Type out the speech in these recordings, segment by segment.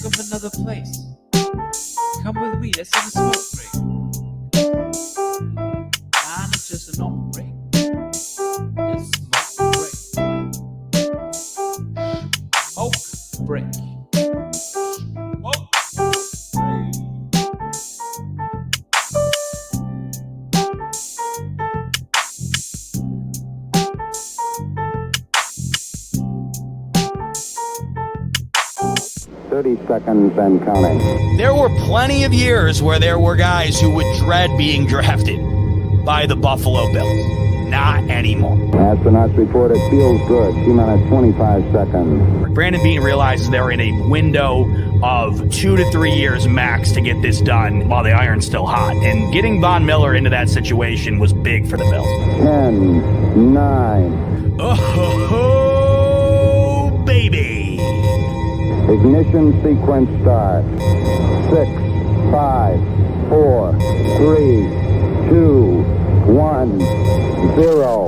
of another place. Come with me, let's have a smoke break. Nah, not just a normal break. It's smoke break. Smoke break. Smoke break. 30 seconds and counting. There were plenty of years where there were guys who would dread being drafted by the Buffalo Bills. Not anymore. Astronauts report it feels good. T-minus 25 seconds. Brandon Beane realizes they're in a window of 2 to 3 years max to get this done while the iron's still hot. And getting Von Miller into that situation was big for the Bills. 10, 9. Oh, baby. Ignition sequence start. 6, 5, 4, 3, 2, 1, 0.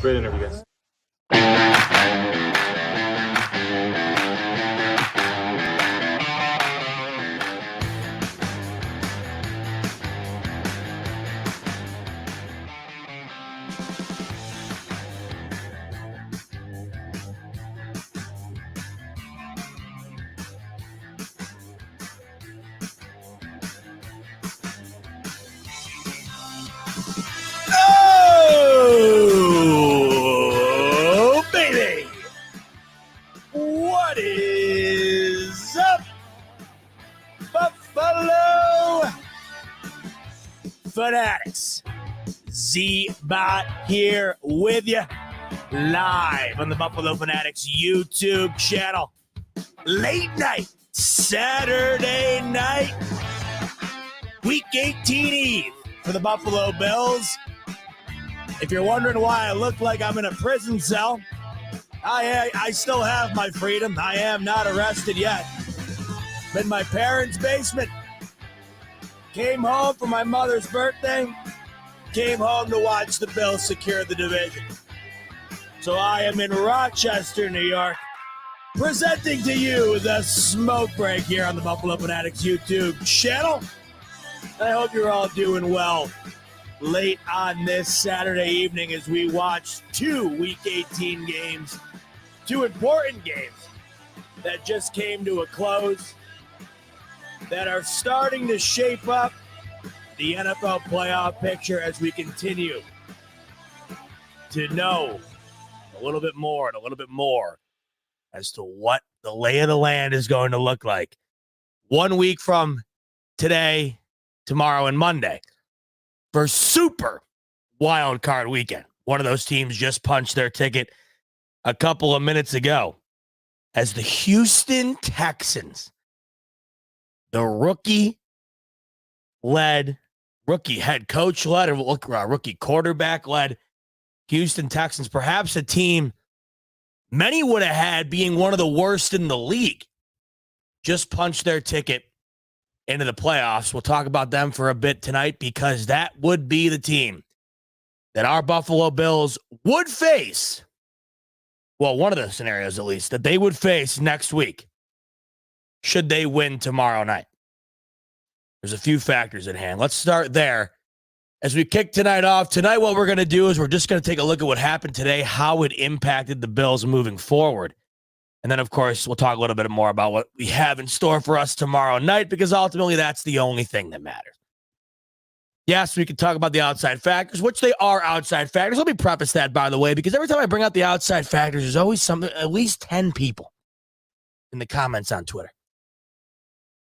Great interview, guys. Oh, baby. What is up, Buffalo Fanatics? Z-Bot here with you live on the Buffalo Fanatics YouTube channel. Late night, Saturday night, Week 18 Eve for the Buffalo Bills. If you're wondering why I look like I'm in a prison cell, I still have my freedom. I am not arrested yet. I'm in my parents' basement. Came home for my mother's birthday. Came home to watch the Bills secure the division. So I am in Rochester, New York, presenting to you the smoke break here on the Buffalo Fanatics YouTube channel. I hope you're all doing well late on this Saturday evening as we watch 2 Week 18 games, 2 important games that just came to a close that are starting to shape up the NFL playoff picture as we continue to know a little bit more and a little bit more as to what the lay of the land is going to look like 1 week from today, tomorrow, and Monday for Super Wild Card Weekend. One of those teams just punched their ticket a couple of minutes ago as the Houston Texans, the rookie head coach led, or rookie quarterback led Houston Texans, perhaps a team many would have had being one of the worst in the league, just punched their ticket into the playoffs. We'll talk about them for a bit tonight because that would be the team that our Buffalo Bills would face. Well, one of the scenarios, at least, that they would face next week should they win tomorrow night. There's a few factors at hand. Let's start there. As we kick tonight off, tonight what we're going to do is we're just going to take a look at what happened today, how it impacted the Bills moving forward. And then, of course, we'll talk a little bit more about what we have in store for us tomorrow night, because ultimately that's the only thing that matters. Yes, we can talk about the outside factors, which they are outside factors. Let me preface that, by the way, because every time I bring out the outside factors, there's always something, at least 10 people in the comments on Twitter.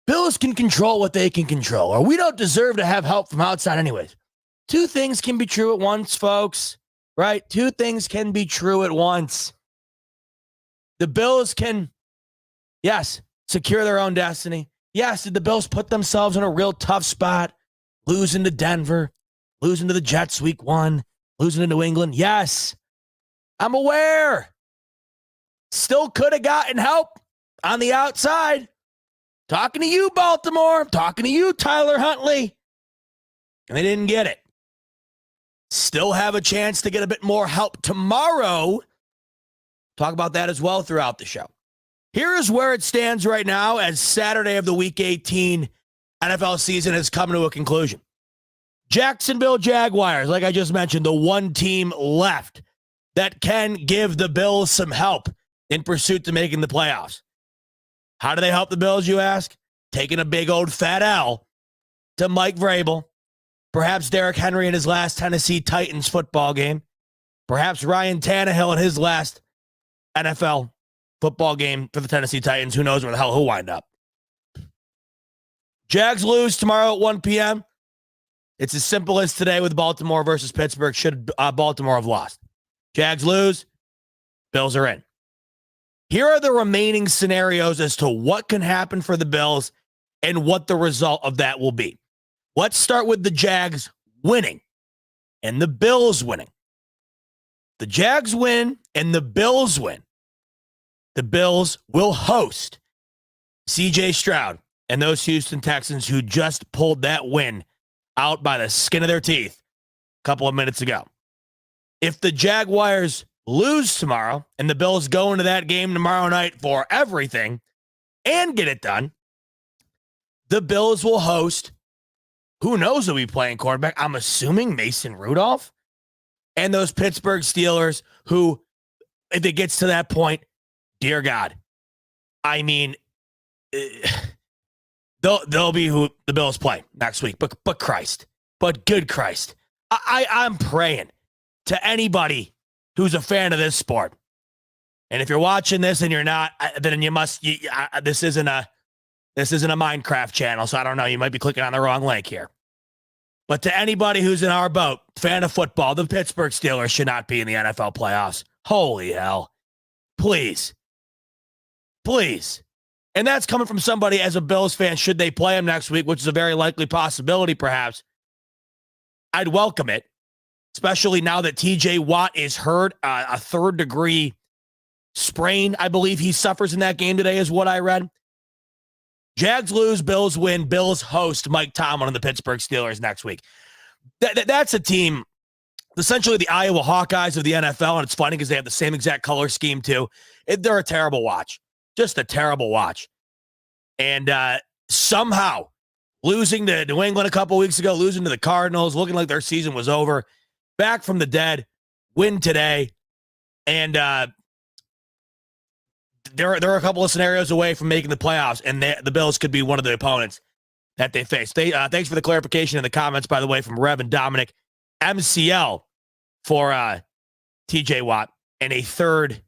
Bills can control what they can control, or we don't deserve to have help from outside anyways. 2 things can be true at once, folks, right? 2 things can be true at once. The Bills can, yes, secure their own destiny. Yes, did the Bills put themselves in a real tough spot, losing to Denver, losing to the Jets week 1, losing to New England? Yes. I'm aware. Still could have gotten help on the outside. Talking to you, Baltimore. Talking to you, Tyler Huntley. And they didn't get it. Still have a chance to get a bit more help tomorrow. Talk about that as well throughout the show. Here is where it stands right now as Saturday of the Week 18 NFL season has come to a conclusion. Jacksonville Jaguars, like I just mentioned, the one team left that can give the Bills some help in pursuit to making the playoffs. How do they help the Bills, you ask? Taking a big old fat L to Mike Vrabel. Perhaps Derrick Henry in his last Tennessee Titans football game. Perhaps Ryan Tannehill in his last NFL football game for the Tennessee Titans. Who knows where the hell he'll wind up. Jags lose tomorrow at 1 p.m. It's as simple as today with Baltimore versus Pittsburgh. Should Baltimore have lost? Jags lose. Bills are in. Here are the remaining scenarios as to what can happen for the Bills and what the result of that will be. Let's start with the Jags winning and the Bills winning. The Jags win and the Bills win. The Bills will host C.J. Stroud and those Houston Texans who just pulled that win out by the skin of their teeth a couple of minutes ago. If the Jaguars lose tomorrow and the Bills go into that game tomorrow night for everything and get it done, the Bills will host, who knows who'll be playing quarterback? I'm assuming Mason Rudolph and those Pittsburgh Steelers who, if it gets to that point, dear God, I mean, they'll be who the Bills play next week. But Christ, but good Christ, I'm praying to anybody who's a fan of this sport. And if you're watching this and you're not, then you must. This isn't a Minecraft channel, so I don't know. You might be clicking on the wrong link here. But to anybody who's in our boat, fan of football, the Pittsburgh Steelers should not be in the NFL playoffs. Holy hell. Please. Please. And that's coming from somebody as a Bills fan, should they play them next week, which is a very likely possibility perhaps. I'd welcome it, especially now that TJ Watt is hurt, a third-degree sprain, I believe he suffers in that game today is what I read. Jags lose, Bills win. Bills host Mike Tomlin and the Pittsburgh Steelers next week. That's a team, essentially the Iowa Hawkeyes of the NFL, and it's funny because they have the same exact color scheme too. They're a terrible watch, just a terrible watch. And somehow losing to New England a couple weeks ago, losing to the Cardinals, looking like their season was over, back from the dead, win today, and There are a couple of scenarios away from making the playoffs, and the Bills could be one of the opponents that they face. Thanks for the clarification in the comments, by the way, from Rev and Dominic. MCL for TJ Watt and a third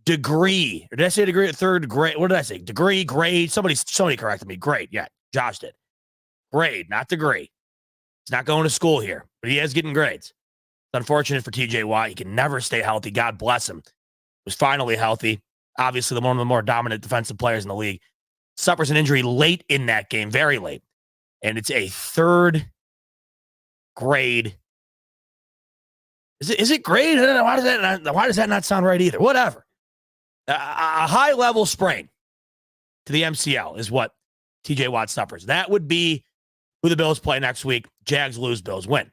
degree. Or did I say degree? Third grade. What did I say? Degree, grade. Somebody corrected me. Grade. Yeah, Josh did. Grade, not degree. He's not going to school here, but he is getting grades. It's unfortunate for TJ Watt. He can never stay healthy. God bless him. Was finally healthy. Obviously, one of the more dominant defensive players in the league, suffers an injury late in that game, very late. And it's a third grade. Is it grade? I don't know. Why does that not sound right either? Whatever. A high-level sprain to the MCL is what TJ Watt suffers. That would be who the Bills play next week. Jags lose, Bills win.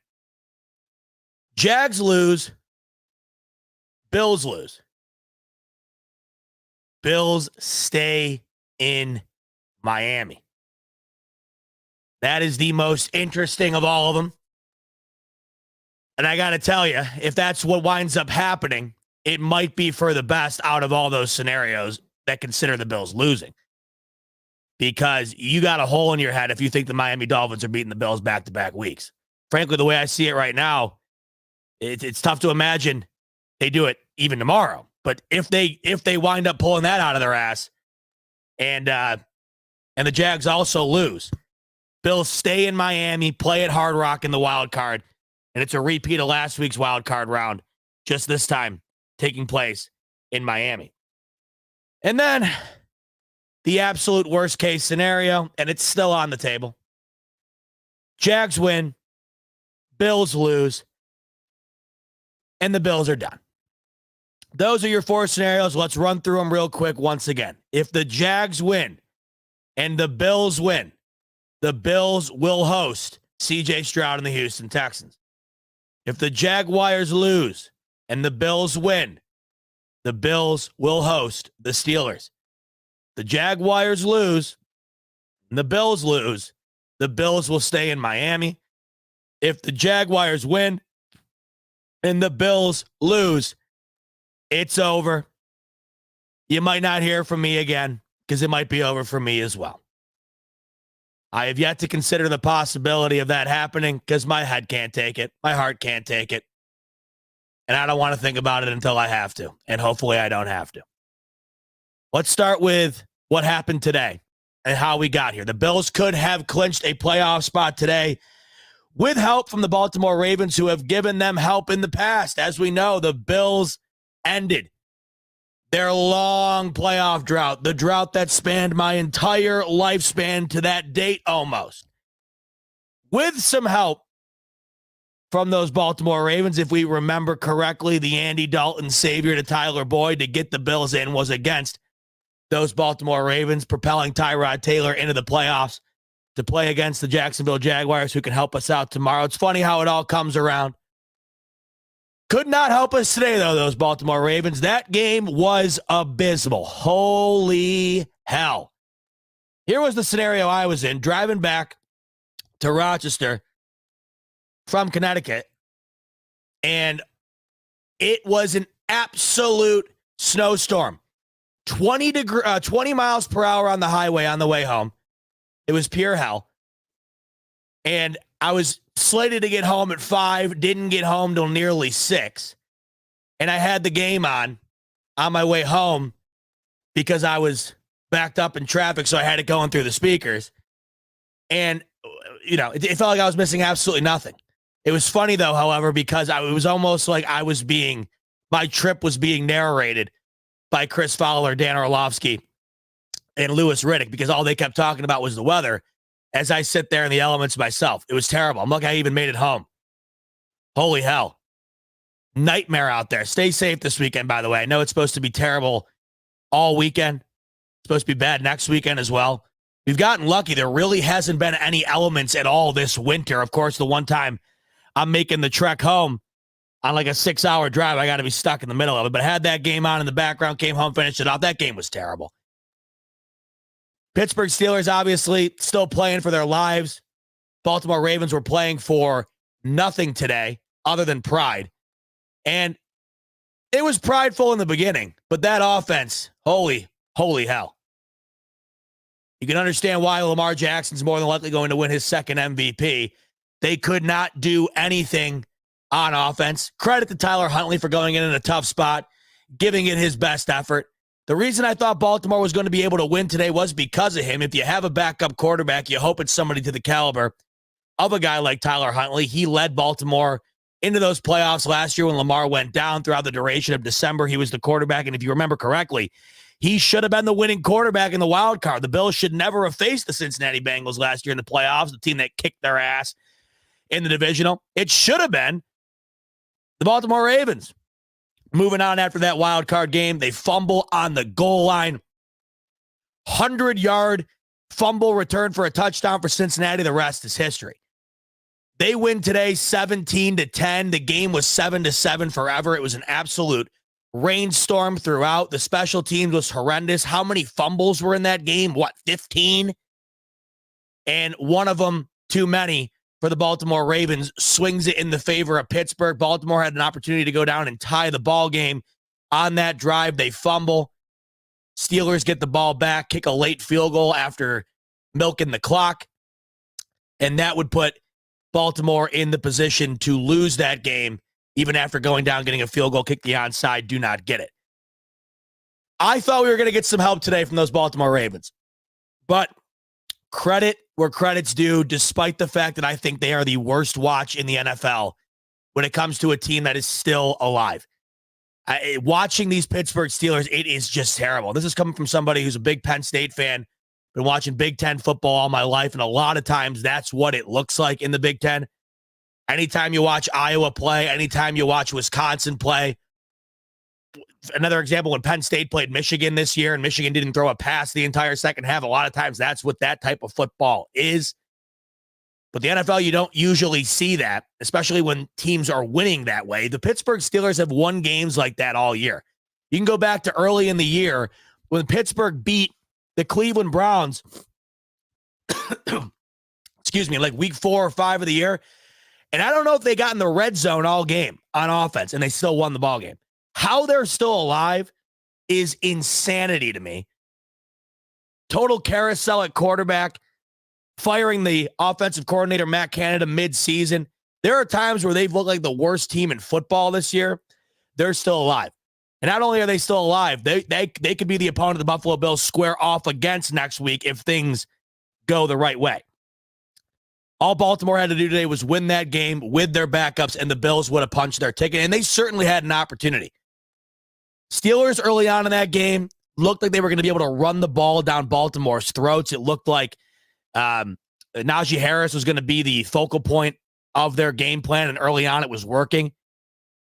Jags lose, Bills lose. Bills stay in Miami. That is the most interesting of all of them. And I got to tell you, if that's what winds up happening, it might be for the best out of all those scenarios that consider the Bills losing. Because you got a hole in your head if you think the Miami Dolphins are beating the Bills back-to-back weeks. Frankly, the way I see it right now, it's tough to imagine they do it even tomorrow. But if they wind up pulling that out of their ass, and the Jags also lose, Bills stay in Miami, play at Hard Rock in the wild card, and it's a repeat of last week's wild card round, just this time taking place in Miami. And then the absolute worst case scenario, and it's still on the table. Jags win, Bills lose, and the Bills are done. those are your four scenarios. Let's run through them real quick once again. If the Jags win and the Bills win, the Bills will host C.J. Stroud and the Houston Texans. If the Jaguars lose and the Bills win, the Bills will host the Steelers. The Jaguars lose and the Bills lose, the Bills will stay in Miami. If the Jaguars win and the Bills lose, it's over. You might not hear from me again because it might be over for me as well. I have yet to consider the possibility of that happening because my head can't take it. My heart can't take it. And I don't want to think about it until I have to. And hopefully I don't have to. Let's start with what happened today and how we got here. The Bills could have clinched a playoff spot today with help from the Baltimore Ravens, who have given them help in the past. As we know, the Bills ended their long playoff drought, the drought that spanned my entire lifespan to that date almost. With some help from those Baltimore Ravens, if we remember correctly, the Andy Dalton savior to Tyler Boyd to get the Bills in was against those Baltimore Ravens, propelling Tyrod Taylor into the playoffs to play against the Jacksonville Jaguars, who can help us out tomorrow. It's funny how it all comes around. Could not help us today, though, those Baltimore Ravens. That game was abysmal. Holy hell. Here was the scenario I was in, driving back to Rochester from Connecticut, and it was an absolute snowstorm. 20 miles per hour on the highway on the way home. It was pure hell. And I was slated to get home at 5, didn't get home till nearly 6. And I had the game on my way home because I was backed up in traffic, so I had it going through the speakers. And, you know, it felt like I was missing absolutely nothing. It was funny, though, however, because it was almost like my trip was being narrated by Chris Fowler, Dan Orlovsky, and Louis Riddick, because all they kept talking about was the weather as I sit there in the elements myself. It was terrible. I'm lucky I even made it home. Holy hell. Nightmare out there. Stay safe this weekend, by the way. I know it's supposed to be terrible all weekend. It's supposed to be bad next weekend as well. We've gotten lucky. There really hasn't been any elements at all this winter. Of course, the one time I'm making the trek home on like a 6-hour drive, I got to be stuck in the middle of it. But I had that game on in the background, came home, finished it off. That game was terrible. Pittsburgh Steelers obviously still playing for their lives. Baltimore Ravens were playing for nothing today other than pride. And it was prideful in the beginning, but that offense, holy hell. You can understand why Lamar Jackson's more than likely going to win his second MVP. They could not do anything on offense. Credit to Tyler Huntley for going in a tough spot, giving it his best effort. The reason I thought Baltimore was going to be able to win today was because of him. If you have a backup quarterback, you hope it's somebody to the caliber of a guy like Tyler Huntley. He led Baltimore into those playoffs last year when Lamar went down throughout the duration of December. He was the quarterback, and if you remember correctly, he should have been the winning quarterback in the wild card. The Bills should never have faced the Cincinnati Bengals last year in the playoffs, the team that kicked their ass in the divisional. It should have been the Baltimore Ravens. Moving on after that wild card game, they fumble on the goal line. 100-yard fumble return for a touchdown for Cincinnati. The rest is history. They win today 17-10. The game was 7-7 forever. It was an absolute rainstorm throughout. The special teams was horrendous. How many fumbles were in that game? 15? And one of them too many for the Baltimore Ravens, swings it in the favor of Pittsburgh. Baltimore had an opportunity to go down and tie the ball game on that drive. They fumble. Steelers get the ball back, kick a late field goal after milking the clock, and that would put Baltimore in the position to lose that game, even after going down, getting a field goal, kick the onside, do not get it. I thought we were going to get some help today from those Baltimore Ravens, but credit where credit's due, despite the fact that I think they are the worst watch in the NFL when it comes to a team that is still alive. Watching these Pittsburgh Steelers, it is just terrible. This is coming from somebody who's a big Penn State fan, been watching Big Ten football all my life, and a lot of times that's what it looks like in the Big Ten. Anytime you watch Iowa play, anytime you watch Wisconsin play, another example, when Penn State played Michigan this year and Michigan didn't throw a pass the entire second half, a lot of times that's what that type of football is. But the NFL, you don't usually see that, especially when teams are winning that way. The Pittsburgh Steelers have won games like that all year. You can go back to early in the year when Pittsburgh beat the Cleveland Browns, excuse me, like week 4 or 5 of the year. And I don't know if they got in the red zone all game on offense and they still won the ball game. How they're still alive is insanity to me. Total carousel at quarterback, firing the offensive coordinator, Matt Canada, mid-season. There are times where they've looked like the worst team in football this year. They're still alive. And not only are they still alive, they could be the opponent the Buffalo Bills square off against next week if things go the right way. All Baltimore had to do today was win that game with their backups, and the Bills would have punched their ticket, and they certainly had an opportunity. Steelers early on in that game looked like they were going to be able to run the ball down Baltimore's throats. It looked like Najee Harris was going to be the focal point of their game plan, and early on it was working,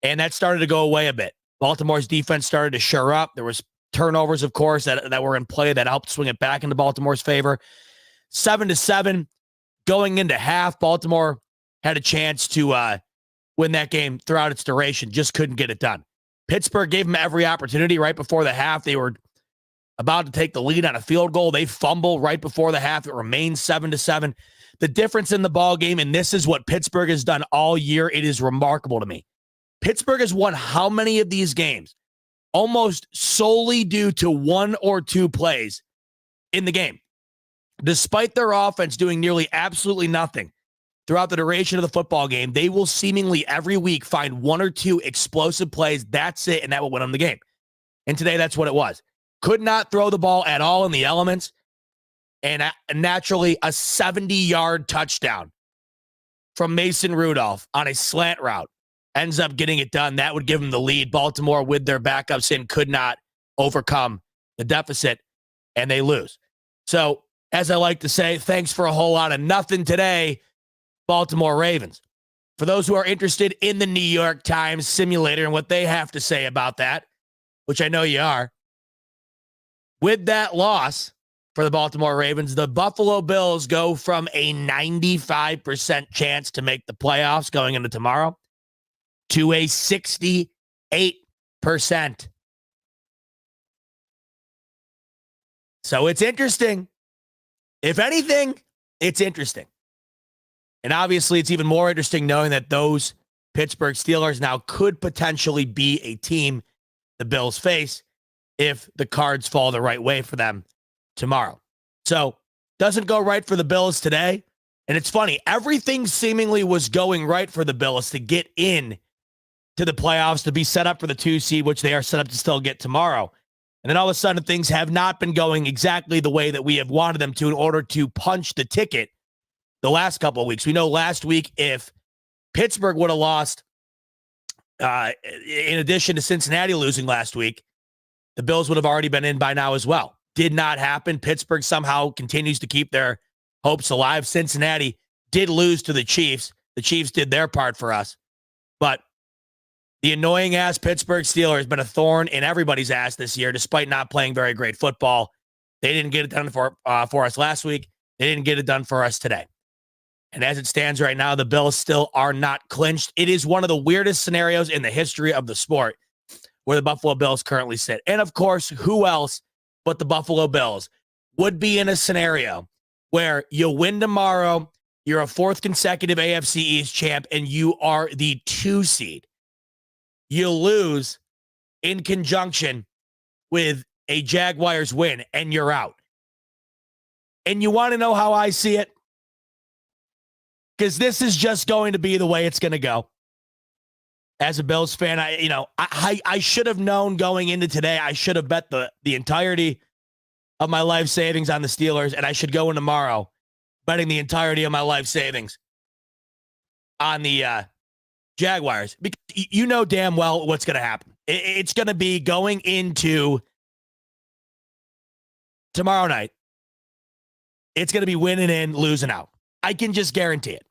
and that started to go away a bit. Baltimore's defense started to shore up. There was turnovers, of course, that were in play that helped swing it back into Baltimore's favor. 7-7 going into half. Baltimore had a chance to win that game throughout its duration, just couldn't get it done. Pittsburgh gave them every opportunity right before the half. They were about to take the lead on a field goal. They fumble right before the half. It remains 7-7. The difference in the ball game, and this is what Pittsburgh has done all year, it is remarkable to me. Pittsburgh has won how many of these games? Almost solely due to 1 or 2 plays in the game. Despite their offense doing nearly absolutely nothing throughout the duration of the football game, they will seemingly every week find 1 or 2 explosive plays. That's it, and that will win them the game. And today, that's what it was. Could not throw the ball at all in the elements, and naturally, a 70-yard touchdown from Mason Rudolph on a slant route ends up getting it done. That would give them the lead. Baltimore, with their backups in, could not overcome the deficit, and they lose. So, as I like to say, thanks for a whole lot of nothing today, Baltimore Ravens. For those who are interested in the New York Times simulator and what they have to say about that, which I know you are, with that loss for the Baltimore Ravens, the Buffalo Bills go from a 95% chance to make the playoffs going into tomorrow to a 68%. So it's interesting. If anything, it's interesting. And obviously, it's even more interesting knowing that those Pittsburgh Steelers now could potentially be a team the Bills face if the cards fall the right way for them tomorrow. So, doesn't go right for the Bills today. And it's funny, everything seemingly was going right for the Bills to get in to the playoffs, to be set up for the 2 seed, which they are set up to still get tomorrow. And then all of a sudden, things have not been going exactly the way that we have wanted them to in order to punch the ticket the last couple of weeks. We know last week, if Pittsburgh would have lost, in addition to Cincinnati losing last week, the Bills would have already been in by now as well. Did not happen. Pittsburgh somehow continues to keep their hopes alive. Cincinnati did lose to the Chiefs. The Chiefs did their part for us. But the annoying-ass Pittsburgh Steelers has been a thorn in everybody's ass this year, despite not playing very great football. They didn't get it done for us last week. They didn't get it done for us today. And as it stands right now, the Bills still are not clinched. It is one of the weirdest scenarios in the history of the sport where the Buffalo Bills currently sit. And, of course, who else but the Buffalo Bills would be in a scenario where you win tomorrow, you're a 4th consecutive AFC East champ, and you are the 2 seed. You lose in conjunction with a Jaguars win, and you're out. And you want to know how I see it? Because this is just going to be the way it's going to go. As a Bills fan, I should have known going into today. I should have bet the entirety of my life savings on the Steelers, and I should go in tomorrow betting the entirety of my life savings on the Jaguars, because you know damn well what's going to happen. It's going to be going into tomorrow night. It's going to be winning in, losing out. I can just guarantee it.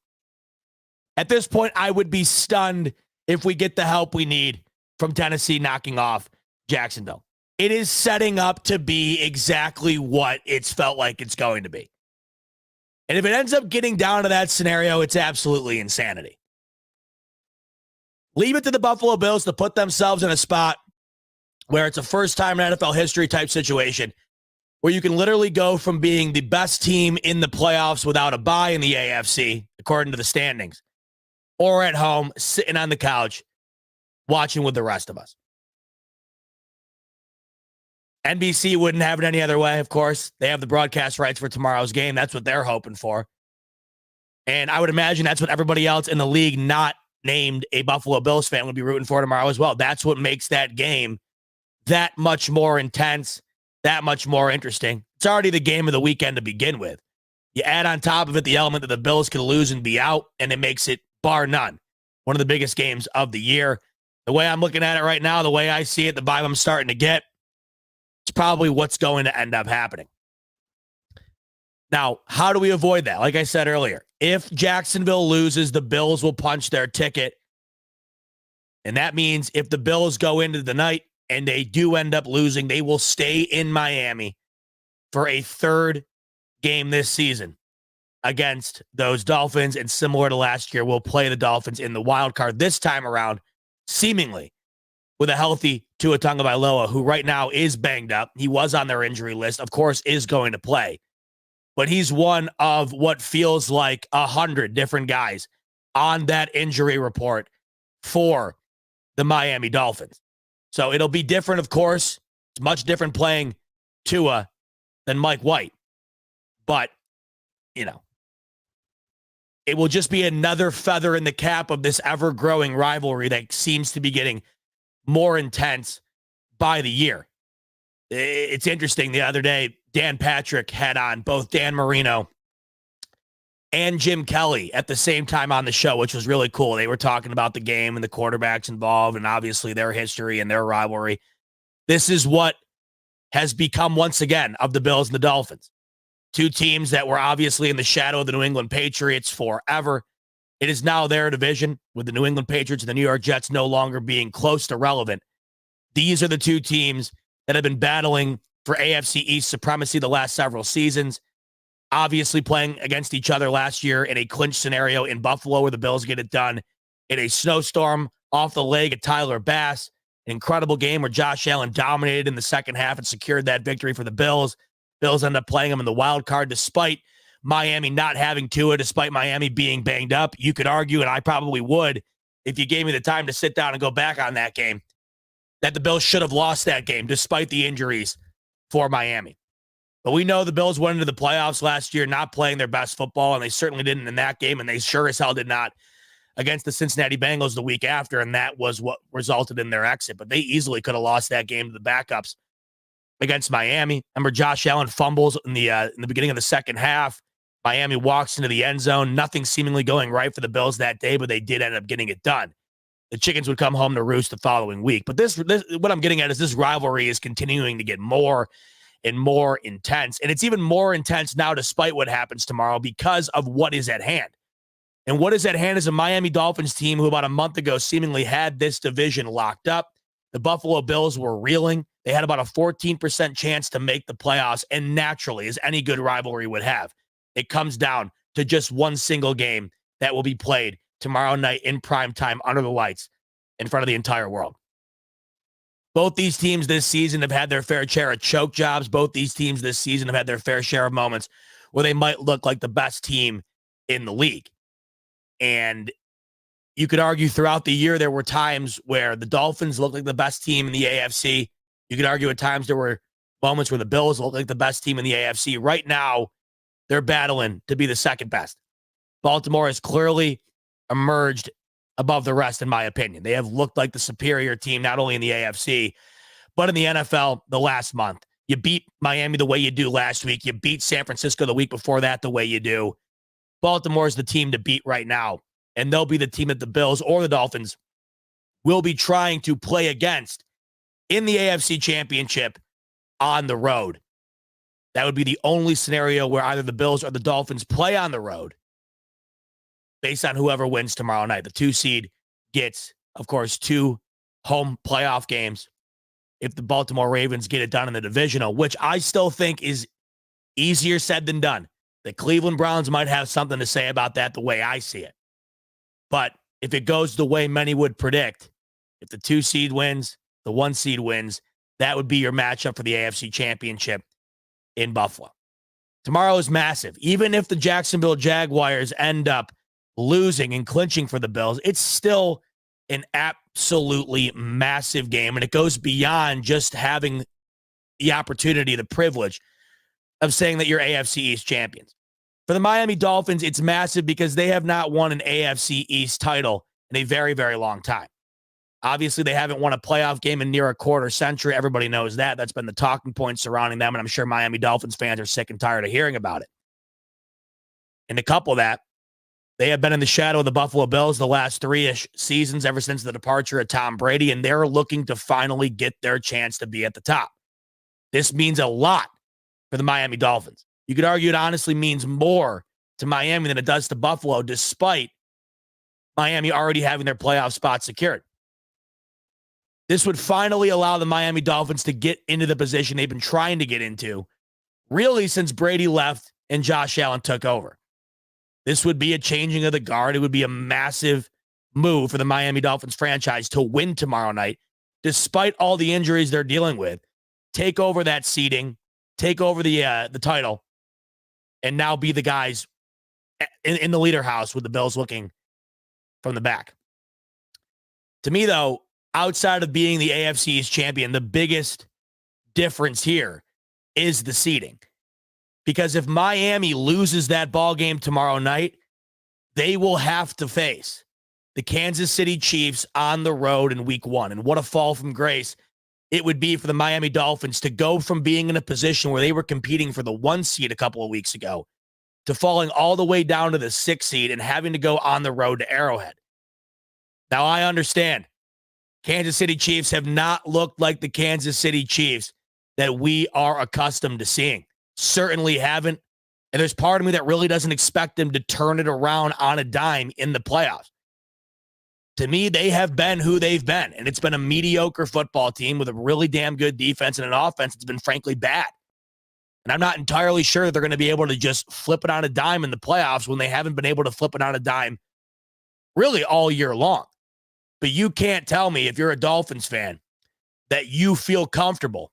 At this point, I would be stunned if we get the help we need from Tennessee knocking off Jacksonville. It is setting up to be exactly what it's felt like it's going to be. And if it ends up getting down to that scenario, it's absolutely insanity. Leave it to the Buffalo Bills to put themselves in a spot where it's a first-time in NFL history type situation where you can literally go from being the best team in the playoffs without a bye in the AFC, according to the standings, or at home, sitting on the couch, watching with the rest of us. NBC wouldn't have it any other way, of course. They have the broadcast rights for tomorrow's game. That's what they're hoping for. And I would imagine that's what everybody else in the league not named a Buffalo Bills fan would be rooting for tomorrow as well. That's what makes that game that much more intense, that much more interesting. It's already the game of the weekend to begin with. You add on top of it the element that the Bills could lose and be out, and it makes it, bar none, one of the biggest games of the year. The way I'm looking at it right now, the way I see it, the vibe I'm starting to get, it's probably what's going to end up happening. Now, how do we avoid that? Like I said earlier, if Jacksonville loses, the Bills will punch their ticket. And that means if the Bills go into the night and they do end up losing, they will stay in Miami for a third game this season against those Dolphins. And similar to last year, we'll play the Dolphins in the wild card this time around, seemingly with a healthy Tua Tagovailoa, who right now is banged up. He was on their injury list, of course, is going to play. But he's one of what feels like 100 different guys on that injury report for the Miami Dolphins. So it'll be different, of course. It's much different playing Tua than Mike White. But, you know, it will just be another feather in the cap of this ever-growing rivalry that seems to be getting more intense by the year. It's interesting. The other day, Dan Patrick had on both Dan Marino and Jim Kelly at the same time on the show, which was really cool. They were talking about the game and the quarterbacks involved and obviously their history and their rivalry. This is what has become, once again, of the Bills and the Dolphins. Two teams that were obviously in the shadow of the New England Patriots forever. It is now their division, with the New England Patriots and the New York Jets no longer being close to relevant. These are the two teams that have been battling for AFC East supremacy the last several seasons. Obviously playing against each other last year in a clinch scenario in Buffalo where the Bills get it done in a snowstorm off the leg at Tyler Bass. An incredible game where Josh Allen dominated in the second half and secured that victory for the Bills. Bills end up playing them in the wild card despite Miami not having Tua, despite Miami being banged up. You could argue, and I probably would, if you gave me the time to sit down and go back on that game, that the Bills should have lost that game despite the injuries for Miami. But we know the Bills went into the playoffs last year not playing their best football, and they certainly didn't in that game, and they sure as hell did not against the Cincinnati Bengals the week after, and that was what resulted in their exit. But they easily could have lost that game to the backups against Miami. Remember, Josh Allen fumbles in the beginning of the second half. Miami walks into the end zone. Nothing seemingly going right for the Bills that day, but they did end up getting it done. The chickens would come home to roost the following week. But this what I'm getting at is this rivalry is continuing to get more and more intense. And it's even more intense now despite what happens tomorrow because of what is at hand. And what is at hand is a Miami Dolphins team who about a month ago seemingly had this division locked up. The Buffalo Bills were reeling. They had about a 14% chance to make the playoffs. And naturally, as any good rivalry would have, it comes down to just one single game that will be played tomorrow night in prime time under the lights in front of the entire world. Both these teams this season have had their fair share of choke jobs. Both these teams this season have had their fair share of moments where they might look like the best team in the league. And you could argue throughout the year there were times where the Dolphins looked like the best team in the AFC. You could argue at times there were moments where the Bills looked like the best team in the AFC. Right now, they're battling to be the second best. Baltimore has clearly emerged above the rest, in my opinion. They have looked like the superior team, not only in the AFC, but in the NFL the last month. You beat Miami the way you do last week. You beat San Francisco the week before that the way you do. Baltimore is the team to beat right now, and they'll be the team that the Bills or the Dolphins will be trying to play against in the AFC Championship on the road. That would be the only scenario where either the Bills or the Dolphins play on the road based on whoever wins tomorrow night. The 2 seed gets, of course, 2 home playoff games if the Baltimore Ravens get it done in the divisional, which I still think is easier said than done. The Cleveland Browns might have something to say about that the way I see it. But if it goes the way many would predict, if the 2 seed wins, the 1 seed wins, that would be your matchup for the AFC Championship in Buffalo. Tomorrow is massive. Even if the Jacksonville Jaguars end up losing and clinching for the Bills, it's still an absolutely massive game, and it goes beyond just having the opportunity, the privilege of saying that you're AFC East champions. For the Miami Dolphins, it's massive because they have not won an AFC East title in a very, very long time. Obviously, they haven't won a playoff game in near a quarter century. Everybody knows that. That's been the talking point surrounding them, and I'm sure Miami Dolphins fans are sick and tired of hearing about it. And to couple that, they have been in the shadow of the Buffalo Bills the last 3-ish seasons ever since the departure of Tom Brady, and they're looking to finally get their chance to be at the top. This means a lot for the Miami Dolphins. You could argue it honestly means more to Miami than it does to Buffalo, despite Miami already having their playoff spot secured. This would finally allow the Miami Dolphins to get into the position they've been trying to get into, really since Brady left and Josh Allen took over. This would be a changing of the guard. It would be a massive move for the Miami Dolphins franchise to win tomorrow night, despite all the injuries they're dealing with, take over that seeding, take over the title, and now be the guys in the leader house with the Bills looking from the back. To me, though, outside of being the AFC East champion, the biggest difference here is the seeding. Because if Miami loses that ball game tomorrow night, they will have to face the Kansas City Chiefs on the road in week 1. And what a fall from grace it would be for the Miami Dolphins to go from being in a position where they were competing for the 1 seed a couple of weeks ago to falling all the way down to the 6 seed and having to go on the road to Arrowhead. Now, I understand Kansas City Chiefs have not looked like the Kansas City Chiefs that we are accustomed to seeing. Certainly haven't. And there's part of me that really doesn't expect them to turn it around on a dime in the playoffs. To me, they have been who they've been, and it's been a mediocre football team with a really damn good defense and an offense that's been frankly bad. And I'm not entirely sure that they're going to be able to just flip it on a dime in the playoffs when they haven't been able to flip it on a dime really all year long. But you can't tell me, if you're a Dolphins fan, that you feel comfortable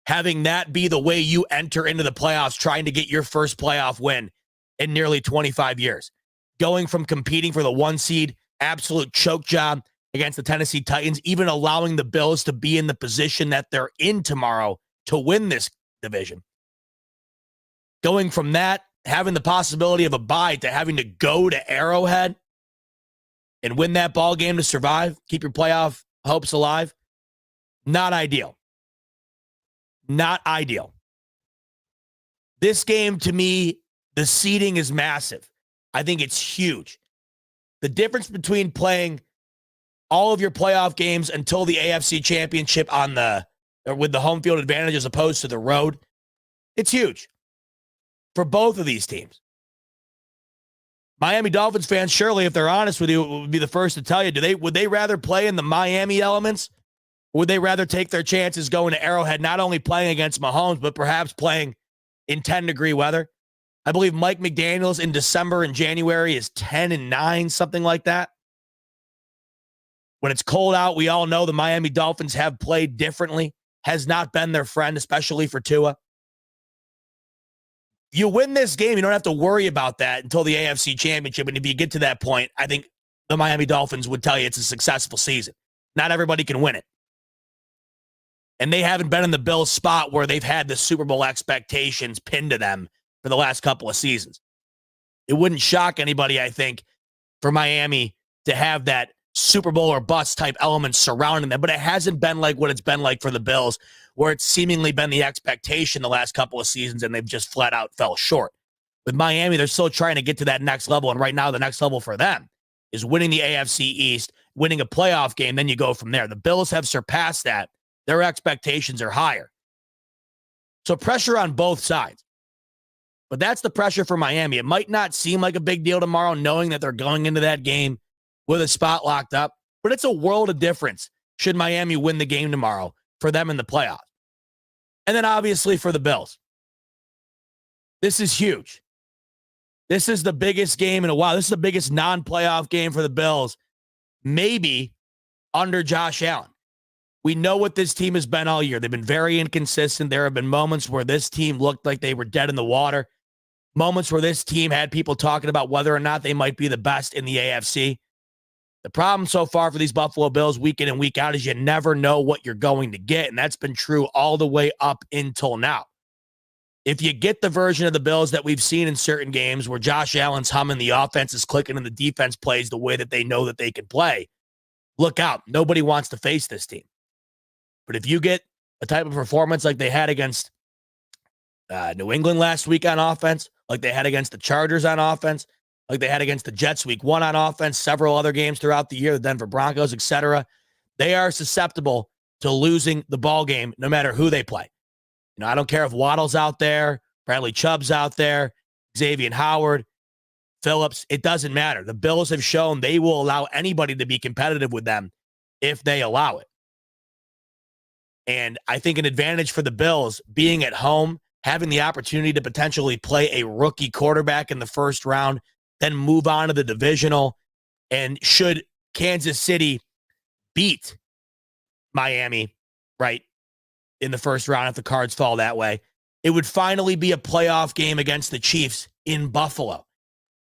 having that be the way you enter into the playoffs, trying to get your first playoff win in nearly 25 years. Going from competing for the 1 seed, absolute choke job against the Tennessee Titans, even allowing the Bills to be in the position that they're in tomorrow to win this division. Going from that, having the possibility of a bye, to having to go to Arrowhead and win that ball game to survive, keep your playoff hopes alive. Not ideal. Not ideal. This game, to me, the seeding is massive. I think it's huge. The difference between playing all of your playoff games until the AFC Championship with the home field advantage as opposed to the road, it's huge for both of these teams. Miami Dolphins fans, surely, if they're honest with you, would be the first to tell you, would they rather play in the Miami elements? Or would they rather take their chances going to Arrowhead, not only playing against Mahomes, but perhaps playing in 10-degree weather? I believe Mike McDaniels in December and January is 10-9, something like that. When it's cold out, we all know the Miami Dolphins have played differently, has not been their friend, especially for Tua. You win this game, you don't have to worry about that until the AFC Championship. And if you get to that point, I think the Miami Dolphins would tell you it's a successful season. Not everybody can win it. And they haven't been in the Bills spot where they've had the Super Bowl expectations pinned to them for the last couple of seasons. It wouldn't shock anybody, I think, for Miami to have that Super Bowl or bust type element surrounding them, but it hasn't been like what it's been like for the Bills, where it's seemingly been the expectation the last couple of seasons and they've just flat out fell short. With Miami, they're still trying to get to that next level, and right now the next level for them is winning the AFC East, winning a playoff game, then you go from there. The Bills have surpassed that. Their expectations are higher. So pressure on both sides. But that's the pressure for Miami. It might not seem like a big deal tomorrow, knowing that they're going into that game with a spot locked up, but it's a world of difference should Miami win the game tomorrow for them in the playoffs. And then obviously for the Bills. This is huge. This is the biggest game in a while. This is the biggest non-playoff game for the Bills, maybe under Josh Allen. We know what this team has been all year. They've been very inconsistent. There have been moments where this team looked like they were dead in the water, moments where this team had people talking about whether or not they might be the best in the AFC. The problem so far for these Buffalo Bills week in and week out is you never know what you're going to get, and that's been true all the way up until now. If you get the version of the Bills that we've seen in certain games where Josh Allen's humming, the offense is clicking, and the defense plays the way that they know that they can play, look out. Nobody wants to face this team. But if you get a type of performance like they had against New England last week on offense, like they had against the Chargers on offense, like they had against the Jets week 1 on offense, several other games throughout the year, the Denver Broncos, etc., they are susceptible to losing the ball game no matter who they play. You know, I don't care if Waddle's out there, Bradley Chubb's out there, Xavier Howard, Phillips. It doesn't matter. The Bills have shown they will allow anybody to be competitive with them if they allow it. And I think an advantage for the Bills being at home, having the opportunity to potentially play a rookie quarterback in the first round, then move on to the divisional. And should Kansas City beat Miami, right, in the first round, if the cards fall that way, it would finally be a playoff game against the Chiefs in Buffalo.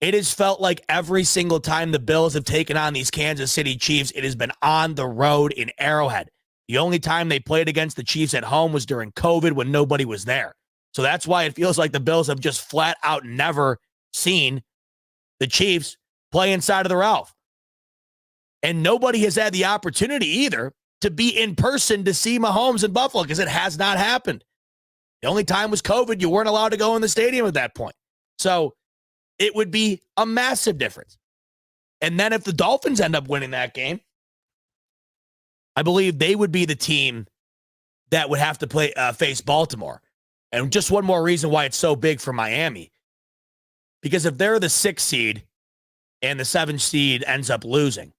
It has felt like every single time the Bills have taken on these Kansas City Chiefs, it has been on the road in Arrowhead. The only time they played against the Chiefs at home was during COVID when nobody was there. So that's why it feels like the Bills have just flat out never seen the Chiefs play inside of the Ralph. And nobody has had the opportunity either to be in person to see Mahomes in Buffalo because it has not happened. The only time was COVID. You weren't allowed to go in the stadium at that point. So it would be a massive difference. And then if the Dolphins end up winning that game, I believe they would be the team that would have to face Baltimore. And just one more reason why it's so big for Miami. Because if they're the 6th seed and the 7th seed ends up losing,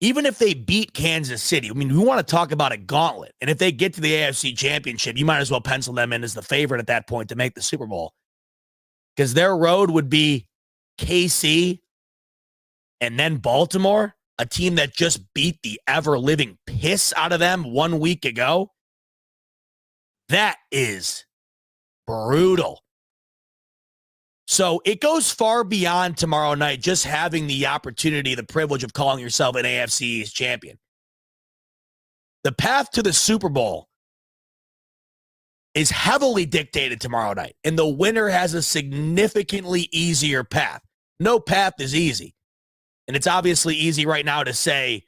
even if they beat Kansas City, I mean, we want to talk about a gauntlet. And if they get to the AFC Championship, you might as well pencil them in as the favorite at that point to make the Super Bowl. Because their road would be KC and then Baltimore, a team that just beat the ever-living piss out of them 1 week ago. That is brutal. So it goes far beyond tomorrow night, just having the opportunity, the privilege of calling yourself an AFC East champion. The path to the Super Bowl is heavily dictated tomorrow night, and the winner has a significantly easier path. No path is easy. And it's obviously easy right now to say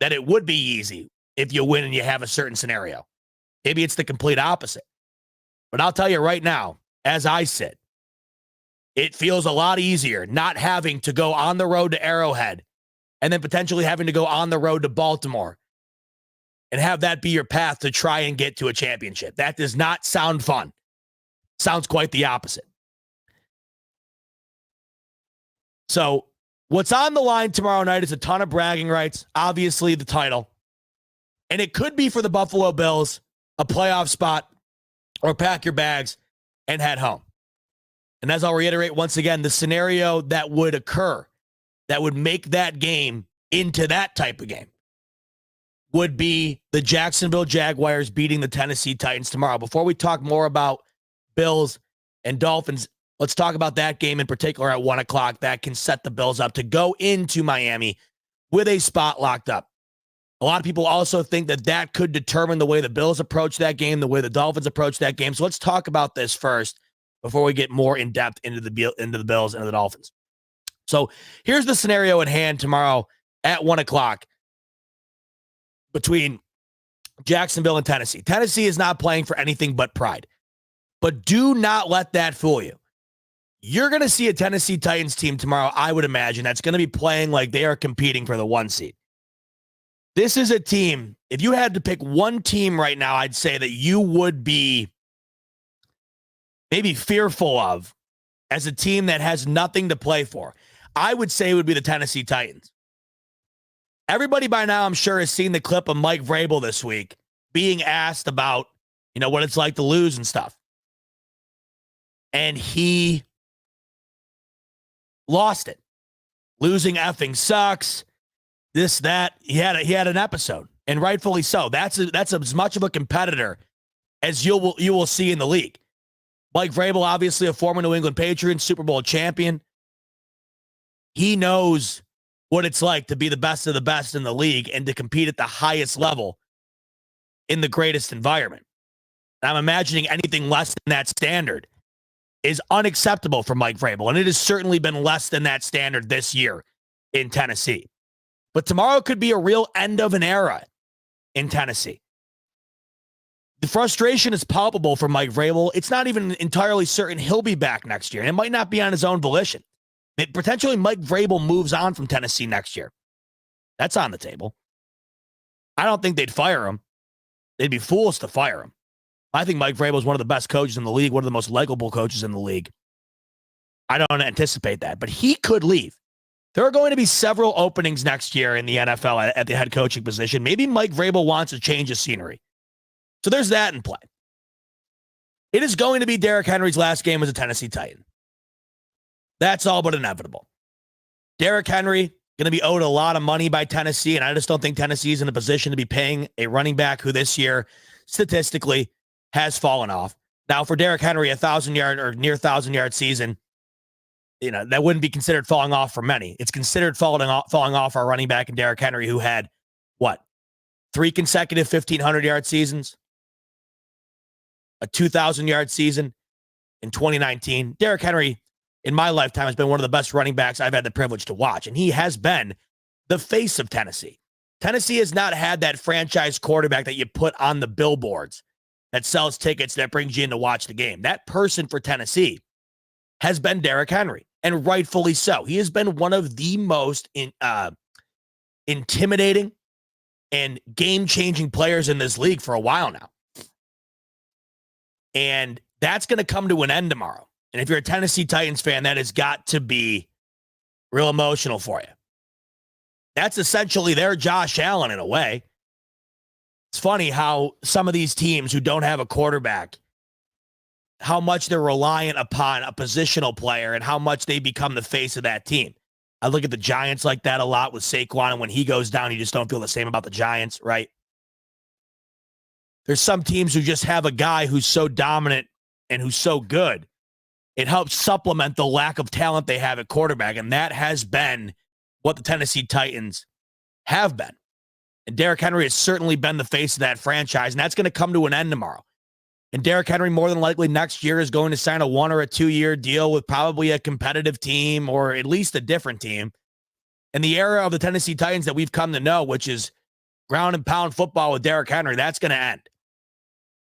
that it would be easy if you win and you have a certain scenario. Maybe it's the complete opposite. But I'll tell you right now, as I sit, it feels a lot easier not having to go on the road to Arrowhead and then potentially having to go on the road to Baltimore and have that be your path to try and get to a championship. That does not sound fun. Sounds quite the opposite. So what's on the line tomorrow night is a ton of bragging rights, obviously the title. And it could be for the Buffalo Bills, a playoff spot, or pack your bags and head home. And as I'll reiterate once again, the scenario that would occur, that would make that game into that type of game, would be the Jacksonville Jaguars beating the Tennessee Titans tomorrow. Before we talk more about Bills and Dolphins, let's talk about that game in particular at 1 o'clock that can set the Bills up to go into Miami with a spot locked up. A lot of people also think that that could determine the way the Bills approach that game, the way the Dolphins approach that game. So let's talk about this first before we get more in depth into the Bills and the Dolphins. So here's the scenario at hand tomorrow at 1 o'clock between Jacksonville and Tennessee. Tennessee is not playing for anything but pride. But do not let that fool you. You're going to see a Tennessee Titans team tomorrow, I would imagine, that's going to be playing like they are competing for the 1 seed. This is a team, if you had to pick one team right now, I'd say that you would be maybe fearful of as a team that has nothing to play for. I would say it would be the Tennessee Titans. Everybody by now, I'm sure, has seen the clip of Mike Vrabel this week being asked about, what it's like to lose and stuff. And he lost it. Losing effing sucks. This, that. He had an episode, and rightfully so. That's as much of a competitor as you will see in the league. Mike Vrabel, obviously a former New England Patriot, Super Bowl champion. He knows what it's like to be the best of the best in the league and to compete at the highest level in the greatest environment. I'm imagining anything less than that standard is unacceptable for Mike Vrabel, and it has certainly been less than that standard this year in Tennessee. But tomorrow could be a real end of an era in Tennessee. The frustration is palpable for Mike Vrabel. It's not even entirely certain he'll be back next year, and it might not be on his own volition. Potentially, Mike Vrabel moves on from Tennessee next year. That's on the table. I don't think they'd fire him. They'd be fools to fire him. I think Mike Vrabel is one of the best coaches in the league, one of the most likable coaches in the league. I don't anticipate that, but he could leave. There are going to be several openings next year in the NFL at the head coaching position. Maybe Mike Vrabel wants a change of scenery. So there's that in play. It is going to be Derrick Henry's last game as a Tennessee Titan. That's all but inevitable. Derrick Henry going to be owed a lot of money by Tennessee, and I just don't think Tennessee is in a position to be paying a running back who this year, statistically, has fallen off. Now, for Derrick Henry, 1,000-yard or near 1,000-yard season, that wouldn't be considered falling off for many. It's considered falling off our running back in Derrick Henry, who had, 3 consecutive 1,500-yard seasons? A 2,000-yard season in 2019. Derrick Henry, in my lifetime, has been one of the best running backs I've had the privilege to watch, and he has been the face of Tennessee. Tennessee has not had that franchise quarterback that you put on the billboards that sells tickets, that brings you in to watch the game. That person for Tennessee has been Derrick Henry, and rightfully so. He has been one of the most intimidating and game-changing players in this league for a while now. And that's going to come to an end tomorrow. And if you're a Tennessee Titans fan, that has got to be real emotional for you. That's essentially their Josh Allen in a way. It's funny how some of these teams who don't have a quarterback, how much they're reliant upon a positional player and how much they become the face of that team. I look at the Giants like that a lot with Saquon, and when he goes down, you just don't feel the same about the Giants, right? There's some teams who just have a guy who's so dominant and who's so good. It helps supplement the lack of talent they have at quarterback, and that has been what the Tennessee Titans have been. And Derrick Henry has certainly been the face of that franchise, and that's going to come to an end tomorrow. And Derrick Henry, more than likely next year, is going to sign a 1 or a 2-year deal with probably a competitive team or at least a different team. And the era of the Tennessee Titans that we've come to know, which is ground and pound football with Derrick Henry, that's going to end.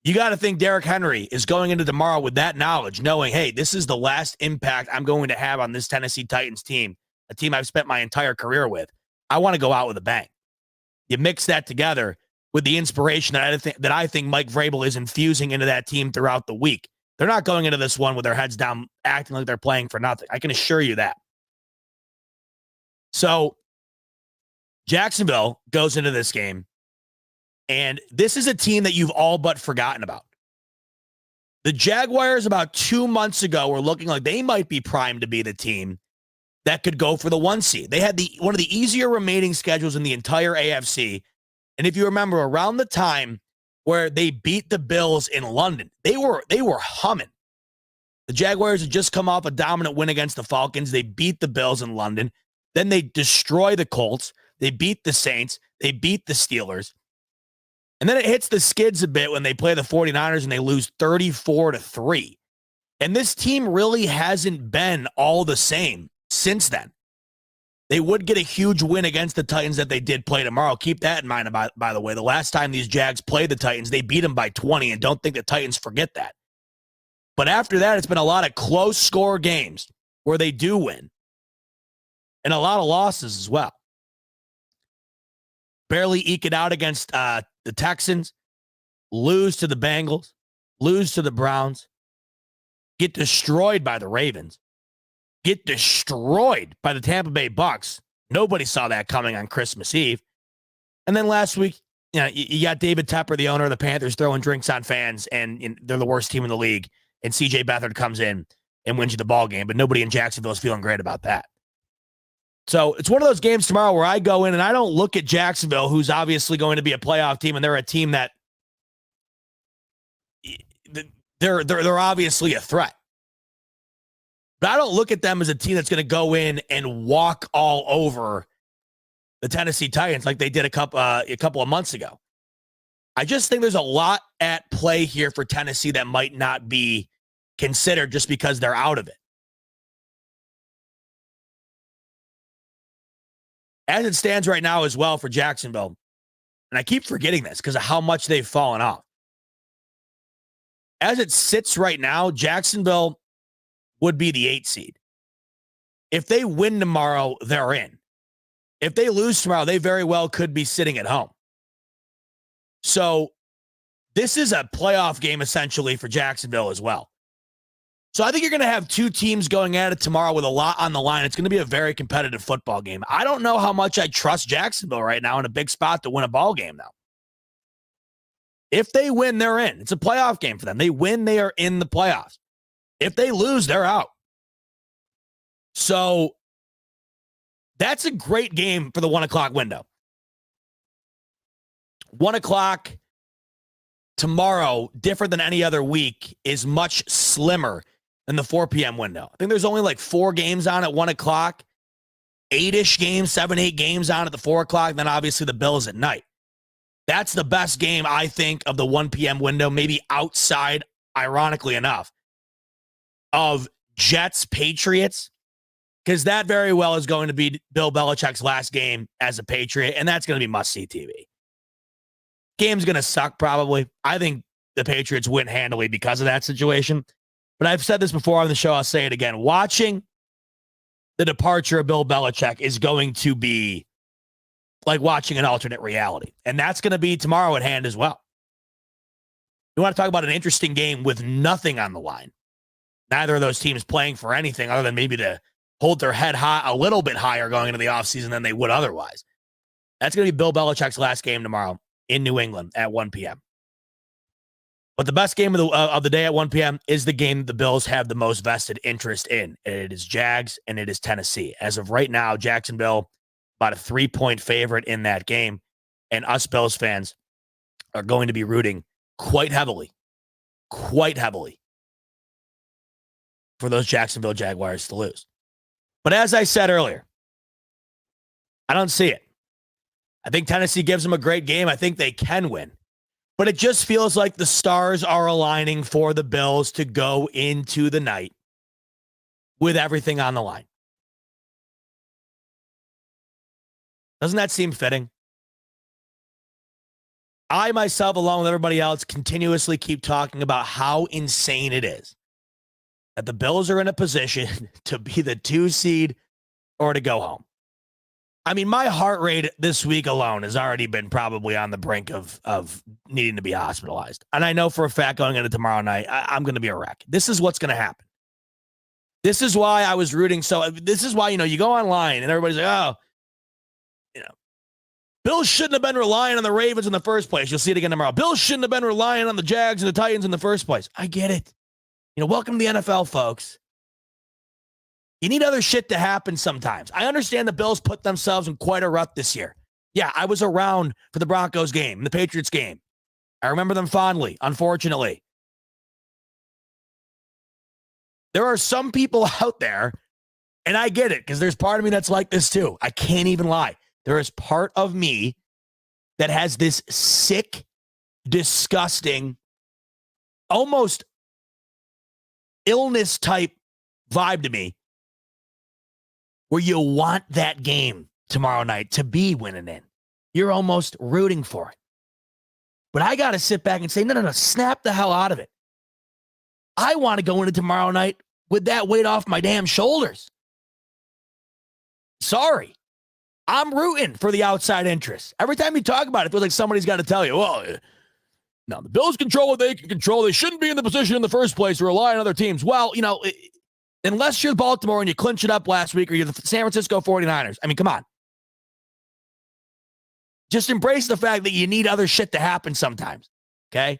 You got to think Derrick Henry is going into tomorrow with that knowledge, knowing, hey, this is the last impact I'm going to have on this Tennessee Titans team, a team I've spent my entire career with. I want to go out with a bang. You mix that together with the inspiration that I think Mike Vrabel is infusing into that team throughout the week. They're not going into this one with their heads down, acting like they're playing for nothing. I can assure you that. So Jacksonville goes into this game, and this is a team that you've all but forgotten about. The Jaguars about 2 months ago were looking like they might be primed to be the team that could go for the 1 seed. They had one of the easier remaining schedules in the entire AFC. And if you remember, around the time where they beat the Bills in London, they were humming. The Jaguars had just come off a dominant win against the Falcons. They beat the Bills in London. Then they destroy the Colts. They beat the Saints. They beat the Steelers. And then it hits the skids a bit when they play the 49ers and they lose 34-3. And this team really hasn't been all the same since then. They would get a huge win against the Titans that they did play tomorrow. Keep that in mind, by the way. The last time these Jags played the Titans, they beat them by 20, and don't think the Titans forget that. But after that, it's been a lot of close score games where they do win, and a lot of losses as well. Barely eke it out against the Texans, lose to the Bengals, lose to the Browns, get destroyed by the Ravens, get destroyed by the Tampa Bay Bucks, Nobody saw that coming on Christmas Eve. And then last week, you got David Tepper, the owner of the Panthers, throwing drinks on fans, and they're the worst team in the league. And C.J. Beathard comes in and wins you the ball game, but nobody in Jacksonville is feeling great about that. So it's one of those games tomorrow where I go in and I don't look at Jacksonville, who's obviously going to be a playoff team, and they're a team that they're obviously a threat. But I don't look at them as a team that's going to go in and walk all over the Tennessee Titans like they did a couple of months ago. I just think there's a lot at play here for Tennessee that might not be considered just because they're out of it. As it stands right now as well for Jacksonville, and I keep forgetting this because of how much they've fallen off. As it sits right now, Jacksonville would be the 8 seed. If they win tomorrow, they're in. If they lose tomorrow, they very well could be sitting at home. So this is a playoff game essentially for Jacksonville as well. So I think you're going to have two teams going at it tomorrow with a lot on the line. It's going to be a very competitive football game. I don't know how much I trust Jacksonville right now in a big spot to win a ball game now. If they win, they're in. It's a playoff game for them. They win, they are in the playoffs. If they lose, they're out. So that's a great game for the 1 o'clock window. 1 o'clock tomorrow, different than any other week, is much slimmer than the 4 p.m. window. I think there's only like 4 games on at 1 o'clock, 8-ish games, 7, 8 games on at the 4 o'clock, then obviously the Bills at night. That's the best game, I think, of the 1 p.m. window, maybe outside, ironically enough, of Jets-Patriots, because that very well is going to be Bill Belichick's last game as a Patriot, and that's going to be must-see TV. Game's going to suck, probably. I think the Patriots win handily because of that situation. But I've said this before on the show. I'll say it again. Watching the departure of Bill Belichick is going to be like watching an alternate reality. And that's going to be tomorrow at hand as well. You want to talk about an interesting game with nothing on the line. Neither of those teams playing for anything other than maybe to hold their head high, a little bit higher going into the offseason than they would otherwise. That's going to be Bill Belichick's last game tomorrow in New England at 1 p.m. But the best game of the day at 1 p.m. is the game the Bills have the most vested interest in. It is Jags and it is Tennessee. As of right now, Jacksonville, about a 3-point favorite in that game. And us Bills fans are going to be rooting quite heavily for those Jacksonville Jaguars to lose. But as I said earlier, I don't see it. I think Tennessee gives them a great game. I think they can win. But it just feels like the stars are aligning for the Bills to go into the night with everything on the line. Doesn't that seem fitting? I myself, along with everybody else, continuously keep talking about how insane it is that the Bills are in a position to be the 2 seed or to go home. I mean, my heart rate this week alone has already been probably on the brink of needing to be hospitalized. And I know for a fact going into tomorrow night, I'm going to be a wreck. This is what's going to happen. This is why I was rooting. So this is why, you go online and everybody's like, oh, Bills shouldn't have been relying on the Ravens in the first place. You'll see it again tomorrow. Bills shouldn't have been relying on the Jags and the Titans in the first place. I get it. Welcome to the NFL, folks. You need other shit to happen sometimes. I understand the Bills put themselves in quite a rut this year. Yeah, I was around for the Broncos game and the Patriots game. I remember them fondly, unfortunately. There are some people out there, and I get it, because there's part of me that's like this too. I can't even lie. There is part of me that has this sick, disgusting, almost illness type vibe to me, where you want that game tomorrow night to be winning in. You're almost rooting for it. But I got to sit back and say, no, snap the hell out of it. I want to go into tomorrow night with that weight off my damn shoulders. Sorry. I'm rooting for the outside interests. Every time you talk about it, it feels like somebody's got to tell you, well, no, the Bills control what they can control. They shouldn't be in the position in the first place to rely on other teams. Well, unless you're Baltimore and you clinch it up last week, or you're the San Francisco 49ers. I mean, come on. Just embrace the fact that you need other shit to happen sometimes. Okay?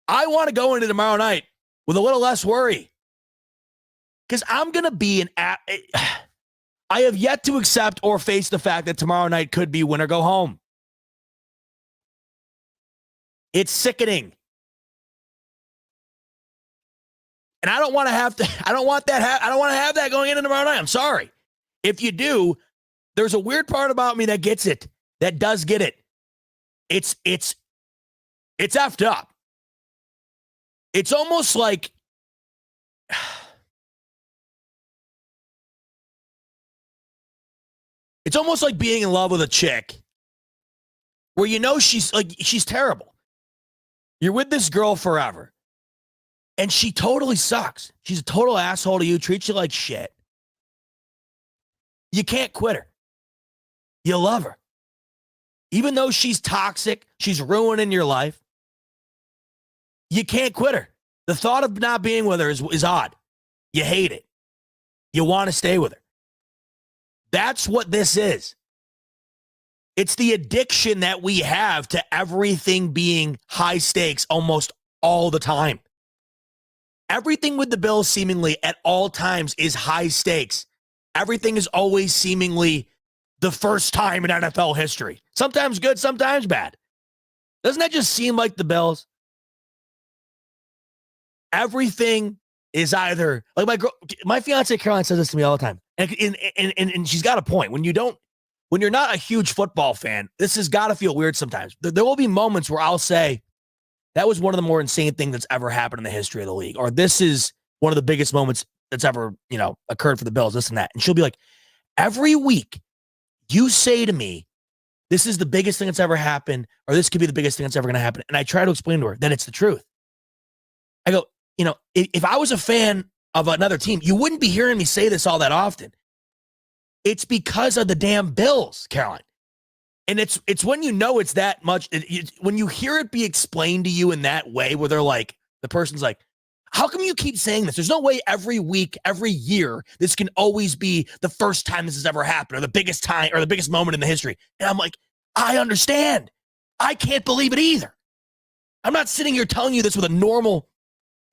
I want to go into tomorrow night with a little less worry. Because I'm going to be I have yet to accept or face the fact that tomorrow night could be win or go home. It's sickening. And I don't want to have to, I don't want to have that going into tomorrow night. I'm sorry. If you do, there's a weird part about me that gets it, that does get it. It's effed up. It's almost like, it's almost like being in love with a chick where you know she's terrible. You're with this girl forever. And she totally sucks. She's a total asshole to you, treats you like shit. You can't quit her. You love her. Even though she's toxic, she's ruining your life. You can't quit her. The thought of not being with her is odd. You hate it. You want to stay with her. That's what this is. It's the addiction that we have to everything being high stakes almost all the time. Everything with the Bills seemingly at all times is high stakes. Everything is always seemingly the first time in NFL history. Sometimes good, sometimes bad. Doesn't that just seem like the Bills? Everything is either, like my fiance Caroline says this to me all the time. And she's got a point. When you're not a huge football fan, this has got to feel weird sometimes. There will be moments where I'll say, that was one of the more insane things that's ever happened in the history of the league. Or this is one of the biggest moments that's ever, occurred for the Bills, this and that. And she'll be like, every week you say to me, this is the biggest thing that's ever happened, or this could be the biggest thing that's ever going to happen. And I try to explain to her that it's the truth. I go, if I was a fan of another team, you wouldn't be hearing me say this all that often. It's because of the damn Bills, Caroline. And it's when you know it's that much, when you hear it be explained to you in that way, where they're like, the person's like, how come you keep saying this? There's no way every week, every year, this can always be the first time this has ever happened, or the biggest time, or the biggest moment in the history. And I'm like, I understand. I can't believe it either. I'm not sitting here telling you this with a normal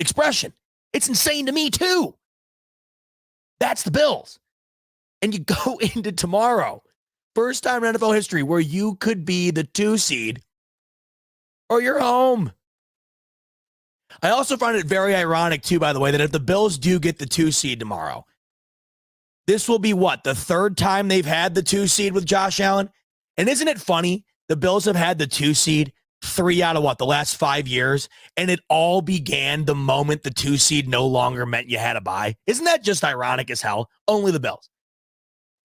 expression. It's insane to me too. That's the Bills. And you go into tomorrow, first time in NFL history where you could be the 2 seed or you're home. I also find it very ironic, too, by the way, that if the Bills do get the 2 seed tomorrow, this will be what? The third time they've had the 2 seed with Josh Allen? And isn't it funny? The Bills have had the 2 seed 3 out of the last 5 years? And it all began the moment the 2 seed no longer meant you had a bye. Isn't that just ironic as hell? Only the Bills.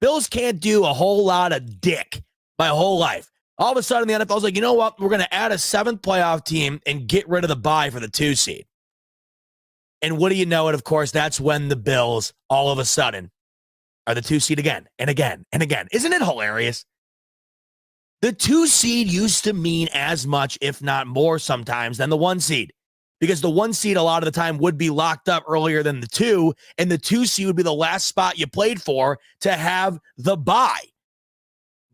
Bills can't do a whole lot of dick my whole life. All of a sudden, the NFL's like, you know what? We're going to add a 7th playoff team and get rid of the bye for the 2 seed. And what do you know it? Of course, that's when the Bills, all of a sudden, are the 2 seed again and again and again. Isn't it hilarious? The 2 seed used to mean as much, if not more sometimes, than the 1 seed. Because the 1 seed a lot of the time would be locked up earlier than the 2, and the 2 seed would be the last spot you played for to have the bye.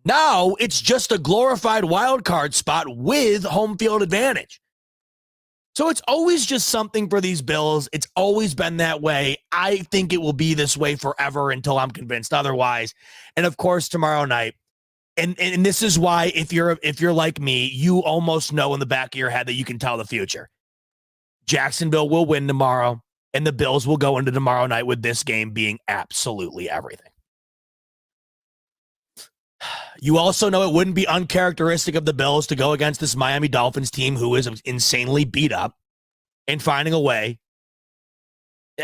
Now it's just a glorified wild card spot with home field advantage. So it's always just something for these Bills. It's always been that way. I think it will be this way forever until I'm convinced otherwise. And of course, tomorrow night. And this is why if you're like me, you almost know in the back of your head that you can tell the future. Jacksonville will win tomorrow, and the Bills will go into tomorrow night with this game being absolutely everything. You also know it wouldn't be uncharacteristic of the Bills to go against this Miami Dolphins team who is insanely beat up and finding a way.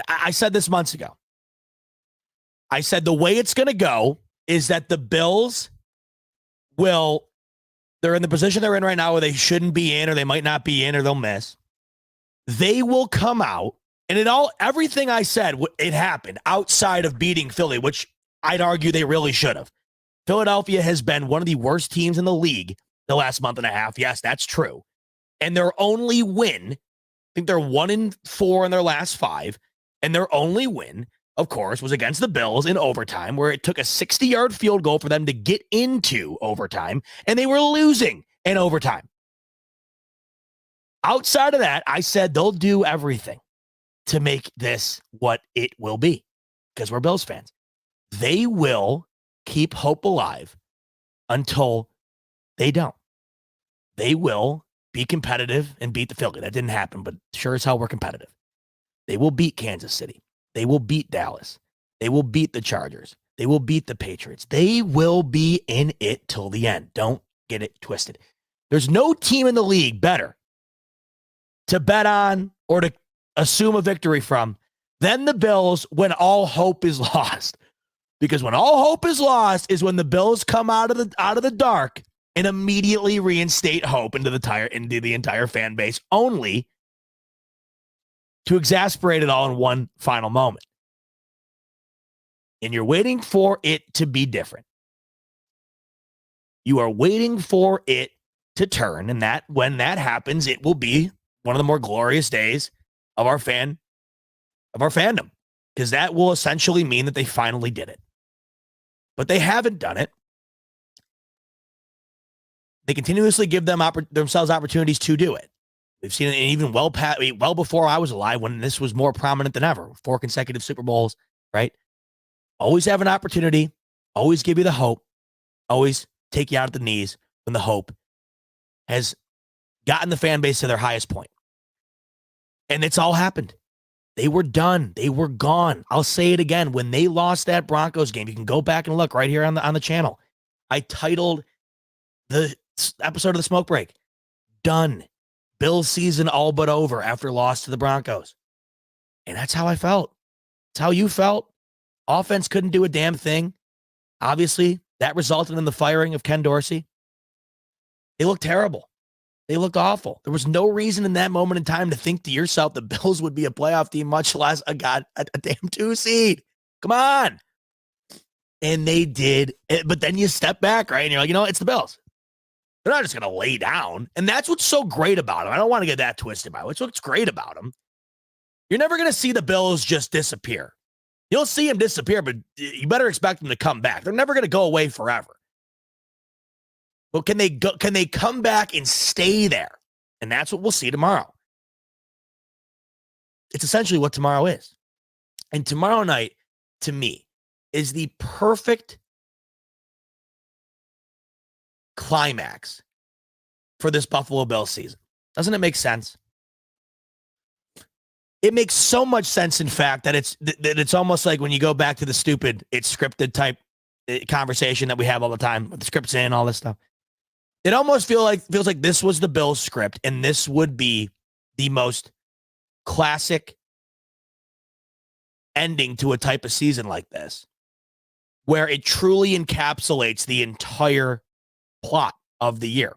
I said this months ago. I said the way it's going to go is that the Bills they're in the position they're in right now where they shouldn't be in, or they might not be in, or they'll miss. They will come out, and everything I said, it happened outside of beating Philly, which I'd argue they really should have. Philadelphia has been one of the worst teams in the league the last month and a half. Yes, that's true. And their only win, I think they're 1-4 in their last 5, and their only win of course, was against the Bills in overtime, where it took a 60-yard field goal for them to get into overtime, and they were losing in overtime. Outside of that, I said they'll do everything to make this what it will be, because we're Bills fans. They will keep hope alive until they don't. They will be competitive and beat the Philly. That didn't happen, but sure as hell we're competitive. They will beat Kansas City. They will beat Dallas. They will beat the Chargers. They will beat the Patriots. They will be in it till the end. Don't get it twisted. There's no team in the league better to bet on or to assume a victory from than the Bills when all hope is lost. Because when all hope is lost is when the Bills come out of the dark and immediately reinstate hope into the entire fan base, only to exasperate it all in one final moment. And you're waiting for it to be different. You are waiting for it to turn, and that when that happens, it will be one of the more glorious days of our fandom, because that will essentially mean that they finally did it. But they haven't done it. They continuously give themselves opportunities to do it. We've seen it even well before I was alive, when this was more prominent than ever. 4 consecutive Super Bowls, right? Always have an opportunity, always give you the hope, always take you out at the knees when the hope has gotten the fan base to their highest point. And it's all happened. They were done. They were gone. I'll say it again. When they lost that Broncos game, you can go back and look right here on the channel. I titled the episode of The Smoke Break, "Done. Bills season all but over after loss to the Broncos." And that's how I felt. It's how you felt. Offense couldn't do a damn thing. Obviously, that resulted in the firing of Ken Dorsey. They looked terrible. They looked awful. There was no reason in that moment in time to think to yourself the Bills would be a playoff team, much less a damn 2 seed. Come on. And they did. But then you step back, right? And you're like, it's the Bills. They're not just going to lay down. And that's what's so great about them. I don't want to get that twisted by it. What's great about them. You're never going to see the Bills just disappear. You'll see them disappear, but you better expect them to come back. They're never going to go away forever. But can they come back and stay there? And that's what we'll see tomorrow. It's essentially what tomorrow is. And tomorrow night, to me, is the perfect climax for this Buffalo Bills season. Doesn't it make sense? It makes so much sense, in fact, that it's almost like when you go back to the stupid, it's scripted type conversation that we have all the time with the scripts in, all this stuff. It almost feels like this was the Bills script, and this would be the most classic ending to a type of season like this, where it truly encapsulates the entire plot of the year.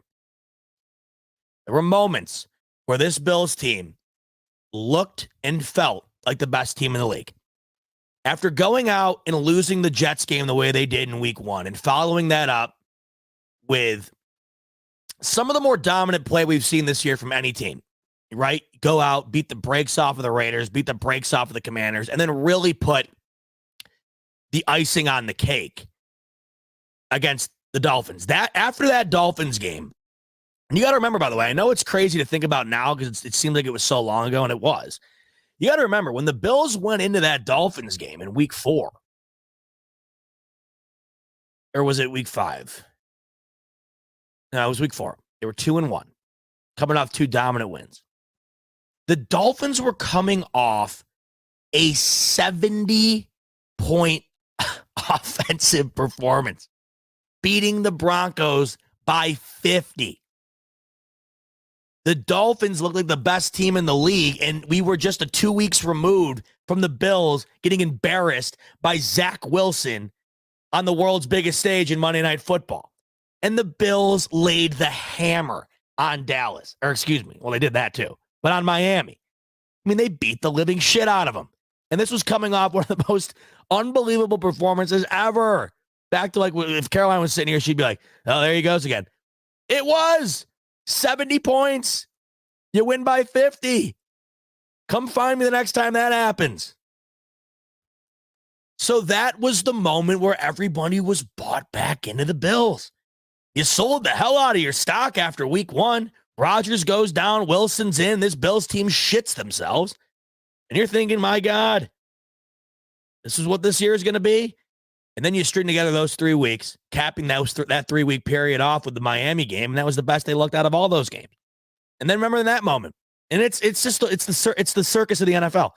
There were moments where this Bills team looked and felt like the best team in the league. After going out and losing the Jets game the way they did in week 1 and following that up with some of the more dominant play we've seen this year from any team, right? Go out, beat the brakes off of the Raiders, beat the brakes off of the Commanders, and then really put the icing on the cake against the Dolphins. That after that Dolphins game, and you got to remember, by the way, I know it's crazy to think about now because it seemed like it was so long ago, and it was. You got to remember, when the Bills went into that Dolphins game in week 4, or was it week 5? No, it was week 4. They were 2-1, coming off 2 dominant wins. The Dolphins were coming off a 70-point offensive performance, beating the Broncos by 50. The Dolphins looked like the best team in the league, and we were just 2 weeks removed from the Bills getting embarrassed by Zach Wilson on the world's biggest stage in Monday Night Football. And the Bills laid the hammer on Dallas. Or excuse me, well, they did that too, but on Miami. I mean, they beat the living shit out of them. And this was coming off one of the most unbelievable performances ever. Back to like, if Caroline was sitting here, she'd be like, oh, there he goes again. It was 70 points. You win by 50. Come find me the next time that happens. So that was the moment where everybody was bought back into the Bills. You sold the hell out of your stock after week 1. Rodgers goes down, Wilson's in, this Bills team shits themselves. And you're thinking, my God, this is what this year is going to be? And then you string together those 3 weeks, capping that 3-week period off with the Miami game, and that was the best they looked out of all those games. And then remember that moment. And it's the circus of the NFL.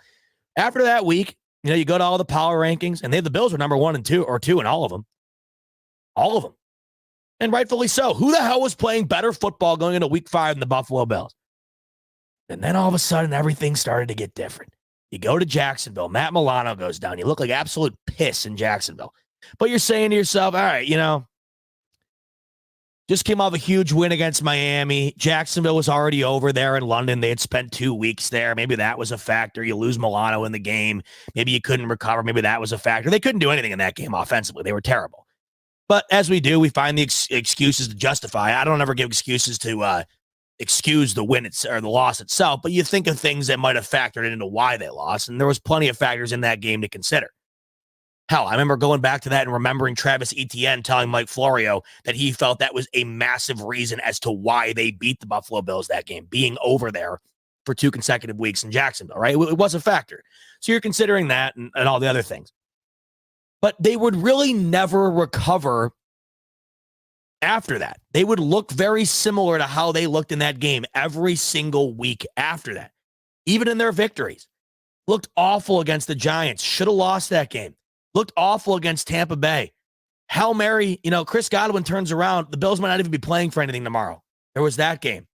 After that week, you go to all the power rankings, and the Bills were number 1 and 2 or 2 in all of them. All of them. And rightfully so. Who the hell was playing better football going into week 5 than the Buffalo Bills? And then all of a sudden, everything started to get different. You go to Jacksonville. Matt Milano goes down. You look like absolute piss in Jacksonville. But you're saying to yourself, all right, just came off a huge win against Miami. Jacksonville was already over there in London. They had spent 2 weeks there. Maybe that was a factor. You lose Milano in the game. Maybe you couldn't recover. Maybe that was a factor. They couldn't do anything in that game offensively. They were terrible. But as we do, we find the excuses to justify. I don't ever give excuses to excuse the win or the loss itself, but you think of things that might have factored into why they lost, and there was plenty of factors in that game to consider. Hell, I remember going back to that and remembering Travis Etienne telling Mike Florio that he felt that was a massive reason as to why they beat the Buffalo Bills that game, being over there for 2 consecutive weeks in Jacksonville, right? It was a factor. So you're considering that and all the other things. But they would really never recover after that. They would look very similar to how they looked in that game every single week after that. Even in their victories. Looked awful against the Giants. Should have lost that game. Looked awful against Tampa Bay. Hail Mary, Chris Godwin turns around. The Bills might not even be playing for anything tomorrow. There was that game.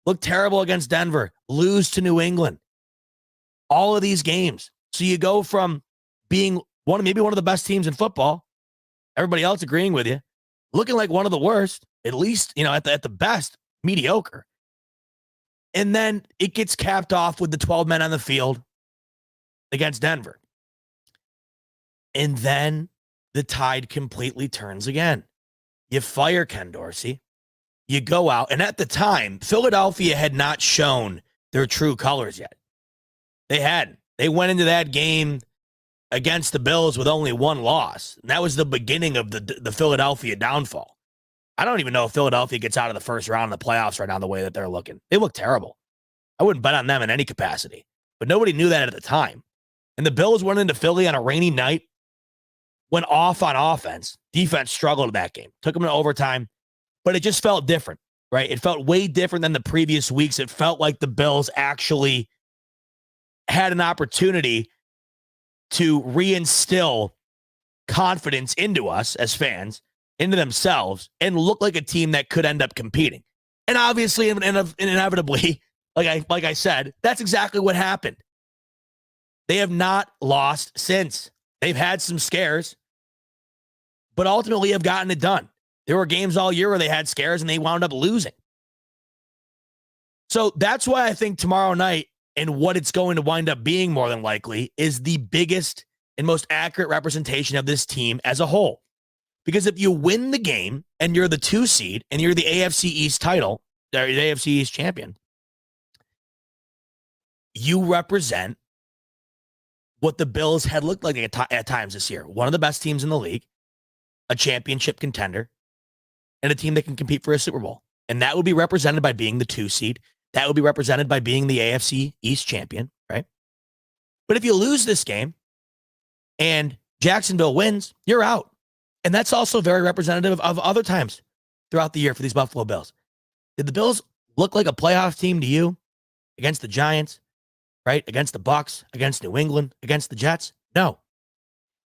Looked terrible against Denver. Lose to New England. All of these games. So you go from being maybe one of the best teams in football, everybody else agreeing with you, looking like one of the worst, at least, at the best, mediocre. And then it gets capped off with the 12 men on the field against Denver. And then the tide completely turns again. You fire Ken Dorsey. You go out. And at the time, Philadelphia had not shown their true colors yet. They hadn't. They went into that game against the Bills with only 1 loss. And that was the beginning of the Philadelphia downfall. I don't even know if Philadelphia gets out of the first round of the playoffs right now the way that they're looking. They look terrible. I wouldn't bet on them in any capacity. But nobody knew that at the time. And the Bills went into Philly on a rainy night, went off on offense. Defense struggled in that game. Took them to overtime. But it just felt different, right? It felt way different than the previous weeks. It felt like the Bills actually had an opportunity to reinstill confidence into us as fans, into themselves, and look like a team that could end up competing. And obviously, inevitably, like I said, that's exactly what happened. They have not lost since. They've had some scares, but ultimately have gotten it done. There were games all year where they had scares and they wound up losing. So that's why I think tomorrow night, and what it's going to wind up being more than likely, is the biggest and most accurate representation of this team as a whole. Because if you win the game and you're the 2 seed and you're the AFC East title, or the AFC East champion, you represent what the Bills had looked like at times this year. One of the best teams in the league, a championship contender, and a team that can compete for a Super Bowl. And that would be represented by being the 2 seed. That would be represented by being the AFC East champion, right? But if you lose this game and Jacksonville wins, you're out. And that's also very representative of other times throughout the year for these Buffalo Bills. Did the Bills look like a playoff team to you against the Giants, right? Against the Bucs, against New England, against the Jets? No.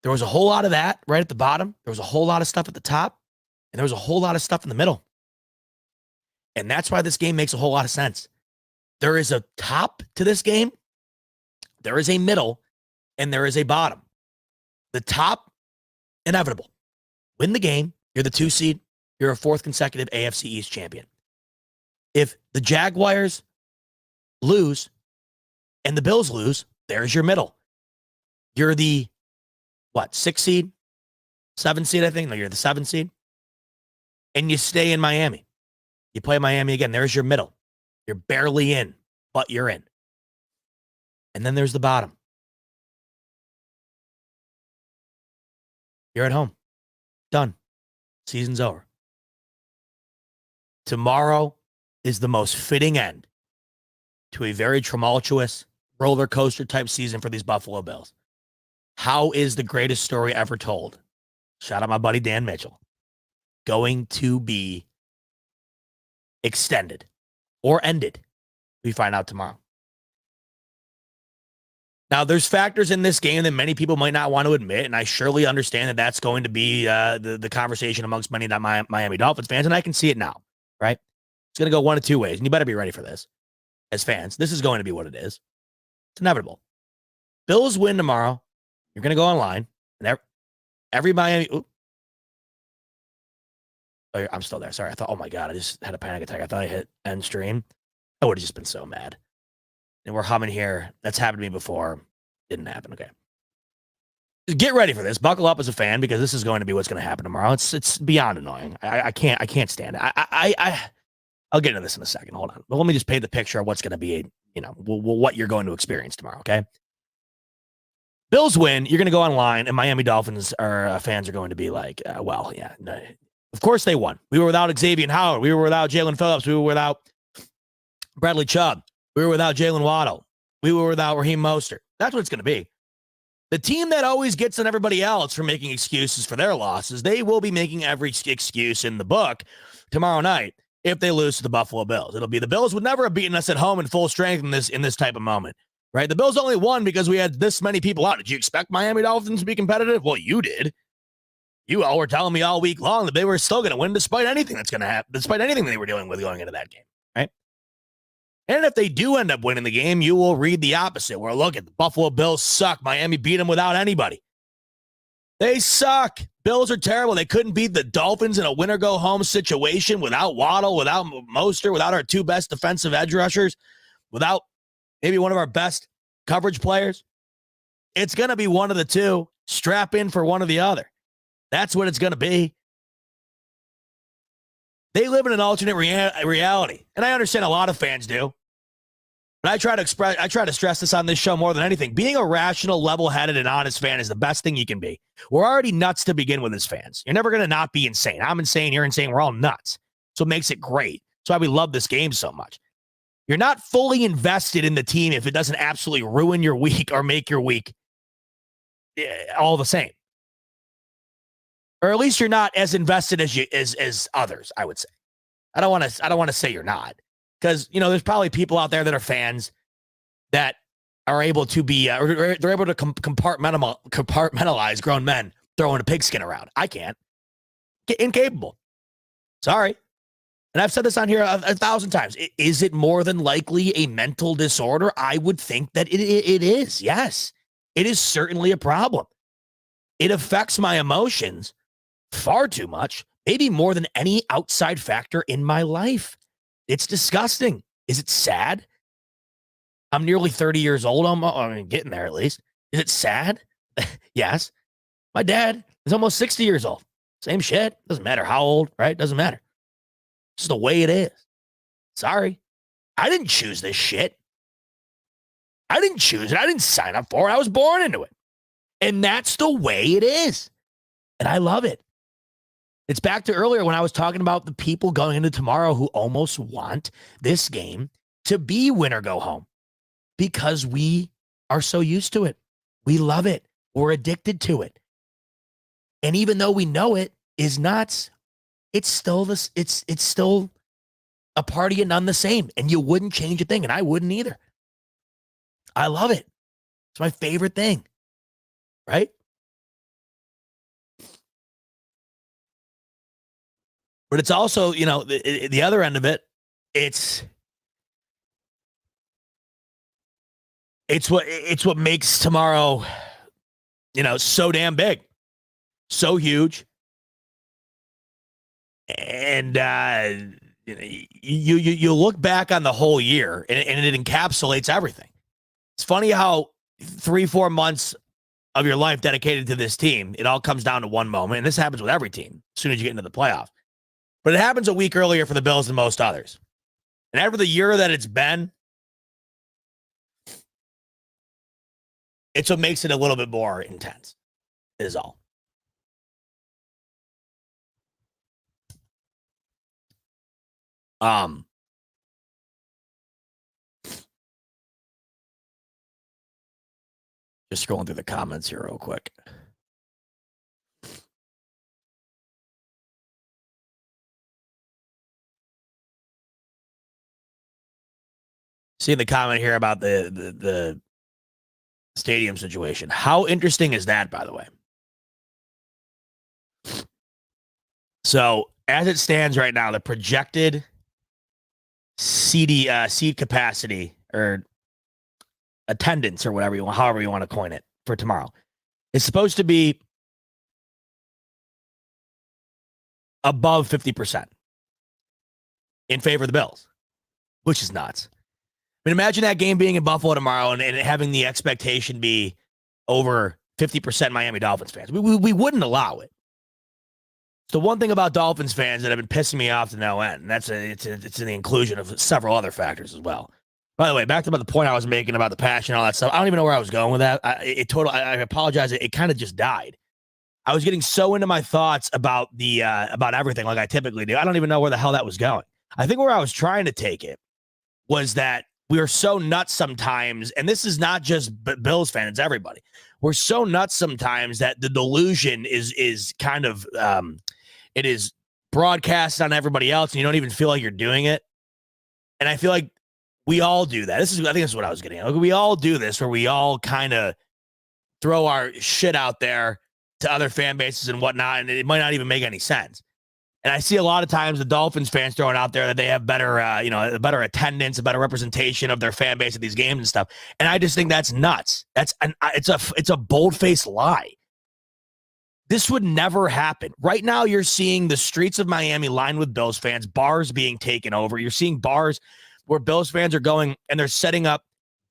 There was a whole lot of that right at the bottom. There was a whole lot of stuff at the top. And there was a whole lot of stuff in the middle. And that's why this game makes a whole lot of sense. There is a top to this game. There is a middle. And there is a bottom. The top, inevitable. Win the game. You're the 2 seed. You're a 4th consecutive AFC East champion. If the Jaguars lose and the Bills lose, there's your middle. You're the, 6 seed? 7 seed, I think. No, you're the 7 seed. And you stay in Miami. You play Miami again. There's your middle. You're barely in, but you're in. And then there's the bottom. You're at home. Done. Season's over. Tomorrow is the most fitting end to a very tumultuous roller coaster type season for these Buffalo Bills. How is the greatest story ever told? Shout out my buddy Dan Mitchell. Going to be extended or ended. We find out tomorrow. Now, there's factors in this game that many people might not want to admit, and I surely understand that that's going to be the conversation amongst many Miami Dolphins fans, and I can see it now, right? It's going to go one of two ways, and you better be ready for this. As fans, this is going to be what it is. It's inevitable. Bills win tomorrow. You're going to go online, and every Miami... Oh, I'm still there. Sorry. I thought, oh, my God, I just had a panic attack. I thought I hit end stream. I would have just been so mad. And we're humming here. That's happened to me before. Didn't happen. Okay. Get ready for this. Buckle up as a fan because this is going to be what's going to happen tomorrow. It's beyond annoying. I can't stand it. I'll get into this in a second. Hold on. But let me just paint the picture of what's going to be, what you're going to experience tomorrow. Okay. Bills win. You're going to go online, and Miami Dolphins fans are going to be like, well, yeah, no, of course they won. We were without Xavier Howard. We were without Jalen Phillips. We were without Bradley Chubb. We were without Jalen Waddle. We were without Raheem Mostert. That's what it's going to be. The team that always gets on everybody else for making excuses for their losses, they will be making every excuse in the book tomorrow night if they lose to the Buffalo Bills. It'll be the Bills would never have beaten us at home in full strength in this type of moment, right? The Bills only won because we had this many people out. Did you expect Miami Dolphins to be competitive? Well, you did. You all were telling me all week long that they were still going to win despite anything that's going to happen, despite anything they were dealing with going into that game, right? And if they do end up winning the game, you will read the opposite. Where, look, at the Buffalo Bills suck. Miami beat them without anybody. They suck. Bills are terrible. They couldn't beat the Dolphins in a win-or-go-home situation without Waddle, without Mostert, without our two best defensive edge rushers, without maybe one of our best coverage players. It's going to be one of the two. Strap in for one or the other. That's what it's going to be. They live in an alternate reality, and I understand a lot of fans do. But I try to stress this on this show more than anything. Being a rational, level-headed, and honest fan is the best thing you can be. We're already nuts to begin with as fans. You're never going to not be insane. I'm insane. You're insane. We're all nuts. So it makes it great. That's why we love this game so much. You're not fully invested in the team if it doesn't absolutely ruin your week or make your week all the same. Or at least you're not as invested as others, I would say. I don't want to say you're not. Because, there's probably people out there that are fans that are able to be, they're able to compartmentalize grown men throwing a pigskin around. I can't. Incapable. Sorry. And I've said this on here a 1,000 times. Is it more than likely a mental disorder? I would think that it is. Yes. It is certainly a problem. It affects my emotions far too much, maybe more than any outside factor in my life. It's disgusting. Is it sad? I'm nearly 30 years old. I'm getting there at least. Is it sad? Yes. My dad is almost 60 years old. Same shit. Doesn't matter how old, right? Doesn't matter. It's just the way it is. Sorry. I didn't choose this shit. I didn't choose it. I didn't sign up for it. I was born into it. And that's the way it is. And I love it. It's back to earlier when I was talking about the people going into tomorrow who almost want this game to be win or go home because we are so used to it. We love it. We're addicted to it. And even though we know it is nuts, it's still it's still a party and none the same. And you wouldn't change a thing, and I wouldn't either. I love it. It's my favorite thing. Right? But it's also, the other end of it, it's what makes tomorrow, so damn big, so huge. And you look back on the whole year and it encapsulates everything. It's funny how 3-4 months of your life dedicated to this team, it all comes down to one moment. And this happens with every team as soon as you get into the playoffs. But it happens a week earlier for the Bills than most others. And after the year that it's been, it's what makes it a little bit more intense, is all. Just scrolling through the comments here real quick. Seeing the comment here about the stadium situation. How interesting is that, by the way? So, as it stands right now, the projected seat capacity or attendance or whatever however you want to coin it for tomorrow is supposed to be above 50% in favor of the Bills, which is nuts. I mean, imagine that game being in Buffalo tomorrow and having the expectation be over 50% Miami Dolphins fans. We wouldn't allow it. The one thing about Dolphins fans that have been pissing me off to no end, and it's in the inclusion of several other factors as well. By the way, back to the point I was making about the passion and all that stuff. I don't even know where I was going with that. I apologize. It kind of just died. I was getting so into my thoughts about about everything like I typically do. I don't even know where the hell that was going. I think where I was trying to take it was that we are so nuts sometimes, and this is not just Bills fans, it's everybody. We're so nuts sometimes that the delusion is kind of it is broadcast on everybody else, and you don't even feel like you're doing it. And I feel like we all do that. I think this is what I was getting at. We all do this, where we all kind of throw our shit out there to other fan bases and whatnot, and it might not even make any sense. And I see a lot of times the Dolphins fans throwing out there that they have better, better attendance, a better representation of their fan base at these games and stuff. And I just think that's nuts. It's a bold-faced lie. This would never happen. Right now, you're seeing the streets of Miami lined with Bills fans, bars being taken over. You're seeing bars where Bills fans are going and they're setting up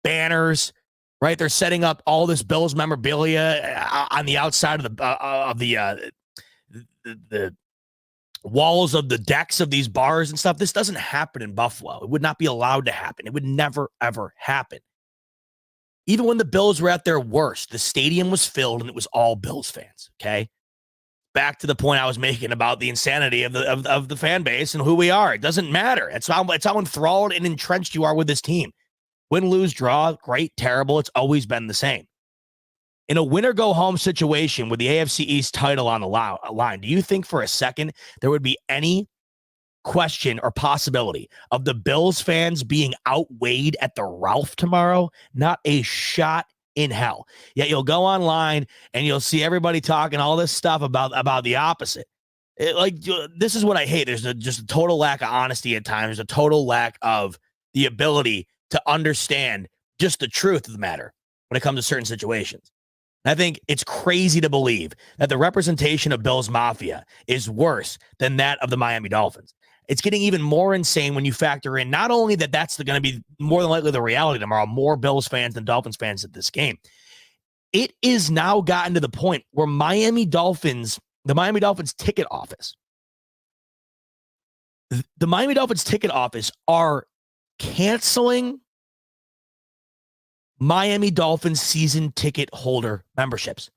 banners, right? They're setting up all this Bills memorabilia on the outside of the walls of the decks of these bars and stuff. This doesn't happen in Buffalo. It would not be allowed to happen. It would never, ever happen. Even when the Bills were at their worst, the stadium was filled and it was all Bills fans, okay? Back to the point I was making about the insanity of the fan base and who we are. It doesn't matter. It's how enthralled and entrenched you are with this team. Win, lose, draw, great, terrible. It's always been the same. In a win-or-go-home situation with the AFC East title on the line, do you think for a second there would be any question or possibility of the Bills fans being outweighed at the Ralph tomorrow? Not a shot in hell. Yet you'll go online and you'll see everybody talking all this stuff about the opposite. This is what I hate. There's just a total lack of honesty at times. There's a total lack of the ability to understand just the truth of the matter when it comes to certain situations. I think it's crazy to believe that the representation of Bills Mafia is worse than that of the Miami Dolphins. It's getting even more insane when you factor in not only that that's going to be more than likely the reality tomorrow, more Bills fans than Dolphins fans at this game. It is now gotten to the point where the Miami Dolphins ticket office are canceling Miami Dolphins season ticket holder memberships.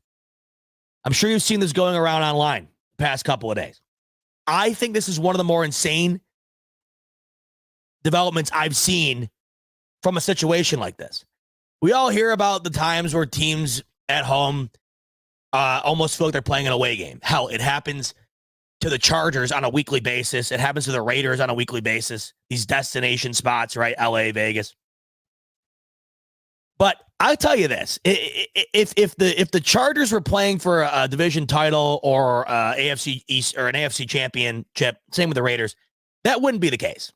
I'm sure you've seen this going around online the past couple of days. I think this is one of the more insane developments I've seen from a situation like this. We all hear about the times where teams at home almost feel like they're playing an away game. Hell, it happens to the Chargers on a weekly basis. It happens to the Raiders on a weekly basis. These destination spots, right? LA, Vegas. But I'll tell you this: if the Chargers were playing for a division title or AFC East or an AFC championship, same with the Raiders, that wouldn't be the case.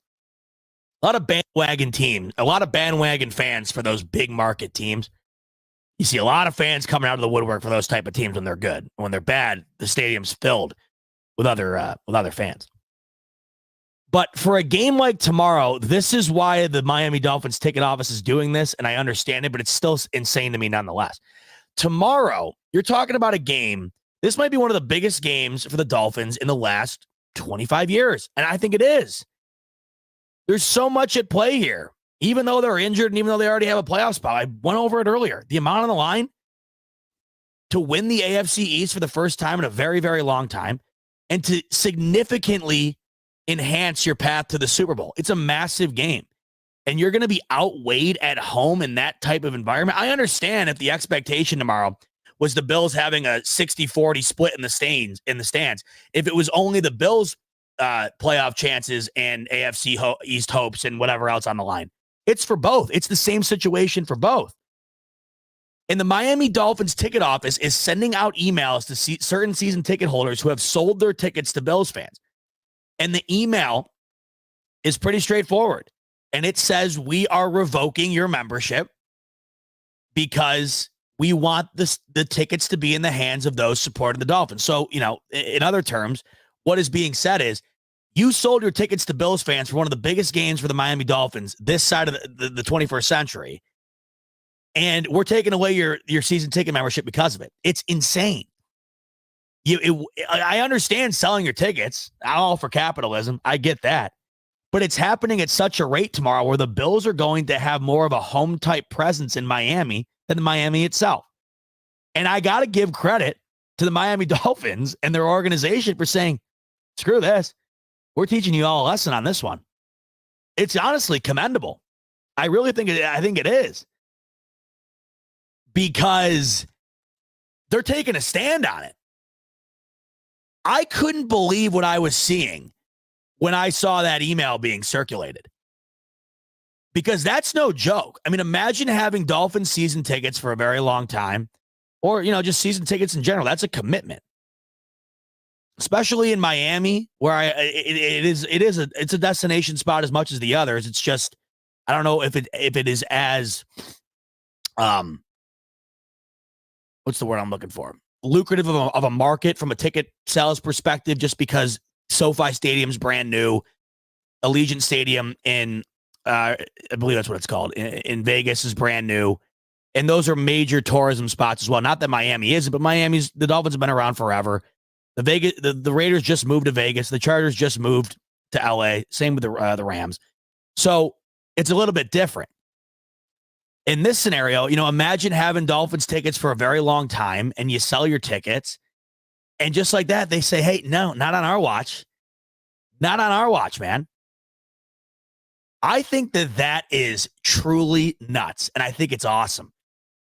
A lot of bandwagon teams, a lot of bandwagon fans for those big market teams. You see a lot of fans coming out of the woodwork for those type of teams when they're good. When they're bad, the stadium's filled with other fans. But for a game like tomorrow, this is why the Miami Dolphins ticket office is doing this, and I understand it, but it's still insane to me nonetheless. Tomorrow, you're talking about a game. This might be one of the biggest games for the Dolphins in the last 25 years, and I think it is. There's so much at play here. Even though they're injured and even though they already have a playoff spot, I went over it earlier. The amount on the line to win the AFC East for the first time in a very, very long time and to significantly enhance your path to the Super Bowl. It's a massive game. And you're going to be outweighed at home in that type of environment. I understand if the expectation tomorrow was the Bills having a 60-40 split in the stands. If it was only the Bills' playoff chances and AFC East hopes and whatever else on the line. It's for both. It's the same situation for both. And the Miami Dolphins ticket office is sending out emails to certain season ticket holders who have sold their tickets to Bills fans. And the email is pretty straightforward. And it says, we are revoking your membership because we want the tickets to be in the hands of those supporting the Dolphins. So, in other terms, what is being said is you sold your tickets to Bills fans for one of the biggest games for the Miami Dolphins this side of the 21st century. And we're taking away your season ticket membership because of it. It's insane. I understand selling your tickets. I'm all for capitalism. I get that. But it's happening at such a rate tomorrow where the Bills are going to have more of a home type presence in Miami than Miami itself. And I got to give credit to the Miami Dolphins and their organization for saying, screw this. We're teaching you all a lesson on this one. It's honestly commendable. I think it is. Because they're taking a stand on it. I couldn't believe what I was seeing when I saw that email being circulated. Because that's no joke. I mean, imagine having Dolphins season tickets for a very long time, or, just season tickets in general. That's a commitment. Especially in Miami, where it's a destination spot as much as the others. It's just, I don't know if it is as, what's the word I'm looking for? Lucrative of a market from a ticket sales perspective, just because SoFi Stadium's brand new. Allegiant Stadium in, I believe that's what it's called, in Vegas is brand new. And those are major tourism spots as well. Not that Miami isn't, but the Dolphins have been around forever. The Raiders just moved to Vegas. The Chargers just moved to LA. Same with the Rams. So it's a little bit different. In this scenario, imagine having Dolphins tickets for a very long time and you sell your tickets. And just like that, they say, hey, no, not on our watch. Not on our watch, man. I think that is truly nuts. And I think it's awesome.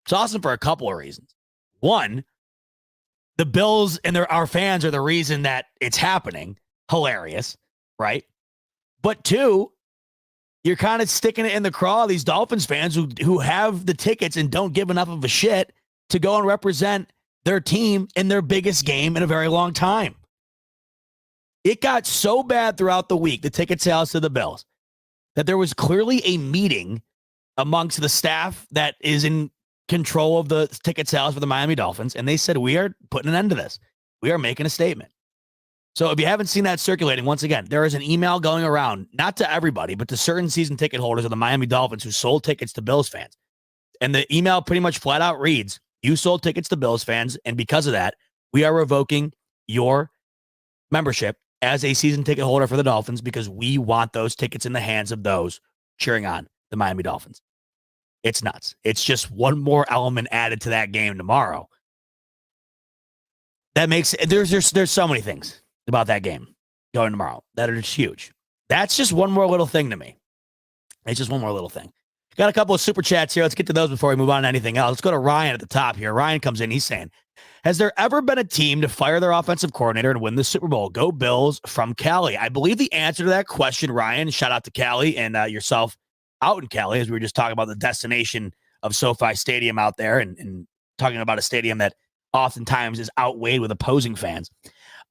It's awesome for a couple of reasons. One, the Bills and our fans are the reason that it's happening. Hilarious, right? But two, you're kind of sticking it in the craw of these Dolphins fans who have the tickets and don't give enough of a shit to go and represent their team in their biggest game in a very long time. It got so bad throughout the week, the ticket sales to the Bills, that there was clearly a meeting amongst the staff that is in control of the ticket sales for the Miami Dolphins, and they said, we are putting an end to this. We are making a statement. So if you haven't seen that circulating, once again, there is an email going around, not to everybody, but to certain season ticket holders of the Miami Dolphins who sold tickets to Bills fans. And the email pretty much flat out reads, you sold tickets to Bills fans, and because of that, we are revoking your membership as a season ticket holder for the Dolphins because we want those tickets in the hands of those cheering on the Miami Dolphins. It's nuts. It's just one more element added to that game tomorrow. That makes there's so many things about that game going tomorrow that are just huge. That's just one more little thing to me. It's just one more little thing. Got a couple of super chats here. Let's get to those before we move on to anything else. Let's go to Ryan at the top here. Ryan comes in. He's saying, has there ever been a team to fire their offensive coordinator and win the Super Bowl? Go Bills from Cali. I believe the answer to that question, Ryan, shout out to Cali and yourself out in Cali, as we were just talking about the destination of SoFi Stadium out there and talking about a stadium that oftentimes is outweighed with opposing fans.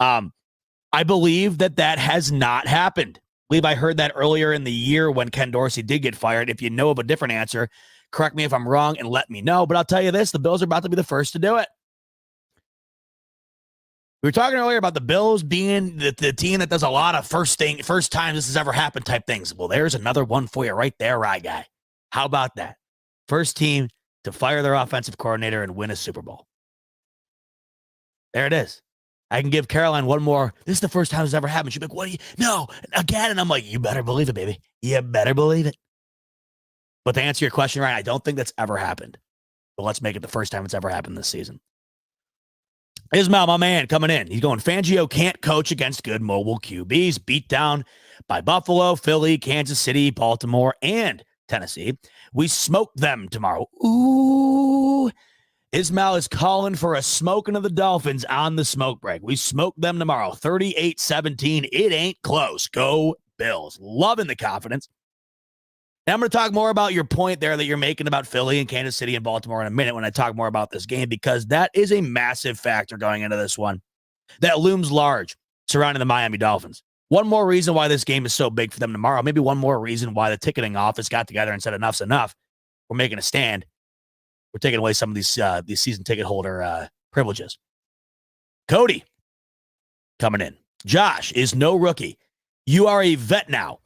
I believe that has not happened. I believe I heard that earlier in the year when Ken Dorsey did get fired. If you know of a different answer, correct me if I'm wrong and let me know. But I'll tell you this, the Bills are about to be the first to do it. We were talking earlier about the Bills being the team that does a lot of first time this has ever happened type things. Well, there's another one for you right there, right, guy. How about that? First team to fire their offensive coordinator and win a Super Bowl. There it is. I can give Caroline one more. This is the first time this ever happened. She'd be like, what do you? No, again. And I'm like, you better believe it, baby. You better believe it. But to answer your question, Ryan, I don't think that's ever happened. But let's make it the first time it's ever happened this season. Ismail, my man, coming in. He's going, Fangio can't coach against good mobile QBs. Beat down by Buffalo, Philly, Kansas City, Baltimore, and Tennessee. We smoke them tomorrow. Ooh. Ismail is calling for a smoking of the Dolphins on the smoke break. We smoke them tomorrow. 38-17. It ain't close. Go Bills. Loving the confidence. And I'm going to talk more about your point there that you're making about Philly and Kansas City and Baltimore in a minute when I talk more about this game, because that is a massive factor going into this one that looms large surrounding the Miami Dolphins. One more reason why this game is so big for them tomorrow. Maybe one more reason why the ticketing office got together and said enough's enough. We're making a stand. We're taking away some of these season ticket holder privileges. Cody coming in. Josh is no rookie. You are a vet now.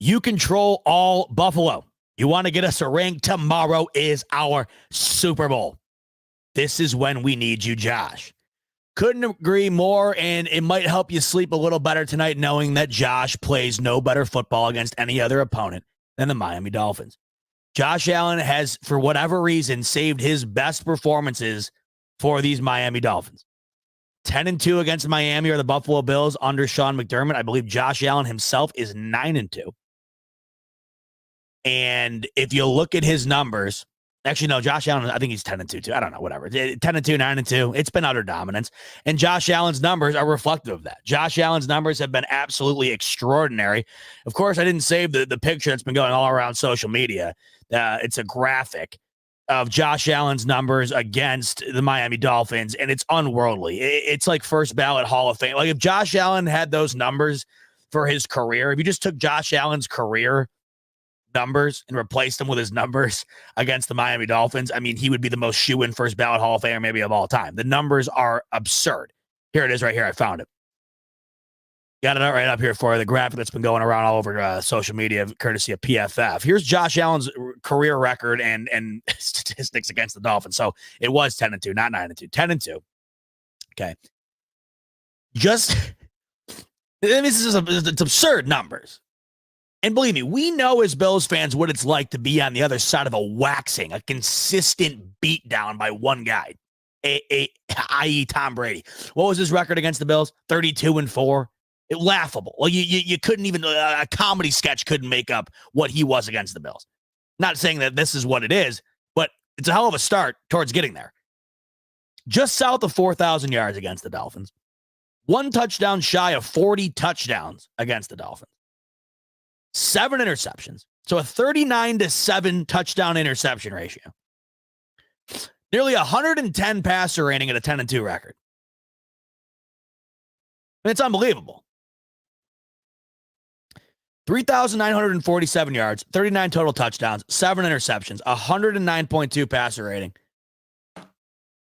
You control all Buffalo. You want to get us a ring? Tomorrow is our Super Bowl. This is when we need you, Josh. Couldn't agree more, and it might help you sleep a little better tonight knowing that Josh plays no better football against any other opponent than the Miami Dolphins. Josh Allen has, for whatever reason, saved his best performances for these Miami Dolphins. 10-2 against Miami or the Buffalo Bills under Sean McDermott. I believe Josh Allen himself is 9-2. And if you look at his numbers, actually, no, Josh Allen, I think he's 10-2 too. I don't know, whatever. 10-2, 9-2. It's been utter dominance. And Josh Allen's numbers are reflective of that. Josh Allen's numbers have been absolutely extraordinary. Of course, I didn't save the picture that's been going all around social media. It's a graphic of Josh Allen's numbers against the Miami Dolphins, and it's unworldly. It's like first ballot Hall of Fame. Like if Josh Allen had those numbers for his career, if you just took Josh Allen's career numbers and replaced them with his numbers against the Miami Dolphins, I mean, he would be the most shoe-in first ballot Hall of Famer maybe of all time. The numbers are absurd. Here it is right here. I found it. Got it right up here for you. The graphic that's been going around all over social media, courtesy of PFF. Here's Josh Allen's career record and statistics against the Dolphins. So it was 10-2, not 9-2. 10-2. Okay. Just, this is it's absurd numbers. And believe me, we know as Bills fans what it's like to be on the other side of a waxing, a consistent beatdown by one guy, i.e. Tom Brady. What was his record against the Bills? 32-4. Laughable. Well, you couldn't even, a comedy sketch couldn't make up what he was against the Bills. Not saying that this is what it is, but it's a hell of a start towards getting there. Just south of 4,000 yards against the Dolphins. One touchdown shy of 40 touchdowns against the Dolphins. 7 interceptions. So a 39-7 touchdown interception ratio. Nearly 110 passer rating at a 10-2 record. It's unbelievable. 3,947 yards, 39 total touchdowns, 7 interceptions, 109.2 passer rating,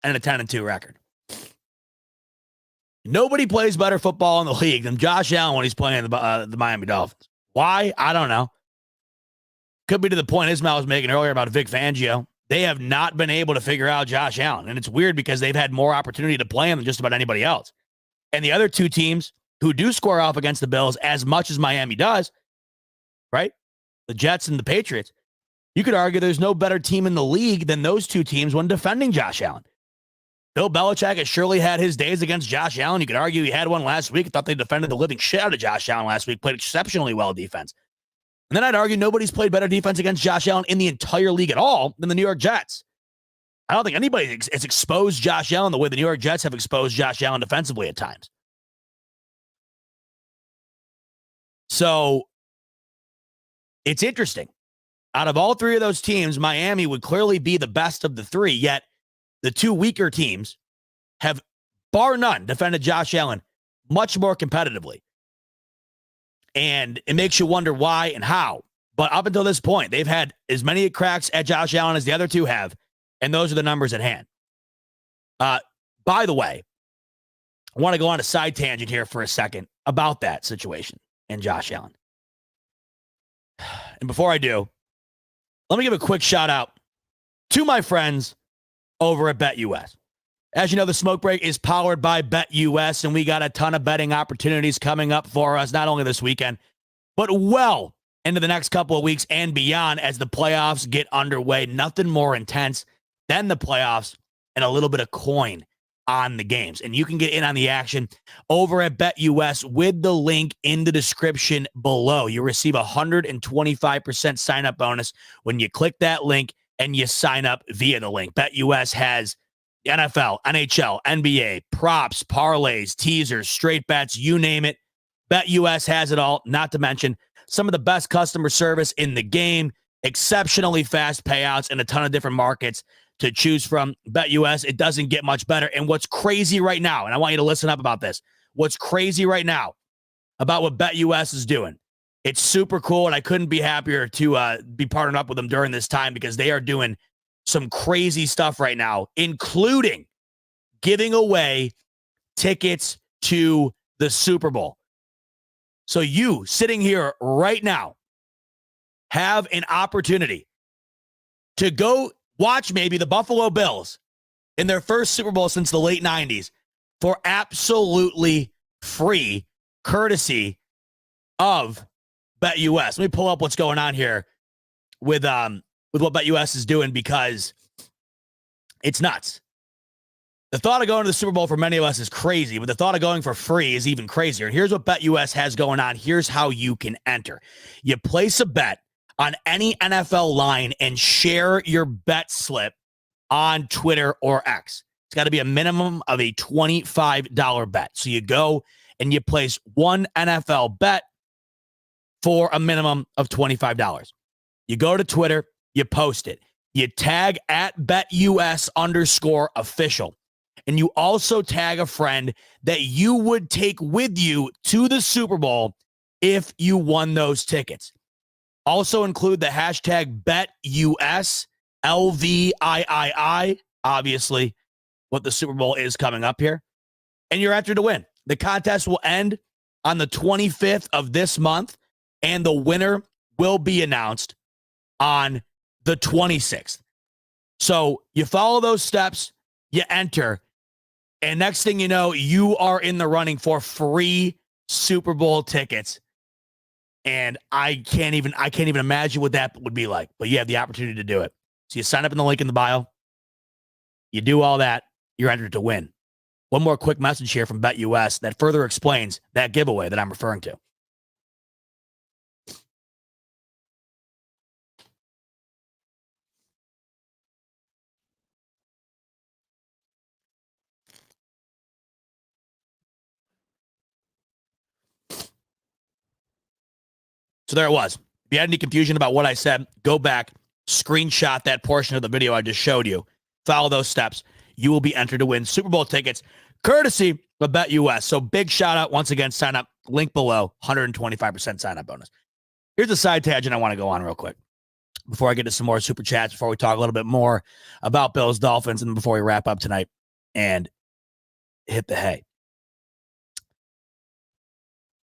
and a 10-2 record. Nobody plays better football in the league than Josh Allen when he's playing the Miami Dolphins. Why? I don't know. Could be to the point Ismail was making earlier about Vic Fangio. They have not been able to figure out Josh Allen. And it's weird because they've had more opportunity to play him than just about anybody else. And the other two teams who do score off against the Bills as much as Miami does, right? The Jets and the Patriots. You could argue there's no better team in the league than those two teams when defending Josh Allen. Bill Belichick has surely had his days against Josh Allen. You could argue he had one last week. I thought they defended the living shit out of Josh Allen last week, played exceptionally well defense. And then I'd argue nobody's played better defense against Josh Allen in the entire league at all than the New York Jets. I don't think anybody has exposed Josh Allen the way the New York Jets have exposed Josh Allen defensively at times. So it's interesting. Out of all three of those teams, Miami would clearly be the best of the three, yet the two weaker teams have, bar none, defended Josh Allen much more competitively. And it makes you wonder why and how. But up until this point, they've had as many cracks at Josh Allen as the other two have, and those are the numbers at hand. By the way, I want to go on a side tangent here for a second about that situation and Josh Allen. And before I do, let me give a quick shout out to my friends over at BetUS. As you know, the Smoke Break is powered by BetUS, and we got a ton of betting opportunities coming up for us, not only this weekend, but well into the next couple of weeks and beyond as the playoffs get underway. Nothing more intense than the playoffs and a little bit of coin on the games. And you can get in on the action over at BetUS with the link in the description below. You receive a 125% sign-up bonus when you click that link and you sign up via the link. BetUS has NFL, NHL, NBA, props, parlays, teasers, straight bets, you name it. BetUS has it all, not to mention some of the best customer service in the game, exceptionally fast payouts, and a ton of different markets to choose from. BetUS, it doesn't get much better. And what's crazy right now, and I want you to listen up about this, what's crazy right now about what BetUS is doing, it's super cool, and I couldn't be happier to be partnered up with them during this time because they are doing some crazy stuff right now, including giving away tickets to the Super Bowl. So you, sitting here right now, have an opportunity to go watch maybe the Buffalo Bills in their first Super Bowl since the late 90s for absolutely free, courtesy of BetUS. Let me pull up what's going on here with what BetUS is doing because it's nuts. The thought of going to the Super Bowl for many of us is crazy, but the thought of going for free is even crazier. And here's what BetUS has going on. Here's how you can enter. You place a bet on any NFL line and share your bet slip on Twitter or X. It's got to be a minimum of a $25 bet. So you go and you place one NFL bet for a minimum of $25. You go to Twitter, you post it. You tag at BetUS_official. And you also tag a friend that you would take with you to the Super Bowl if you won those tickets. Also include the hashtag BetUS, LVIII, obviously what the Super Bowl is coming up here. And you're entered to win. The contest will end on the 25th of this month, and the winner will be announced on the 26th. So you follow those steps, you enter, and next thing you know, you are in the running for free Super Bowl tickets. And I can't even imagine what that would be like, but you have the opportunity to do it. So you sign up in the link in the bio. You do all that, you're entered to win. One more quick message here from BetUS that further explains that giveaway that I'm referring to. So there it was. If you had any confusion about what I said, go back, screenshot that portion of the video I just showed you, follow those steps. You will be entered to win Super Bowl tickets, courtesy of BetUS. So big shout out once again, sign up, link below, 125% sign up bonus. Here's a side tangent I want to go on real quick before I get to some more super chats, before we talk a little bit more about Bills Dolphins, and before we wrap up tonight and hit the hay.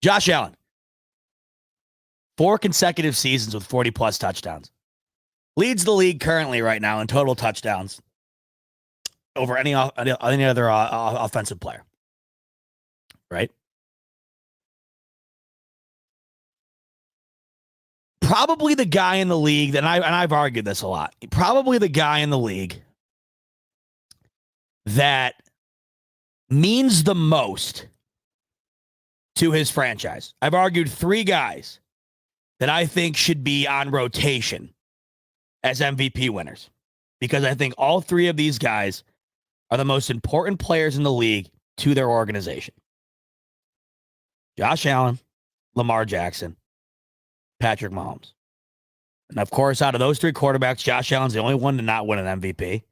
Josh Allen. 4 consecutive seasons with 40-plus touchdowns. Leads the league currently right now in total touchdowns over any other offensive player. Right? Probably the guy in the league, and I've argued this a lot, probably the guy in the league that means the most to his franchise. I've argued 3 guys that I think should be on rotation as MVP winners, because I think all 3 of these guys are the most important players in the league to their organization. Josh Allen, Lamar Jackson, Patrick Mahomes. And of course, out of those 3 quarterbacks, Josh Allen's the only one to not win an MVP.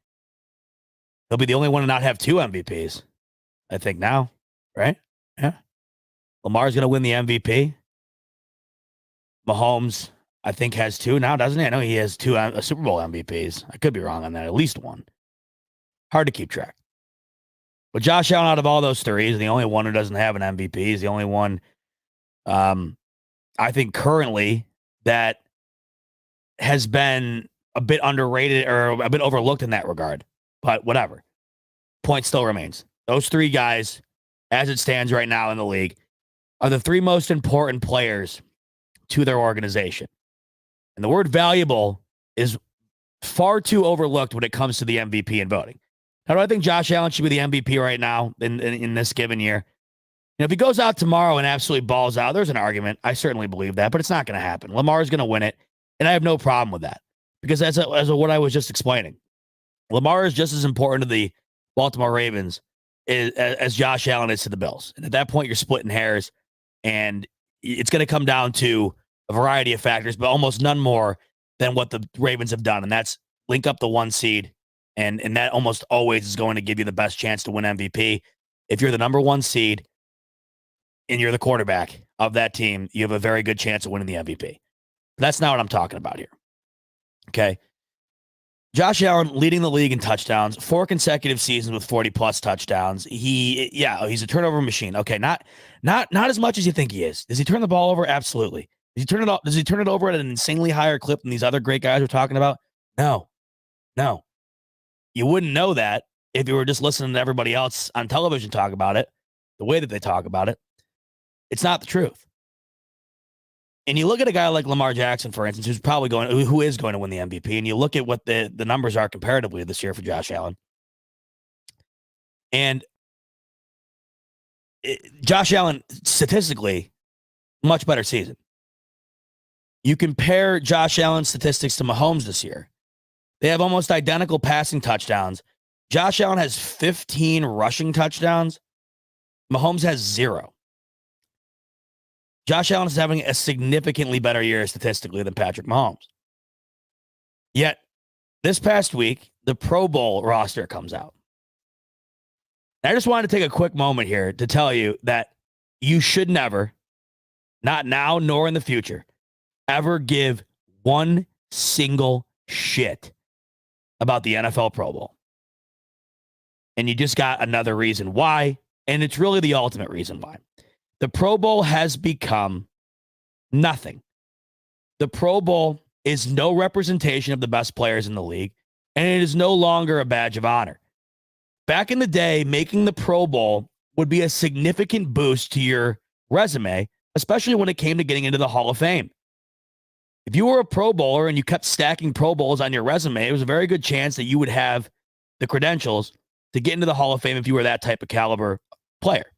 He'll be the only one to not have 2 MVPs, I think now, right? Yeah. Lamar's going to win the MVP. Mahomes, I think, has 2 now, doesn't he? I know he has 2 Super Bowl MVPs. I could be wrong on that. At least 1. Hard to keep track. But Josh Allen, out of all those 3, is the only one who doesn't have an MVP. He's the only one, I think, currently that has been a bit underrated or a bit overlooked in that regard. But whatever. Point still remains. Those 3 guys, as it stands right now in the league, are the 3 most important players to their organization. And the word valuable is far too overlooked when it comes to the MVP and voting. How do I think Josh Allen should be the MVP right now in this given year? If he goes out tomorrow and absolutely balls out, there's an argument. I certainly believe that, but it's not going to happen. Lamar's going to win it, and I have no problem with that because as what I was just explaining, Lamar is just as important to the Baltimore Ravens as Josh Allen is to the Bills. And at that point, you're splitting hairs, and it's going to come down to a variety of factors, but almost none more than what the Ravens have done, and that's link up the 1 seed, and that almost always is going to give you the best chance to win MVP. If you're the number 1 seed, and you're the quarterback of that team, you have a very good chance of winning the MVP. But that's not what I'm talking about here. Okay. Josh Allen leading the league in touchdowns, 4 consecutive seasons with 40+ touchdowns. He's a turnover machine. Okay. Not as much as you think he is. Does he turn the ball over? Absolutely. Does he turn it over at an insanely higher clip than these other great guys we're talking about? No. You wouldn't know that if you were just listening to everybody else on television talk about it, the way that they talk about it. It's not the truth. And you look at a guy like Lamar Jackson, for instance, who is going to win the MVP, and you look at what the numbers are comparatively this year for Josh Allen. And Josh Allen, statistically, much better season. You compare Josh Allen's statistics to Mahomes this year. They have almost identical passing touchdowns. Josh Allen has 15 rushing touchdowns. Mahomes has 0. Josh Allen is having a significantly better year statistically than Patrick Mahomes. Yet, this past week, the Pro Bowl roster comes out. And I just wanted to take a quick moment here to tell you that you should never, not now nor in the future, ever give one single shit about the NFL Pro Bowl. And you just got another reason why, and it's really the ultimate reason why. The Pro Bowl has become nothing. The Pro Bowl is no representation of the best players in the league, and it is no longer a badge of honor. Back in the day, making the Pro Bowl would be a significant boost to your resume, especially when it came to getting into the Hall of Fame. If you were a Pro Bowler and you kept stacking Pro Bowls on your resume, it was a very good chance that you would have the credentials to get into the Hall of Fame if you were that type of caliber player.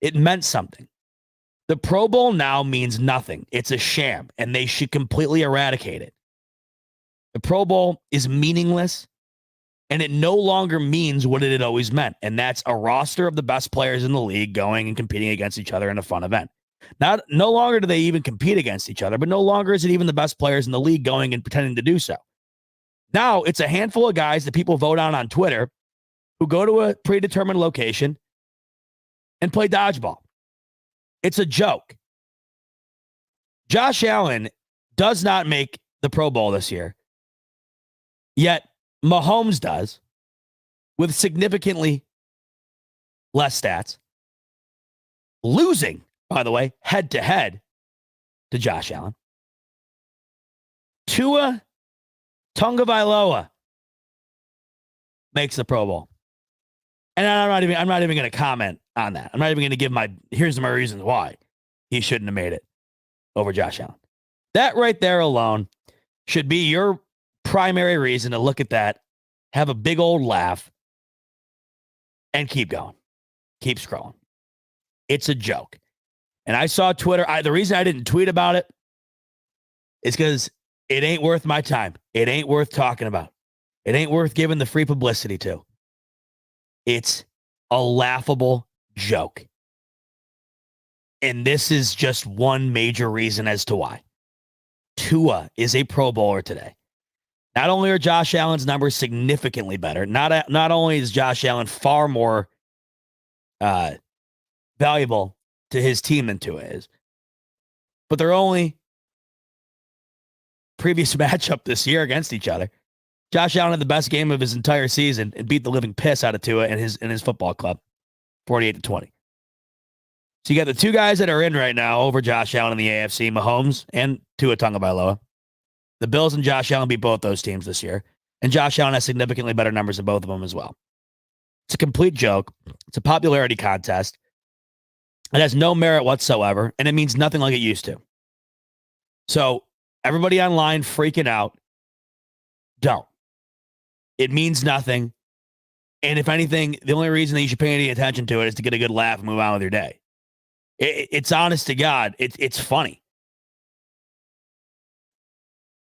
It meant something. The Pro Bowl now means nothing. It's a sham, and they should completely eradicate it. The Pro Bowl is meaningless, and it no longer means what it had always meant, and that's a roster of the best players in the league going and competing against each other in a fun event. No longer do they even compete against each other, but no longer is it even the best players in the league going and pretending to do so. Now it's a handful of guys that people vote on Twitter who go to a predetermined location and play dodgeball. It's a joke. Josh Allen does not make the Pro Bowl this year, yet Mahomes does, with significantly less stats, losing, by the way, head-to-head to Josh Allen. Tua Tagovailoa makes the Pro Bowl. And I'm not even going to comment on that. I'm not even going to give here's my reasons why he shouldn't have made it over Josh Allen. That right there alone should be your primary reason to look at that, have a big old laugh, and keep going. Keep scrolling. It's a joke. And I saw Twitter. The reason I didn't tweet about it is because it ain't worth my time. It ain't worth talking about. It ain't worth giving the free publicity to. It's a laughable joke. And this is just one major reason as to why. Tua is a Pro Bowler today. Not only are Josh Allen's numbers significantly better, not only is Josh Allen far more valuable to his team than Tua is, but their only previous matchup this year against each other, Josh Allen had the best game of his entire season and beat the living piss out of Tua in his football club, 48-20. So you got the two guys that are in right now over Josh Allen in the AFC, Mahomes and Tua Tagovailoa. The Bills and Josh Allen beat both those teams this year, and Josh Allen has significantly better numbers than both of them as well. It's a complete joke. It's a popularity contest. It has no merit whatsoever, and it means nothing like it used to. So everybody online freaking out, don't. It means nothing. And if anything, the only reason that you should pay any attention to it is to get a good laugh and move on with your day. It's honest to God. It's funny.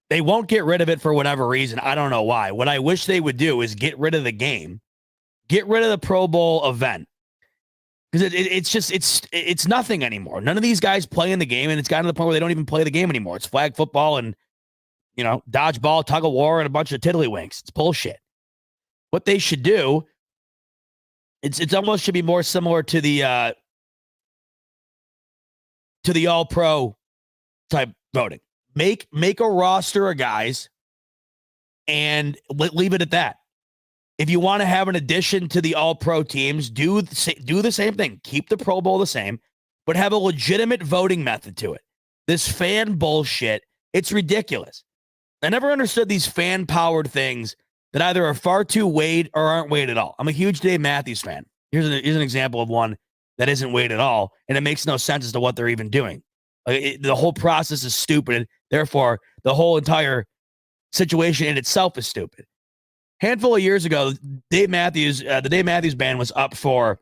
They won't get rid of it for whatever reason. I don't know why. What I wish they would do is get rid of the game, get rid of the Pro Bowl event. Because it's nothing anymore. None of these guys play in the game, and it's gotten to the point where they don't even play the game anymore. It's flag football and, dodgeball, tug of war, and a bunch of tiddlywinks. It's bullshit. What they should do, it's almost should be more similar to the all-pro type voting. Make a roster of guys and leave it at that. If you want to have an addition to the all-pro teams, do the same thing. Keep the Pro Bowl the same, but have a legitimate voting method to it. This fan bullshit, it's ridiculous. I never understood these fan-powered things that either are far too weighed or aren't weighed at all. I'm a huge Dave Matthews fan. Here's an example of one that isn't weighed at all, and it makes no sense as to what they're even doing. The whole process is stupid. Therefore, the whole entire situation in itself is stupid. Handful of years ago, the Dave Matthews Band was up for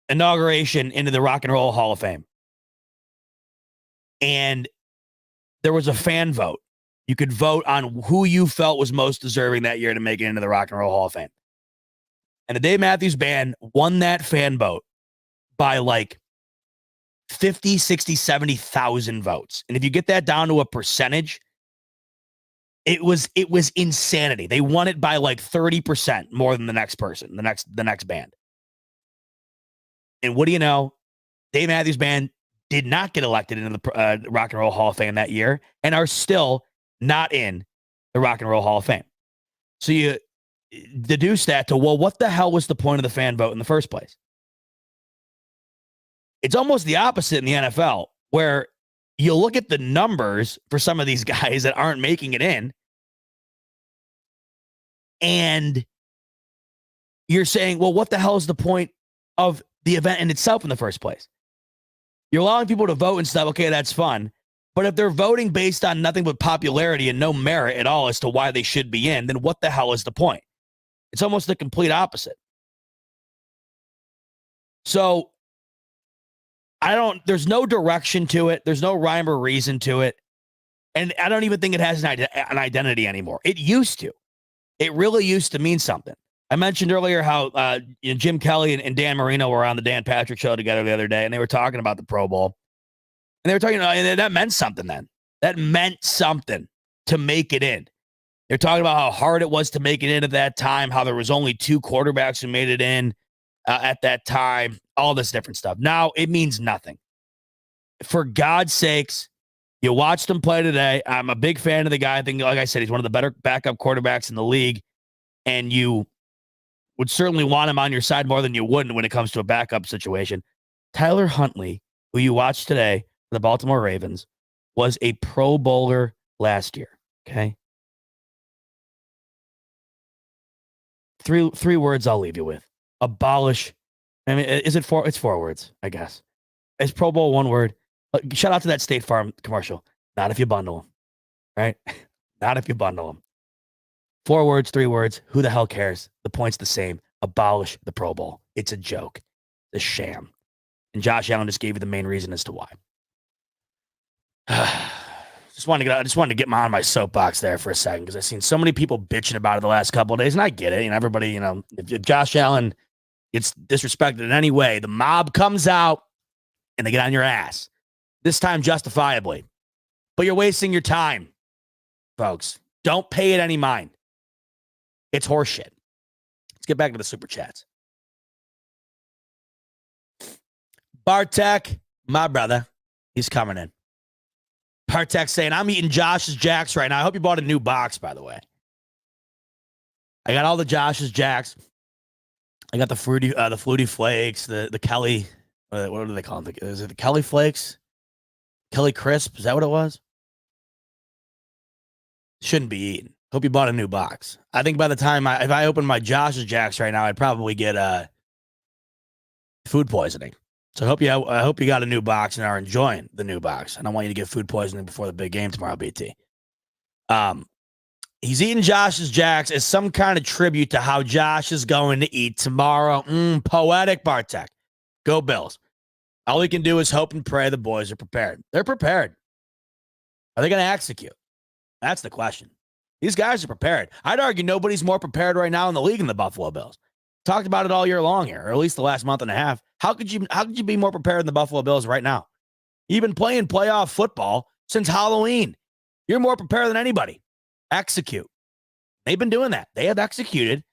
inauguration into the Rock and Roll Hall of Fame. And there was a fan vote. You could vote on who you felt was most deserving that year to make it into the Rock and Roll Hall of Fame. And the Dave Matthews Band won that fan vote by like 50, 60, 70,000 votes. And if you get that down to a percentage, it was insanity. They won it by like 30% more than the next person, the next band. And what do you know? Dave Matthews Band did not get elected into the Rock and Roll Hall of Fame that year and are still not in the Rock and Roll Hall of Fame. So you deduce that to, well, what the hell was the point of the fan vote in the first place? It's almost the opposite in the NFL, where you look at the numbers for some of these guys that aren't making it in, and you're saying, well, what the hell is the point of the event in itself in the first place? You're allowing people to vote and stuff. Okay, that's fun. But if they're voting based on nothing but popularity and no merit at all as to why they should be in, then what the hell is the point? It's almost the complete opposite. So there's no direction to it. There's no rhyme or reason to it. And I don't even think it has an identity anymore. It used to. It really used to mean something. I mentioned earlier how Jim Kelly and Dan Marino were on the Dan Patrick Show together the other day, and they were talking about the Pro Bowl. And they were talking, and that meant something then. That meant something to make it in. They're talking about how hard it was to make it in at that time, how there was only 2 quarterbacks who made it in at that time, all this different stuff. Now it means nothing. For God's sakes, you watched him play today. I'm a big fan of the guy. I think, like I said, he's one of the better backup quarterbacks in the league, and you would certainly want him on your side more than you wouldn't when it comes to a backup situation. Tyler Huntley, who you watched today, the Baltimore Ravens, was a Pro Bowler last year. Okay. Three words I'll leave you with. Abolish. I mean, is it 4? It's 4 words, I guess. Is Pro Bowl 1 word? Shout out to that State Farm commercial. Not if you bundle them. Right? Not if you bundle them. 4 words, 3 words. Who the hell cares? The point's the same. Abolish the Pro Bowl. It's a joke. The sham. And Josh Allen just gave you the main reason as to why. I just wanted to get on my soapbox there for a second, because I've seen so many people bitching about it the last couple of days, and I get it. Everybody, if Josh Allen gets disrespected in any way, the mob comes out and they get on your ass. This time justifiably. But you're wasting your time, folks. Don't pay it any mind. It's horseshit. Let's get back to the super chats. Bartek, my brother, he's coming in. Bartek saying, I'm eating Josh's Jacks right now. I hope you bought a new box, by the way. I got all the Josh's Jacks. I got the Fruity Flakes, the Kelly, what do they call them? Is it the Kelly Flakes? Kelly Crisp? Is that what it was? Shouldn't be eaten. Hope you bought a new box. I think by the time if I open my Josh's Jacks right now, I'd probably get food poisoning. So I hope you got a new box and are enjoying the new box. I don't want you to get food poisoning before the big game tomorrow, BT. He's eating Josh's Jacks as some kind of tribute to how Josh is going to eat tomorrow. Poetic, Bartek. Go Bills. All we can do is hope and pray the boys are prepared. They're prepared. Are they going to execute? That's the question. These guys are prepared. I'd argue nobody's more prepared right now in the league than the Buffalo Bills. Talked about it all year long here, or at least the last month and a half. How could you be more prepared than the Buffalo Bills right now? You've been playing playoff football since Halloween. You're more prepared than anybody. Execute. They've been doing that. They have executed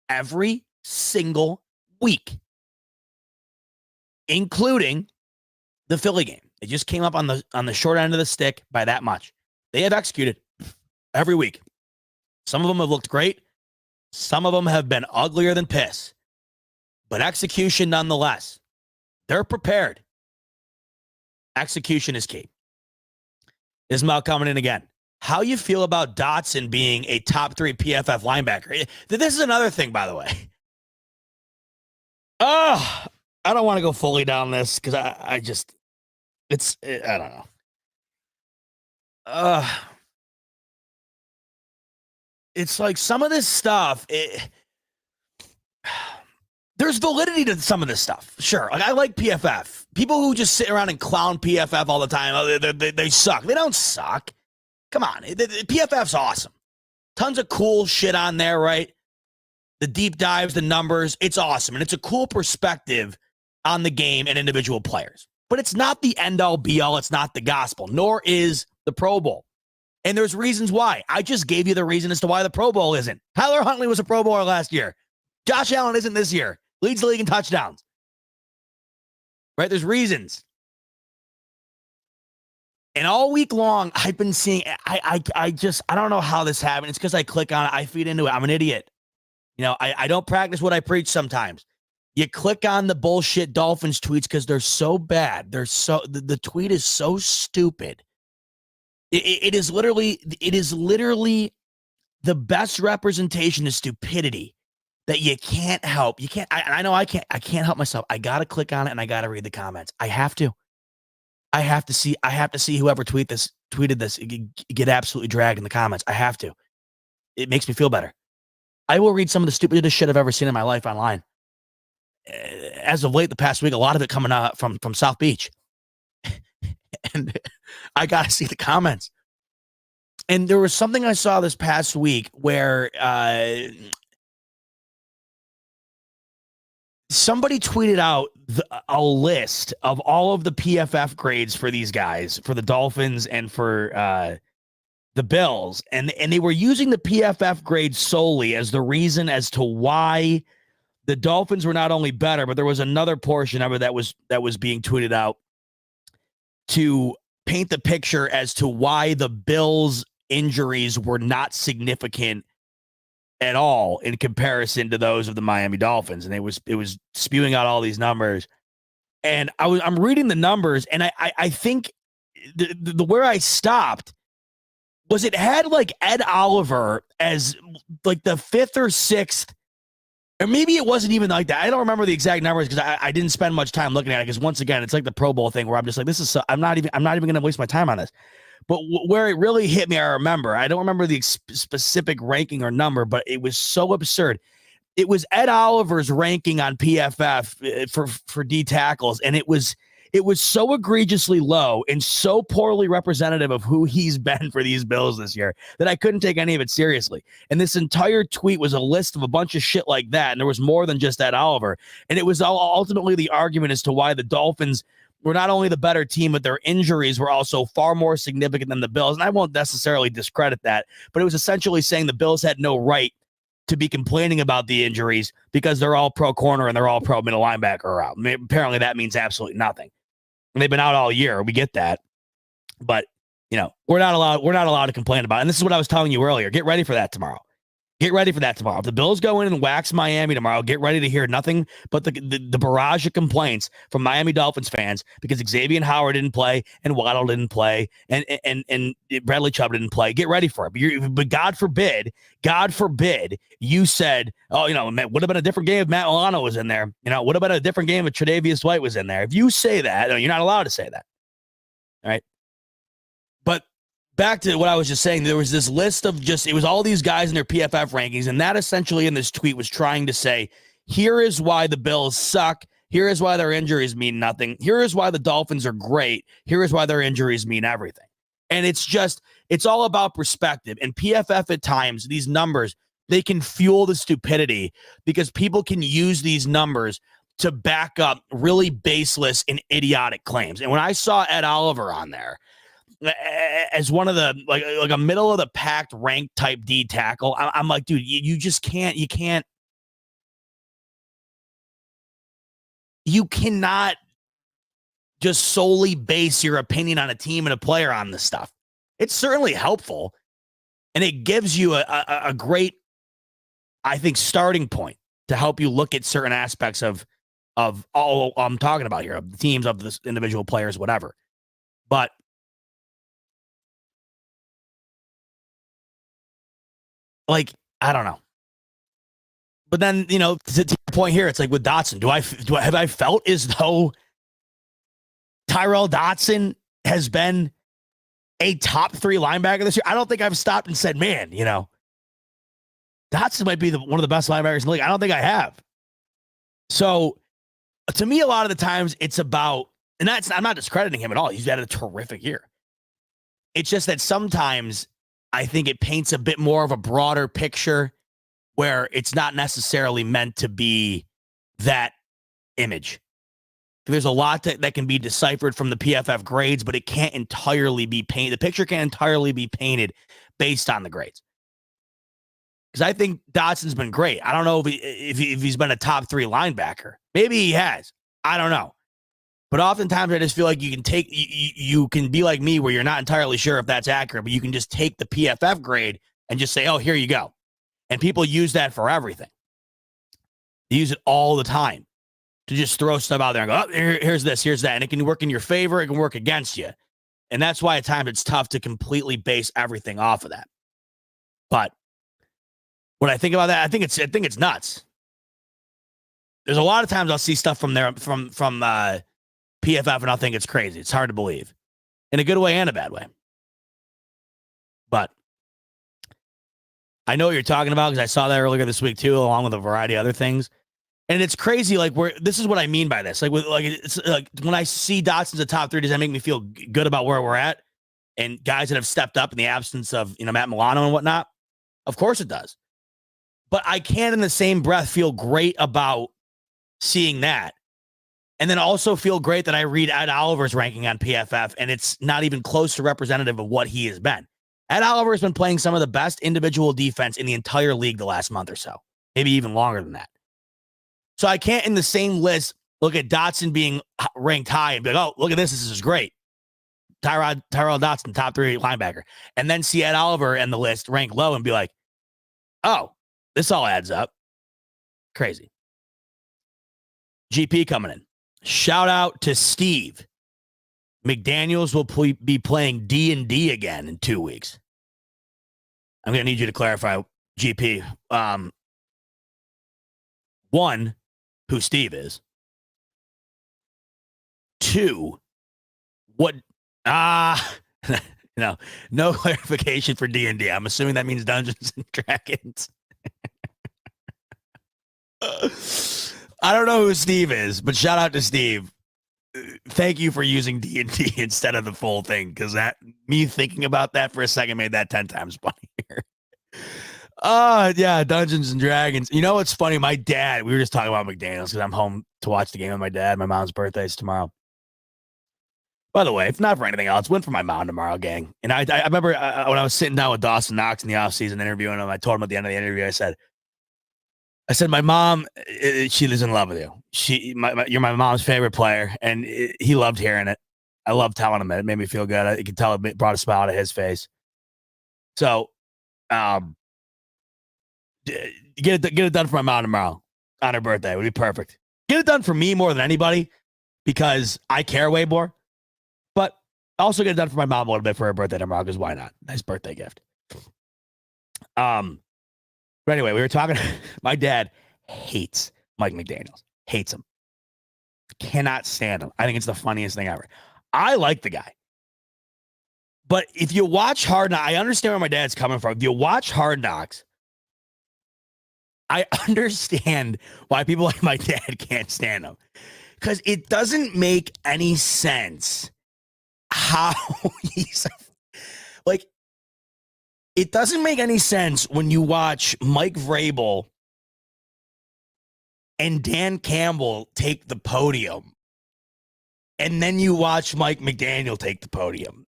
every single week, including the Philly game. It just came up on the short end of the stick by that much. They have executed every week. Some of them have looked great. Some of them have been uglier than piss. But execution nonetheless. They're prepared. Execution is key. Ismail coming in again. How you feel about Dotson being a top 3 PFF linebacker? This is another thing, by the way. Oh, I don't want to go fully down this because I don't know. It's like some of this stuff, there's validity to some of this stuff. Sure. Like I like PFF. People who just sit around and clown PFF all the time, they suck. They don't suck. Come on. PFF's awesome. Tons of cool shit on there, right? The deep dives, the numbers, it's awesome. And it's a cool perspective on the game and individual players. But it's not the end-all, be-all. It's not the gospel, nor is the Pro Bowl. And there's reasons why. I just gave you the reason as to why the Pro Bowl isn't. Tyler Huntley was a Pro Bowler last year. Josh Allen isn't this year. Leads the league in touchdowns. Right? There's reasons. And all week long, I've been seeing, I don't know how this happened. It's because I click on it. I feed into it. I'm an idiot. You know, I don't practice what I preach sometimes. You click on the bullshit Dolphins tweets because they're so bad. The tweet is so stupid. It is literally the best representation of stupidity that you can't help. You can't, I know I can't help myself. I got to click on it and I got to read the comments. I have to see whoever tweeted this get absolutely dragged in the comments. I have to. It makes me feel better. I will read some of the stupidest shit I've ever seen in my life online. As of late, the past week, a lot of it coming out from South Beach. And I got to see the comments. And there was something I saw this past week where somebody tweeted out a list of all of the PFF grades for these guys, for the Dolphins and for the Bills. And they were using the PFF grade solely as the reason as to why the Dolphins were not only better, but there was another portion of it that was being tweeted out to paint the picture as to why the Bills' injuries were not significant at all in comparison to those of the Miami Dolphins. And it was spewing out all these numbers. And I'm reading the numbers, and I think the where I stopped was it had like Ed Oliver as like the 5th or 6th, or maybe it wasn't even like that. I don't remember the exact numbers because I didn't spend much time looking at it. Because once again, it's like the Pro Bowl thing where I'm just like, this is I'm not even going to waste my time on this. But where it really hit me, I don't remember the specific ranking or number, but it was so absurd. It was Ed Oliver's ranking on PFF for D tackles, and it was so egregiously low and so poorly representative of who he's been for these Bills this year that I couldn't take any of it seriously. And this entire tweet was a list of a bunch of shit like that, and there was more than just Ed Oliver. And it was ultimately the argument as to why the Dolphins were not only the better team, but their injuries were also far more significant than the Bills. And I won't necessarily discredit that, but it was essentially saying the Bills had no right to be complaining about the injuries because they're all pro corner and they're all pro middle linebacker around. I mean, apparently that means absolutely nothing. And they've been out all year. We get that. But, you know, we're not allowed to complain about it. And this is what I was telling you earlier. Get ready for that tomorrow. Get ready for that tomorrow. If the Bills go in and wax Miami tomorrow, get ready to hear nothing but the barrage of complaints from Miami Dolphins fans because Xavier Howard didn't play and Waddle didn't play and Bradley Chubb didn't play. Get ready for it. But God forbid, you said, oh, you know, would have been a different game if Matt Milano was in there. You know, would have been a different game if Tre'Davious White was in there. If you say that, you're not allowed to say that. All right. But back to what I was just saying, there was this list of it was all these guys in their PFF rankings, and that essentially in this tweet was trying to say, here is why the Bills suck. Here is why their injuries mean nothing. Here is why the Dolphins are great. Here is why their injuries mean everything. And it's all about perspective. And PFF at times, these numbers, they can fuel the stupidity because people can use these numbers to back up really baseless and idiotic claims. And when I saw Ed Oliver on there as one of the like a middle of the pack ranked type D tackle, I'm like, dude, you cannot just solely base your opinion on a team and a player on this stuff. It's certainly helpful, and it gives you a great, I think, starting point to help you look at certain aspects of all I'm talking about here, of the teams, of the individual players, whatever. But like, I don't know. But then, to your point here, it's like with Dotson, have I felt as though Tyrell Dotson has been a top 3 linebacker this year? I don't think I've stopped and said, man, Dotson might be one of the best linebackers in the league. I don't think I have. So to me, a lot of the times it's about, and I'm not discrediting him at all. He's had a terrific year. It's just that sometimes I think it paints a bit more of a broader picture where it's not necessarily meant to be that image. There's a lot that can be deciphered from the PFF grades, but it can't entirely be painted. The picture can't entirely be painted based on the grades. Because I think Dotson's been great. I don't know if he's been a top 3 linebacker. Maybe he has. I don't know. But oftentimes I just feel like you can be like me where you're not entirely sure if that's accurate, but you can just take the PFF grade and just say, oh, here you go. And people use that for everything. They use it all the time to just throw stuff out there and go, oh, here's this, here's that. And it can work in your favor. It can work against you. And that's why at times it's tough to completely base everything off of that. But when I think about that, I think it's nuts. There's a lot of times I'll see stuff from PFF and I'll think it's crazy. It's hard to believe in a good way and a bad way. But I know what you're talking about because I saw that earlier this week too, along with a variety of other things. And it's crazy. Like this is what I mean by this. It's like when I see Dotson's a top 3, does that make me feel good about where we're at and guys that have stepped up in the absence of Matt Milano and whatnot? Of course it does. But I can't in the same breath feel great about seeing that. And then also feel great that I read Ed Oliver's ranking on PFF and it's not even close to representative of what he has been. Ed Oliver has been playing some of the best individual defense in the entire league the last month or so, maybe even longer than that. So I can't in the same list look at Dotson being ranked high and be like, oh, look at this. This is great. Tyrell Dotson, top 3 linebacker. And then see Ed Oliver and the list ranked low and be like, oh, this all adds up. Crazy. GP coming in. Shout out to Steve. McDaniels will be playing D&D again in 2 weeks. I'm going to need you to clarify, GP. 1, who Steve is. 2, what? No clarification for D&D. I'm assuming that means Dungeons and Dragons. I don't know who Steve is, but shout out to Steve. Thank you for using D&D instead of the full thing, because me thinking about that for a second made that 10 times funnier. Yeah, Dungeons and Dragons. You know what's funny? My dad, we were just talking about McDaniels because I'm home to watch the game with my dad. My mom's birthday is tomorrow. By the way, if not for anything else, went for my mom tomorrow, gang. And I remember when I was sitting down with Dawson Knox in the offseason interviewing him, I told him at the end of the interview, I said, my mom, she is in love with you. You're my mom's favorite player, and he loved hearing it. I loved telling him it. It made me feel good. You could tell it brought a smile to his face. So, get it done for my mom tomorrow on her birthday. It would be perfect. Get it done for me more than anybody because I care way more. But also get it done for my mom a little bit for her birthday tomorrow because why not? Nice birthday gift. But anyway, we were talking. My dad hates Mike McDaniels. Hates him. Cannot stand him. I think it's the funniest thing ever. I like the guy. But if you watch Hard Knocks, I understand where my dad's coming from. If you watch Hard Knocks, I understand why people like my dad can't stand him. Because it doesn't make any sense how he's like, it doesn't make any sense when you watch Mike Vrabel and Dan Campbell take the podium, and then you watch Mike McDaniel take the podium.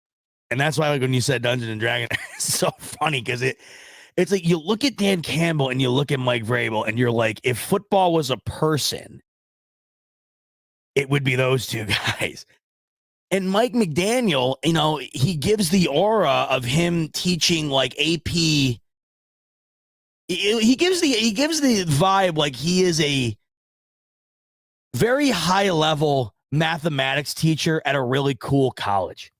And that's why, like, when you said Dungeons and Dragons, it's so funny because it's like you look at Dan Campbell and you look at Mike Vrabel and you're like, if football was a person, it would be those two guys. And Mike McDaniel, you know, he gives the aura of him teaching like AP. He gives the vibe like he is a very high level mathematics teacher at a really cool college.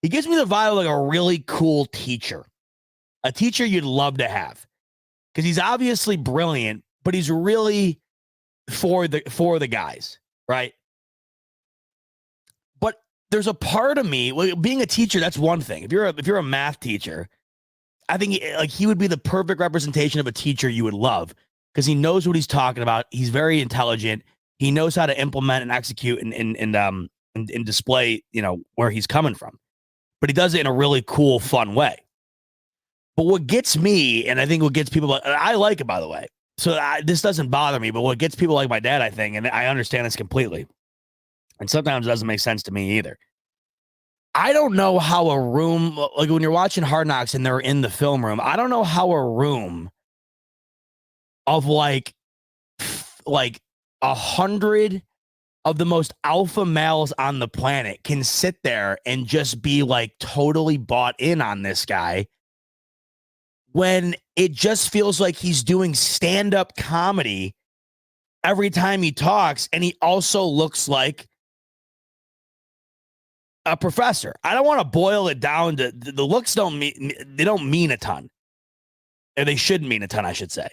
He gives me the vibe of like a really cool teacher, a teacher you'd love to have, because he's obviously brilliant, but he's really for the guys, right? But there's a part of me, well, being a teacher, that's one thing. If you're a math teacher, I think he would be the perfect representation of a teacher you would love, because he knows what he's talking about. He's very intelligent. He knows how to implement and execute and display, you know, where he's coming from. But he does it in a really cool, fun way. But what gets me, and I think what gets people, I like it, by the way. So this doesn't bother me, but what gets people like my dad, I think, and I understand this completely, and sometimes it doesn't make sense to me either. I don't know how a room, like when you're watching Hard Knocks and they're in the film room, I don't know how a room of like 100 of the most alpha males on the planet can sit there and just be like totally bought in on this guy, when it just feels like he's doing stand-up comedy every time he talks, and he also looks like a professor. I don't want to boil it down to the looks don't mean a ton. Or they shouldn't mean a ton, I should say.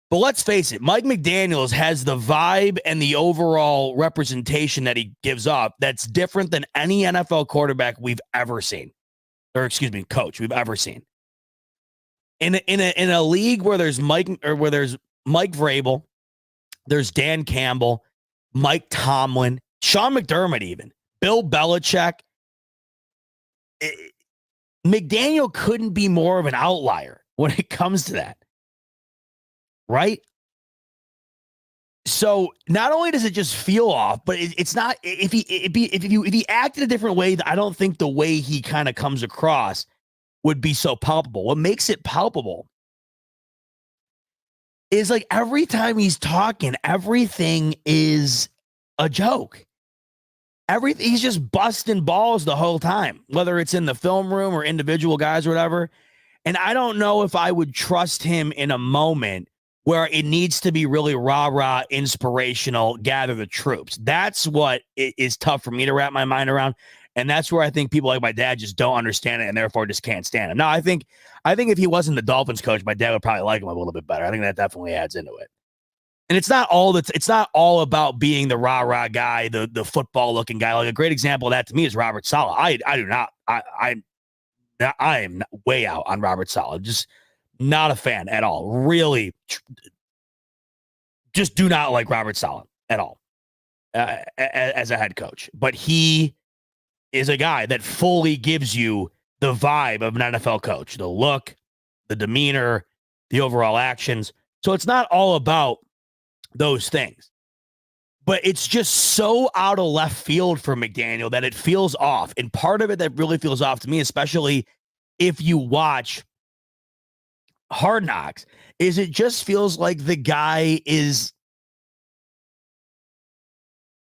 But let's face it, Mike McDaniels has the vibe and the overall representation that he gives up that's different than any NFL quarterback we've ever seen. Or excuse me, coach we've ever seen. In a league where there's Mike Vrabel, there's Dan Campbell, Mike Tomlin, Sean McDermott, even Bill Belichick, McDaniel couldn't be more of an outlier when it comes to that, right? So not only does it just feel off, but it's not. If he acted a different way, I don't think the way he kind of comes across would be so palpable. What makes it palpable is like every time he's talking, everything is a joke. He's just busting balls the whole time, whether it's in the film room or individual guys or whatever. And I don't know if I would trust him in a moment where it needs to be really rah-rah, inspirational, gather the troops. That's what is tough for me to wrap my mind around. And that's where I think people like my dad just don't understand it and therefore just can't stand him. Now, I think if he wasn't the Dolphins coach, my dad would probably like him a little bit better. I think that definitely adds into it. And it's not all about being the rah-rah guy, the football-looking guy. Like a great example of that to me is Robert Saleh. I am way out on Robert Saleh. Just not a fan at all. Really, just do not like Robert Saleh at all as a head coach. But he is a guy that fully gives you the vibe of an NFL coach, the look, the demeanor, the overall actions. So it's not all about those things. But it's just so out of left field for McDaniel that it feels off. And part of it that really feels off to me, especially if you watch Hard Knocks, is it just feels like the guy is,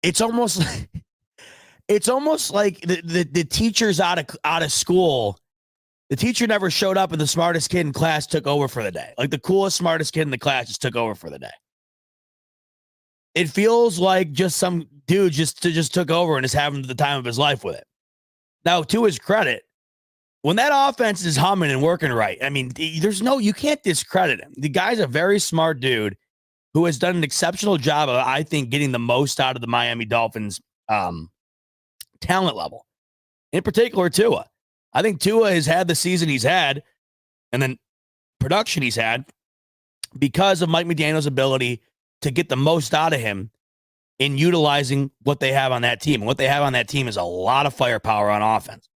it's almost like the teacher's out of school. The teacher never showed up and the smartest kid in class took over for the day. Like the coolest, smartest kid in the class just took over for the day. It feels like just some dude just took over and is having the time of his life with it. Now, to his credit, when that offense is humming and working right, I mean, you can't discredit him. The guy's a very smart dude who has done an exceptional job of, I think, getting the most out of the Miami Dolphins talent level. in particular Tua. I think Tua has had the season he's had and then production he's had because of Mike McDaniel's ability to get the most out of him in utilizing what they have on that team. And what they have on that team is a lot of firepower on offense.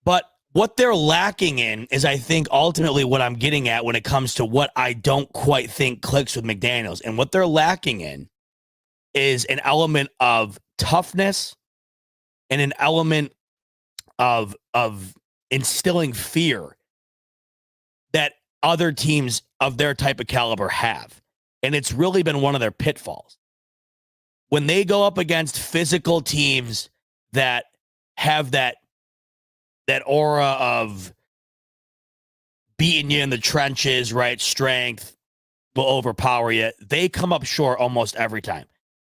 But what they're lacking in is, I think, ultimately what I'm getting at when it comes to what I don't quite think clicks with McDaniels. And what they're lacking in is an element of toughness and an element of instilling fear that other teams of their type of caliber have. And it's really been one of their pitfalls. When they go up against physical teams that have that aura of beating you in the trenches, right? Strength will overpower you. They come up short almost every time.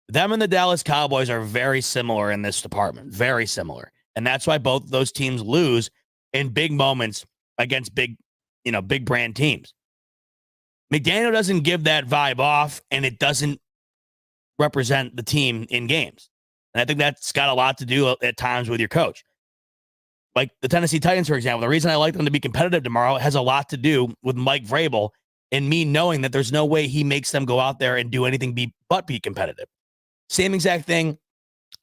Them and the Dallas Cowboys are very similar in this department, very similar. And that's why both those teams lose in big moments against big brand teams. McDaniel doesn't give that vibe off, and it doesn't represent the team in games. And I think that's got a lot to do at times with your coach. Like the Tennessee Titans, for example, the reason I like them to be competitive tomorrow has a lot to do with Mike Vrabel and me knowing that there's no way he makes them go out there and do anything but be competitive. Same exact thing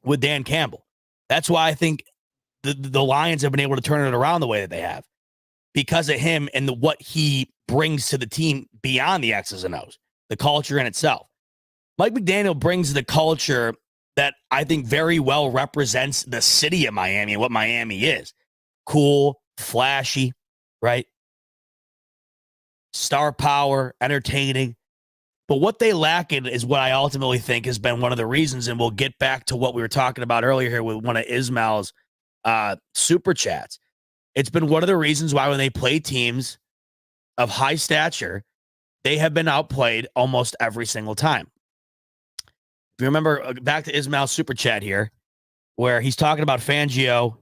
with Dan Campbell. That's why I think the Lions have been able to turn it around the way that they have, because of him and what he brings to the team beyond the X's and O's, the culture in itself. Mike McDaniel brings the culture that I think very well represents the city of Miami and what Miami is. Cool, flashy, right? Star power, entertaining. But what they lack in is what I ultimately think has been one of the reasons, and we'll get back to what we were talking about earlier here with one of Ismail's super chats. It's been one of the reasons why when they play teams of high stature, they have been outplayed almost every single time. If you remember, back to Ismail's super chat here, where he's talking about Fangio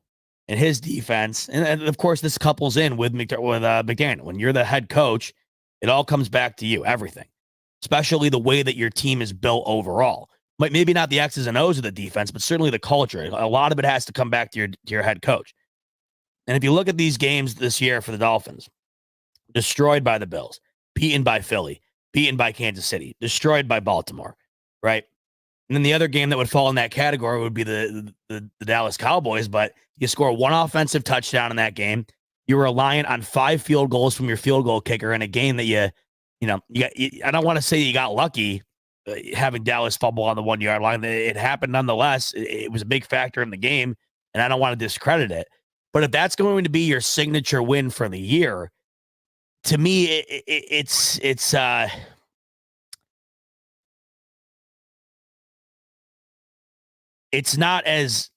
and his defense. And of course, this couples in with McDaniel. When you're the head coach, it all comes back to you, everything, especially the way that your team is built overall. Maybe not the X's and O's of the defense, but certainly the culture. A lot of it has to come back to your head coach. And if you look at these games this year for the Dolphins, destroyed by the Bills, beaten by Philly, beaten by Kansas City, destroyed by Baltimore, right? And then the other game that would fall in that category would be the Dallas Cowboys, but you score one offensive touchdown in that game. You're reliant on 5 field goals from your field goal kicker in a game that you got. I don't want to say you got lucky having Dallas fumble on the 1 yard line. It happened nonetheless. It was a big factor in the game, and I don't want to discredit it. But if that's going to be your signature win for the year, to me, it's not as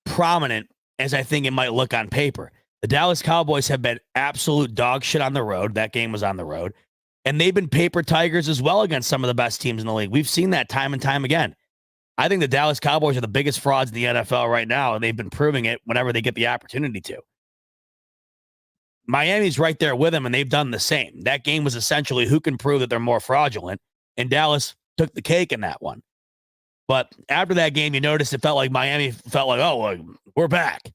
prominent as I think it might look on paper. The Dallas Cowboys have been absolute dog shit on the road. That game was on the road. And they've been paper tigers as well against some of the best teams in the league. We've seen that time and time again. I think the Dallas Cowboys are the biggest frauds in the NFL right now, and they've been proving it whenever they get the opportunity to. Miami's right there with them, and they've done the same. That game was essentially who can prove that they're more fraudulent, and Dallas took the cake in that one. But after that game, you notice it felt like Miami felt like, oh, we're back.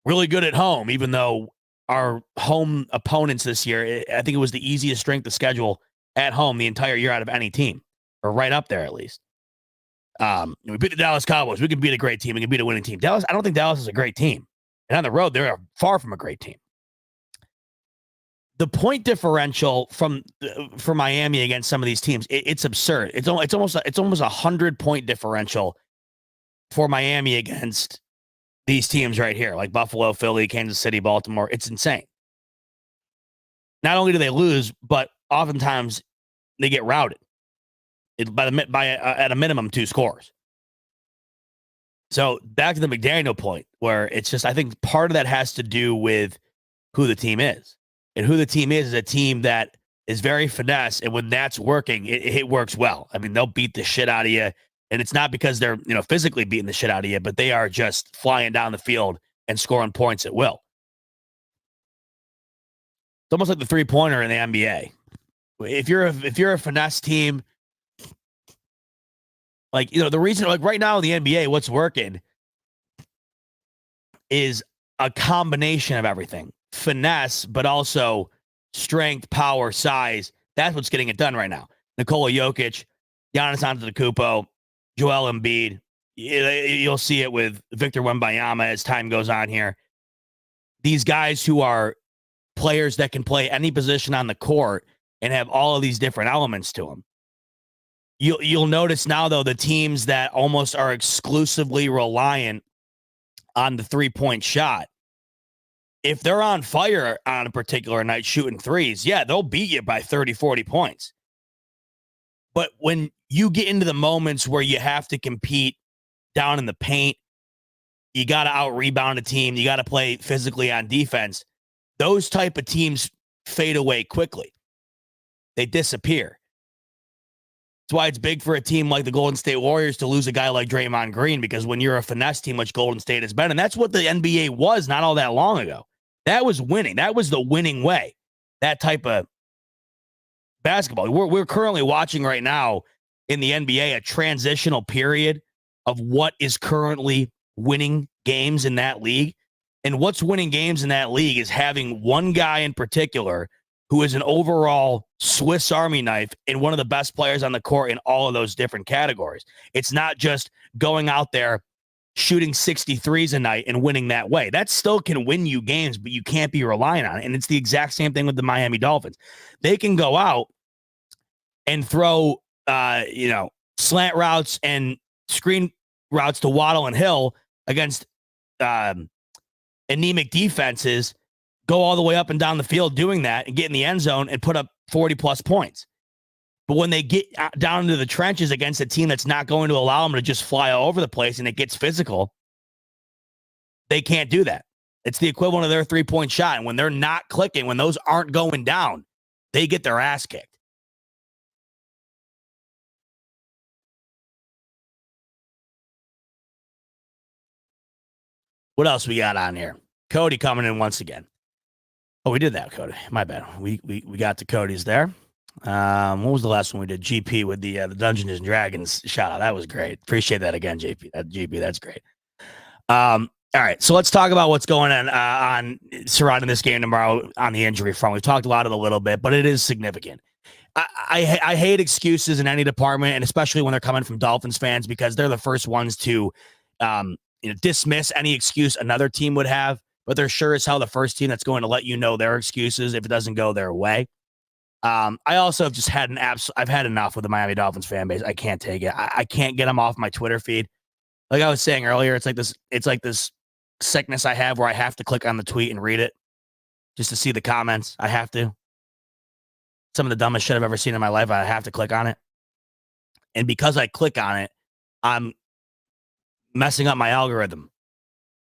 Really good at home, even though our home opponents this year, I think it was the easiest strength of schedule at home the entire year out of any team, or right up there at least. We beat the Dallas Cowboys. We can beat a great team. We can beat a winning team. I don't think Dallas is a great team. And on the road, they're far from a great team. The point differential for Miami against some of these teams, it's absurd. It's almost a 100-point differential for Miami against these teams right here, like Buffalo, Philly, Kansas City, Baltimore. It's insane. Not only do they lose, but oftentimes they get routed at a minimum 2 scores. So back to the McDaniel point, where it's just, I think part of that has to do with who the team is. And who the team is a team that is very finesse. And when that's working, it works well. I mean, they'll beat the shit out of you. And it's not because they're, physically beating the shit out of you, but they are just flying down the field and scoring points at will. It's almost like the 3-pointer in the NBA. If you're a finesse team, like, the reason, like right now in the NBA, what's working is a combination of everything. Finesse, but also strength, power, size. That's what's getting it done right now. Nikola Jokic, Giannis Antetokounmpo, Joel Embiid. You'll see it with Victor Wembanyama as time goes on here. These guys who are players that can play any position on the court and have all of these different elements to them. You'll notice now, though, the teams that almost are exclusively reliant on the three-point shot, if they're on fire on a particular night shooting threes, yeah, they'll beat you by 30, 40 points. But when you get into the moments where you have to compete down in the paint, you got to out-rebound a team, you got to play physically on defense, those type of teams fade away quickly. They disappear. That's why it's big for a team like the Golden State Warriors to lose a guy like Draymond Green, because when you're a finesse team, which Golden State has been, and that's what the NBA was not all that long ago. That was winning. That was the winning way. That type of basketball. We're currently watching right now in the NBA a transitional period of what is currently winning games in that league. And what's winning games in that league is having one guy in particular who is an overall Swiss Army knife and one of the best players on the court in all of those different categories. It's not just going out there shooting 63s a night and winning that way. That still can win you games, but you can't be relying on it. And it's the exact same thing with the Miami Dolphins. They can go out and throw, slant routes and screen routes to Waddle and Hill against anemic defenses, go all the way up and down the field doing that and get in the end zone and put up 40-plus points. But when they get down into the trenches against a team that's not going to allow them to just fly all over the place and it gets physical, they can't do that. It's the equivalent of their three-point shot. And when they're not clicking, when those aren't going down, they get their ass kicked. What else we got on here? Cody coming in once again. Oh, we did that, Cody. My bad. We got to Cody's there. What was the last one we did? GP with the Dungeons and Dragons shout out. That was great. Appreciate that again, GP. That's great. All right, so let's talk about what's going on surrounding this game tomorrow on the injury front. We've talked about it a little bit, but it is significant. I hate excuses in any department, and especially when they're coming from Dolphins fans, because they're the first ones to dismiss any excuse another team would have. But they're sure as hell the first team that's going to let you know their excuses if it doesn't go their way. I also have just had I've had enough with the Miami Dolphins fan base. I can't take it. I can't get them off my Twitter feed. Like I was saying earlier, it's like this sickness I have where I have to click on the tweet and read it just to see the comments. I have to. Some of the dumbest shit I've ever seen in my life, I have to click on it. And because I click on it, I'm messing up my algorithm.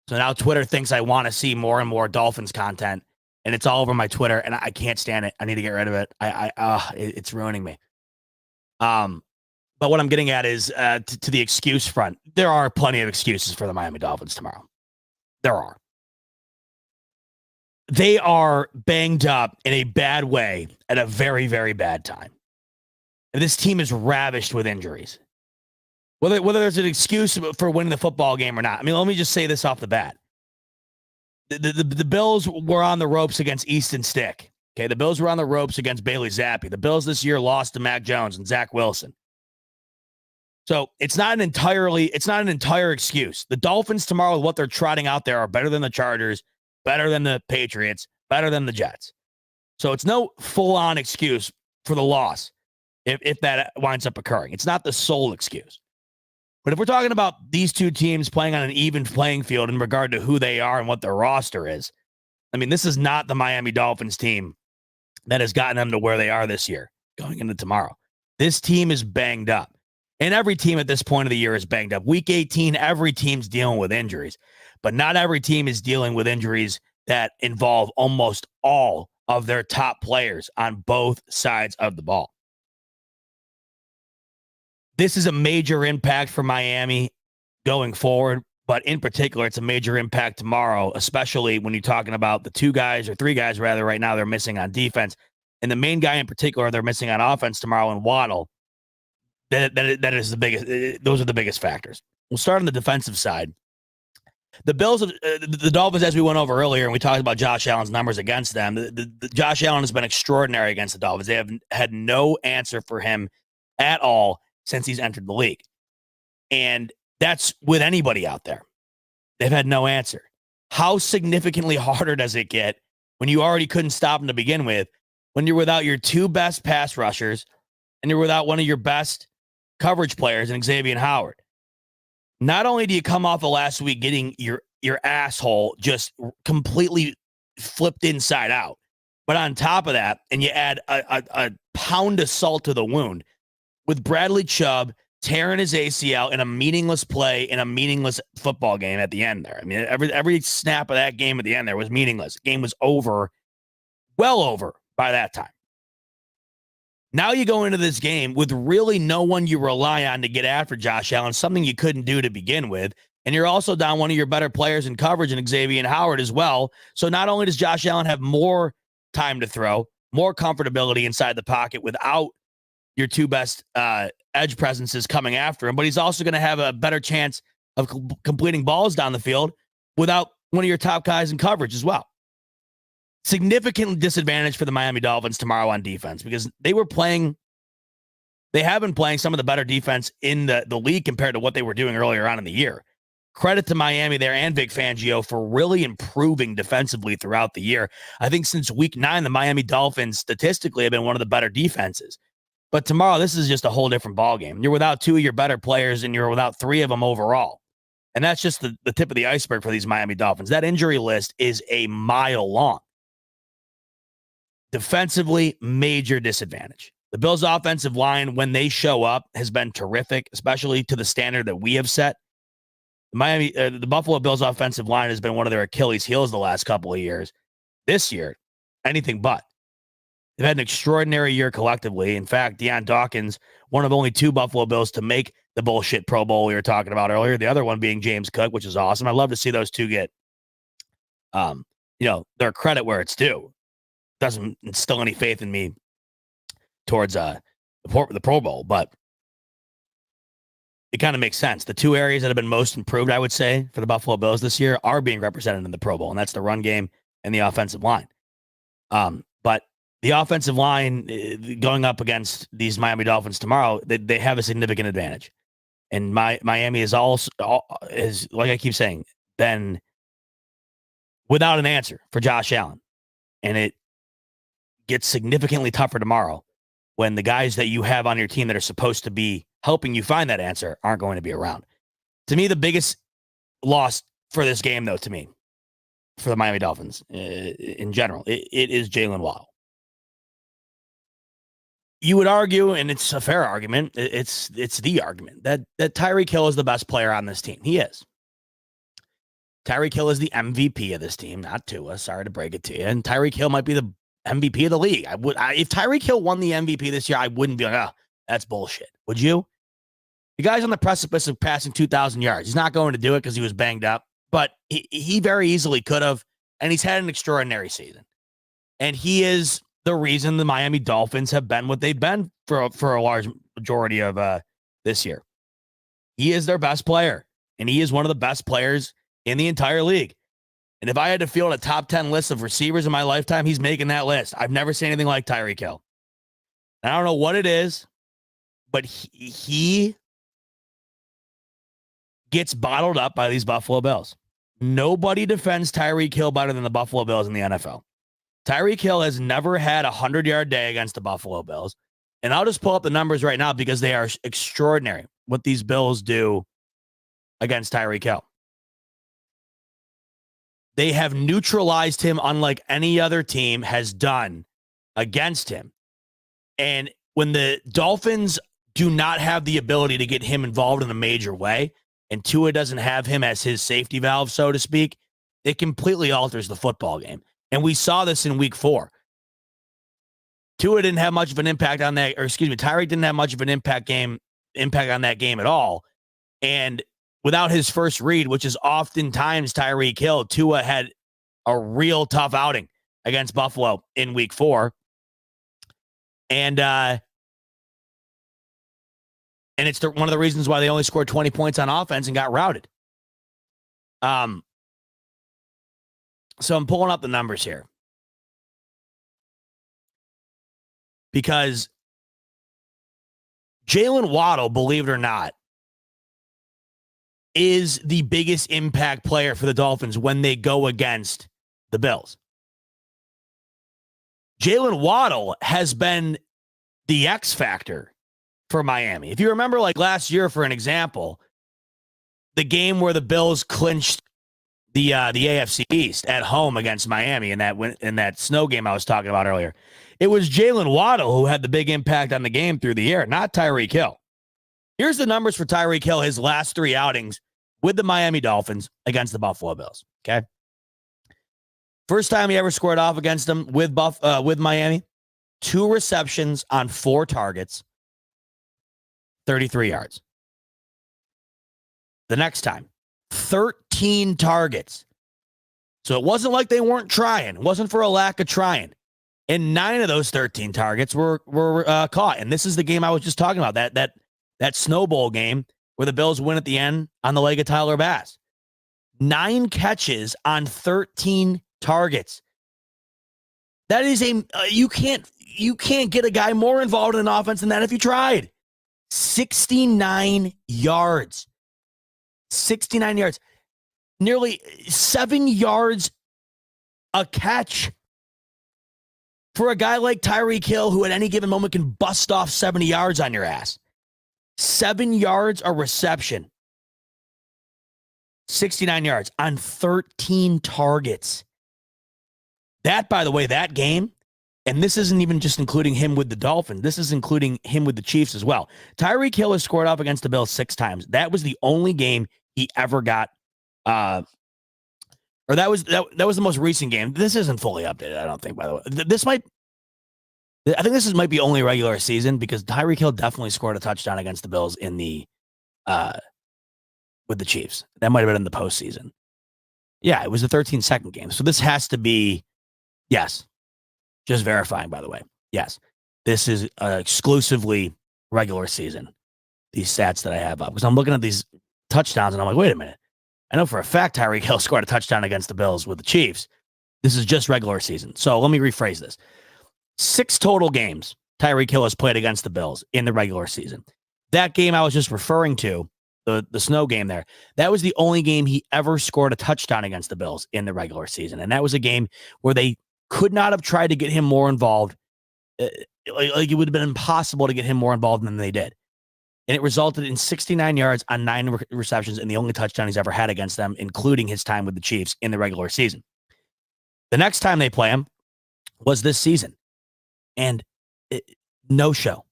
So now Twitter thinks I want to see more and more Dolphins content, and it's all over my Twitter, and I can't stand it. I need to get rid of it. It's ruining me. But what I'm getting at is to the excuse front. There are plenty of excuses for the Miami Dolphins tomorrow. There are. They are banged up in a bad way at a very, very bad time. And this team is ravished with injuries. Whether there's an excuse for winning the football game or not. I mean, let me just say this off the bat. The Bills were on the ropes against Easton Stick. Okay, the Bills were on the ropes against Bailey Zappi. The Bills this year lost to Mac Jones and Zach Wilson. So it's not an entire excuse. The Dolphins tomorrow, with what they're trotting out there, are better than the Chargers, better than the Patriots, better than the Jets. So it's no full-on excuse for the loss if that winds up occurring. It's not the sole excuse. But if we're talking about these two teams playing on an even playing field in regard to who they are and what their roster is, I mean, this is not the Miami Dolphins team that has gotten them to where they are this year going into tomorrow. This team is banged up. And every team at this point of the year is banged up. Week 18, every team's dealing with injuries. But not every team is dealing with injuries that involve almost all of their top players on both sides of the ball. This is a major impact for Miami going forward, but in particular, it's a major impact tomorrow, especially when you're talking about the three guys right now they're missing on defense. And the main guy in particular they're missing on offense tomorrow in Waddle. That is the biggest. Those are the biggest factors. We'll start on the defensive side. The Bills, the Dolphins, as we went over earlier, and we talked about Josh Allen's numbers against them, the Josh Allen has been extraordinary against the Dolphins. They have had no answer for him at all since he's entered the league. And that's with anybody out there. They've had no answer. How significantly harder does it get when you already couldn't stop him to begin with, when you're without your two best pass rushers and you're without one of your best coverage players in Xavier Howard? Not only do you come off of last week getting your asshole just completely flipped inside out, but on top of that, and you add a pound of salt to the wound with Bradley Chubb tearing his ACL in a meaningless play in a meaningless football game at the end there. I mean, every snap of that game at the end there was meaningless. The game was over, well over by that time. Now you go into this game with really no one you rely on to get after Josh Allen, something you couldn't do to begin with. And you're also down one of your better players in coverage in Xavier Howard as well. So not only does Josh Allen have more time to throw, more comfortability inside the pocket without your two best edge presences coming after him, but he's also going to have a better chance of completing balls down the field without one of your top guys in coverage as well. Significant disadvantage for the Miami Dolphins tomorrow on defense because they have been playing some of the better defense in the league compared to what they were doing earlier on in the year. Credit to Miami there and Vic Fangio for really improving defensively throughout the year. I think since week 9, the Miami Dolphins statistically have been one of the better defenses. But tomorrow, this is just a whole different ballgame. You're without two of your better players, and you're without three of them overall. And that's just the tip of the iceberg for these Miami Dolphins. That injury list is a mile long. Defensively, major disadvantage. The Bills' offensive line, when they show up, has been terrific, especially to the standard that we have set. The Buffalo Bills' offensive line has been one of their Achilles' heels the last couple of years. This year, anything but. They've had an extraordinary year collectively. In fact, Deion Dawkins, one of only two Buffalo Bills to make the bullshit Pro Bowl we were talking about earlier. The other one being James Cook, which is awesome. I love to see those two get, their credit where it's due. Doesn't instill any faith in me towards the Pro Bowl, but it kind of makes sense. The two areas that have been most improved, I would say, for the Buffalo Bills this year are being represented in the Pro Bowl, and that's the run game and the offensive line. But the offensive line going up against these Miami Dolphins tomorrow, they have a significant advantage. And Miami is like I keep saying, been without an answer for Josh Allen. And it gets significantly tougher tomorrow when the guys that you have on your team that are supposed to be helping you find that answer aren't going to be around. To me, the biggest loss for this game, though, for the Miami Dolphins in general, it is Jalen Waddle. You would argue, and it's a fair argument, it's the argument, that Tyreek Hill is the best player on this team. He is. Tyreek Hill is the MVP of this team, not Tua. Sorry to break it to you. And Tyreek Hill might be the MVP of the league. If Tyreek Hill won the MVP this year, I wouldn't be like, that's bullshit. Would you? The guy's on the precipice of passing 2,000 yards. He's not going to do it because he was banged up, but he very easily could have, and he's had an extraordinary season. And he is the reason the Miami Dolphins have been what they've been for a large majority of this year. He is their best player, and he is one of the best players in the entire league. And if I had to field a top 10 list of receivers in my lifetime, he's making that list. I've never seen anything like Tyreek Hill. I don't know what it is, but he gets bottled up by these Buffalo Bills. Nobody defends Tyreek Hill better than the Buffalo Bills in the NFL. Tyreek Hill has never had a 100-yard day against the Buffalo Bills. And I'll just pull up the numbers right now because they are extraordinary, what these Bills do against Tyreek Hill. They have neutralized him unlike any other team has done against him. And when the Dolphins do not have the ability to get him involved in a major way, and Tua doesn't have him as his safety valve, so to speak, it completely alters the football game. And we saw this in week 4. Tua didn't have much of an impact on that, Tyreek didn't have much of an impact on that game at all. And without his first read, which is oftentimes Tyreek Hill, Tua had a real tough outing against Buffalo in week 4. And it's one of the reasons why they only scored 20 points on offense and got routed. So I'm pulling up the numbers here because Jalen Waddle, believe it or not, is the biggest impact player for the Dolphins when they go against the Bills. Jalen Waddle has been the X factor for Miami. If you remember, like last year, for an example, the game where the Bills clinched the AFC East at home against Miami in that snow game I was talking about earlier, it was Jalen Waddle who had the big impact on the game through the air, not Tyreek Hill. Here's the numbers for Tyreek Hill, his last 3 outings with the Miami Dolphins against the Buffalo Bills. Okay. First time he ever squared off against them with Miami, 2 receptions on 4 targets, 33 yards. The next time, 13 targets. So it wasn't like they weren't trying. It wasn't for a lack of trying. And 9 of those 13 targets were caught. And this is the game I was just talking about, that Snow Bowl game where the Bills win at the end on the leg of Tyler Bass. 9 catches on 13 targets. That is you can't get a guy more involved in an offense than that if you tried. 69 yards. 69 yards. Nearly 7 yards a catch for a guy like Tyreek Hill, who at any given moment can bust off 70 yards on your ass. 7 yards a reception. 69 yards on 13 targets. That, by the way, that game, and this isn't even just including him with the Dolphins. This is including him with the Chiefs as well. Tyreek Hill has scored off against the Bills 6 times. That was the only game he ever got, or that was the most recent game. This isn't fully updated, I don't think, by the way. I think this might be only regular season because Tyreek Hill definitely scored a touchdown against the Bills in the with the Chiefs. That might have been in the postseason. Yeah, it was a 13-second game. So this has to be, yes, just verifying, by the way. Yes, this is exclusively regular season, these stats that I have up. Because I'm looking at these touchdowns and I'm like, wait a minute. I know for a fact Tyreek Hill scored a touchdown against the Bills with the Chiefs. This is just regular season. So let me rephrase this. 6 total games Tyreek Hill has played against the Bills in the regular season. That game I was just referring to, the snow game there, that was the only game he ever scored a touchdown against the Bills in the regular season. And that was a game where they could not have tried to get him more involved. Like it would have been impossible to get him more involved than they did. And it resulted in 69 yards on 9 receptions and the only touchdown he's ever had against them, including his time with the Chiefs in the regular season. The next time they play him was this season. And no show.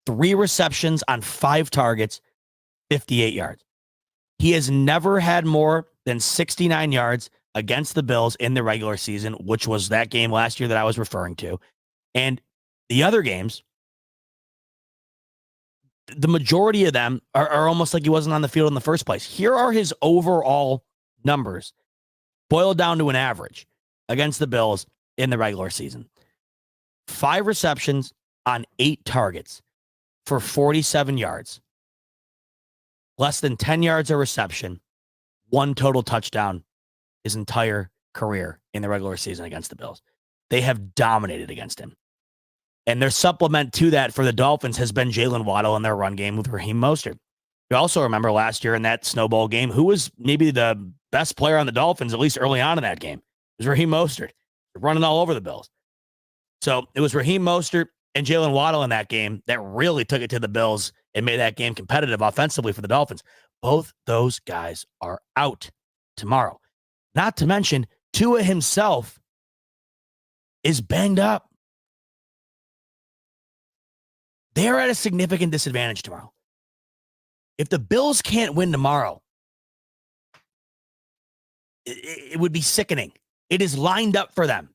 3 receptions on 5 targets, 58 yards. He has never had more than 69 yards against the Bills in the regular season, which was that game last year that I was referring to. And the other games, the majority of them are almost like he wasn't on the field in the first place. Here are his overall numbers, boiled down to an average against the Bills in the regular season. 5 receptions on 8 targets for 47 yards. Less than 10 yards a reception. 1 total touchdown his entire career in the regular season against the Bills. They have dominated against him. And their supplement to that for the Dolphins has been Jalen Waddle in their run game with Raheem Mostert. You also remember last year in that Snow Bowl game, who was maybe the best player on the Dolphins, at least early on in that game? It was Raheem Mostert, running all over the Bills. So it was Raheem Mostert and Jalen Waddle in that game that really took it to the Bills and made that game competitive offensively for the Dolphins. Both those guys are out tomorrow. Not to mention, Tua himself is banged up. They're at a significant disadvantage tomorrow. If the Bills can't win tomorrow, it would be sickening. It is lined up for them.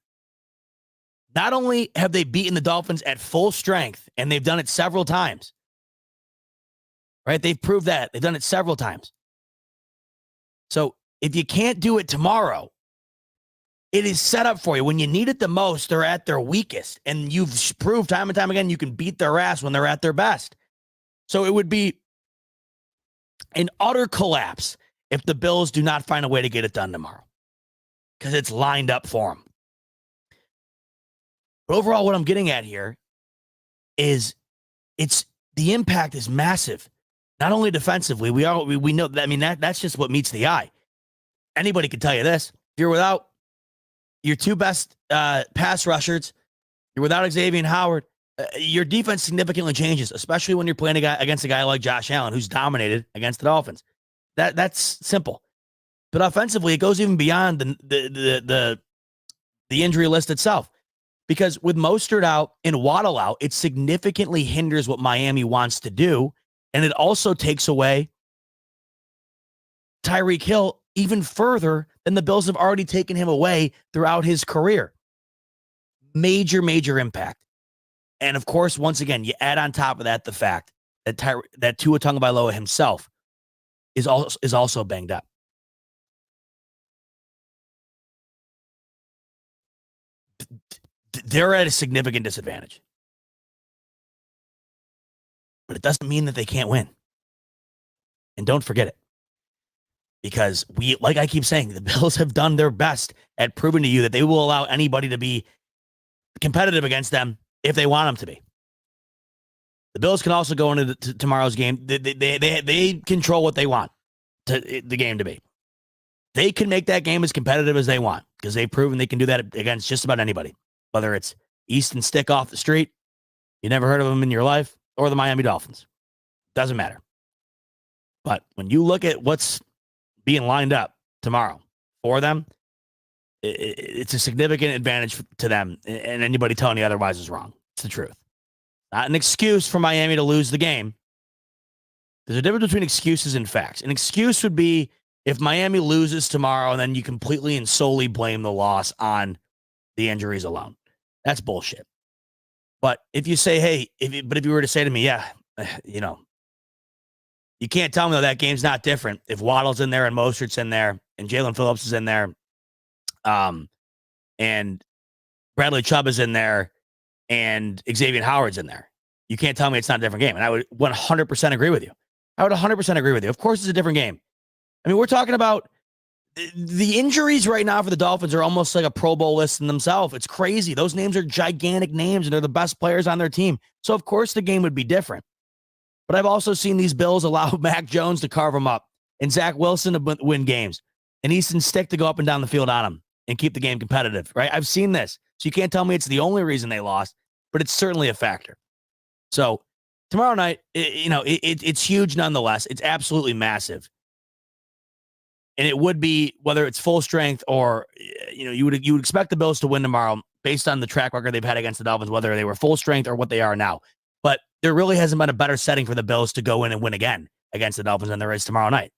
Not only have they beaten the Dolphins at full strength, and they've done it several times, right? They've proved that. They've done it several times. So if you can't do it tomorrow, it is set up for you. When you need it the most, they're at their weakest. And you've proved time and time again you can beat their ass when they're at their best. So it would be an utter collapse if the Bills do not find a way to get it done tomorrow, because it's lined up for them. But overall, what I'm getting at here is the impact is massive. Not only defensively, we know that. I mean, that's just what meets the eye. Anybody can tell you this. If you're without your two best pass rushers, you're without Xavier Howard, your defense significantly changes, especially when you're playing against a guy like Josh Allen, who's dominated against the Dolphins. That's simple. But offensively, it goes even beyond the injury list itself. Because with Mostert out and Waddle out, it significantly hinders what Miami wants to do. And it also takes away Tyreek Hill even further than the Bills have already taken him away throughout his career. Major, major impact. And of course, once again, you add on top of that the fact that Tua Tagovailoa himself is also banged up. They're at a significant disadvantage. But it doesn't mean that they can't win. And don't forget it. Because like I keep saying, the Bills have done their best at proving to you that they will allow anybody to be competitive against them if they want them to be. The Bills can also go into tomorrow's game. They control what they want the game to be. They can make that game as competitive as they want because they've proven they can do that against just about anybody. Whether it's Easton Stick off the street, you never heard of them in your life, or the Miami Dolphins. Doesn't matter. But when you look at what's being lined up tomorrow for them, it's a significant advantage to them, and anybody telling you otherwise is wrong. It's the truth. Not an excuse for Miami to lose the game. There's a difference between excuses and facts. An excuse would be if Miami loses tomorrow, and then you completely and solely blame the loss on the injuries alone. That's bullshit. But if you say, hey, if you were to say to me, yeah, you can't tell me that game's not different if Waddle's in there and Mostert's in there and Jalen Phillips is in there, and Bradley Chubb is in there and Xavier Howard's in there. You can't tell me it's not a different game. And I would 100% agree with you. I would 100% agree with you. Of course, it's a different game. I mean, we're talking about the injuries right now for the Dolphins are almost like a Pro Bowl list in themselves. It's crazy. Those names are gigantic names, and they're the best players on their team. So, of course, the game would be different. But I've also seen these Bills allow Mac Jones to carve them up and Zach Wilson to win games and Easton Stick to go up and down the field on them and keep the game competitive, right? I've seen this. So you can't tell me it's the only reason they lost, but it's certainly a factor. So tomorrow night, it's huge nonetheless. It's absolutely massive. And it would be, whether it's full strength or, you would expect the Bills to win tomorrow based on the track record they've had against the Dolphins, whether they were full strength or what they are now. But there really hasn't been a better setting for the Bills to go in and win again against the Dolphins than there is tomorrow night.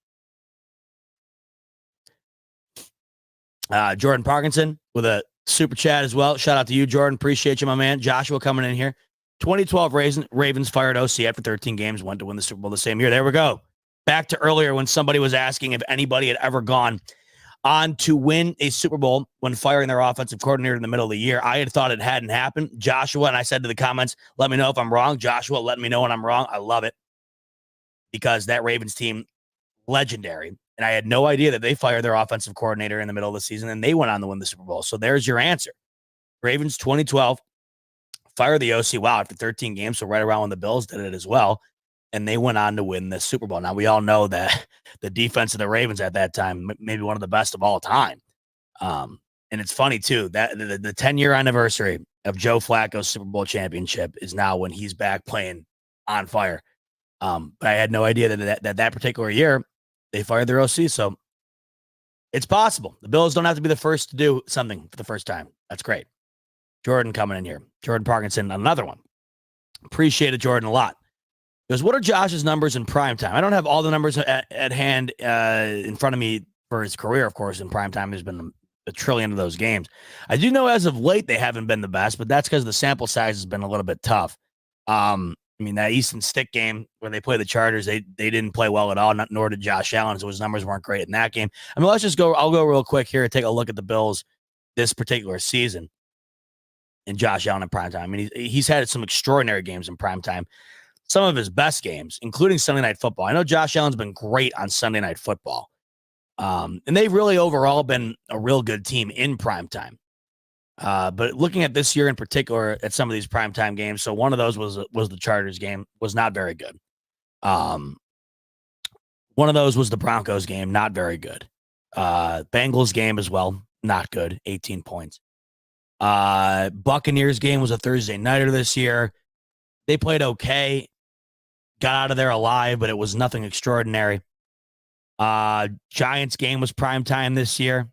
Jordan Parkinson with a super chat as well. Shout out to you, Jordan. Appreciate you, my man. Joshua coming in here. 2012 Ravens fired OC after 13 games, went to win the Super Bowl the same year. There we go. Back to earlier when somebody was asking if anybody had ever gone on to win a Super Bowl when firing their offensive coordinator in the middle of the year. I had thought it hadn't happened. Joshua, and I said to the comments, let me know if I'm wrong. Joshua, let me know when I'm wrong. I love it because that Ravens team, legendary. And I had no idea that they fired their offensive coordinator in the middle of the season and they went on to win the Super Bowl. So there's your answer. Ravens 2012, fire the OC. Wow, after 13 games, so right around when the Bills did it as well. And they went on to win the Super Bowl. Now, we all know that the defense of the Ravens at that time, maybe one of the best of all time. And it's funny, too, that the 10-year anniversary of Joe Flacco's Super Bowl championship is now when he's back playing on fire. But I had no idea that particular year they fired their OC. So it's possible. The Bills don't have to be the first to do something for the first time. That's great. Jordan coming in here. Jordan Parkinson, another one. Appreciate it, Jordan, a lot. Because what are Josh's numbers in primetime? I don't have all the numbers at hand in front of me for his career, of course. In primetime, there's been a trillion of those games. I do know as of late they haven't been the best, but that's because the sample size has been a little bit tough. That Easton Stick game where they play the Chargers, they didn't play well at all, nor did Josh Allen, so his numbers weren't great in that game. Let's just go. I'll go real quick here and take a look at the Bills this particular season and Josh Allen in primetime. He's had some extraordinary games in primetime. Some of his best games, including Sunday Night Football. I know Josh Allen's been great on Sunday Night Football. And they've really overall been a real good team in primetime. But looking at this year in particular at some of these primetime games, so one of those was the Chargers game, was not very good. One of those was the Broncos game, not very good. Bengals game as well, not good, 18 points. Buccaneers game was a Thursday nighter this year. They played okay, got out of there alive, but it was nothing extraordinary. Giants game was primetime this year.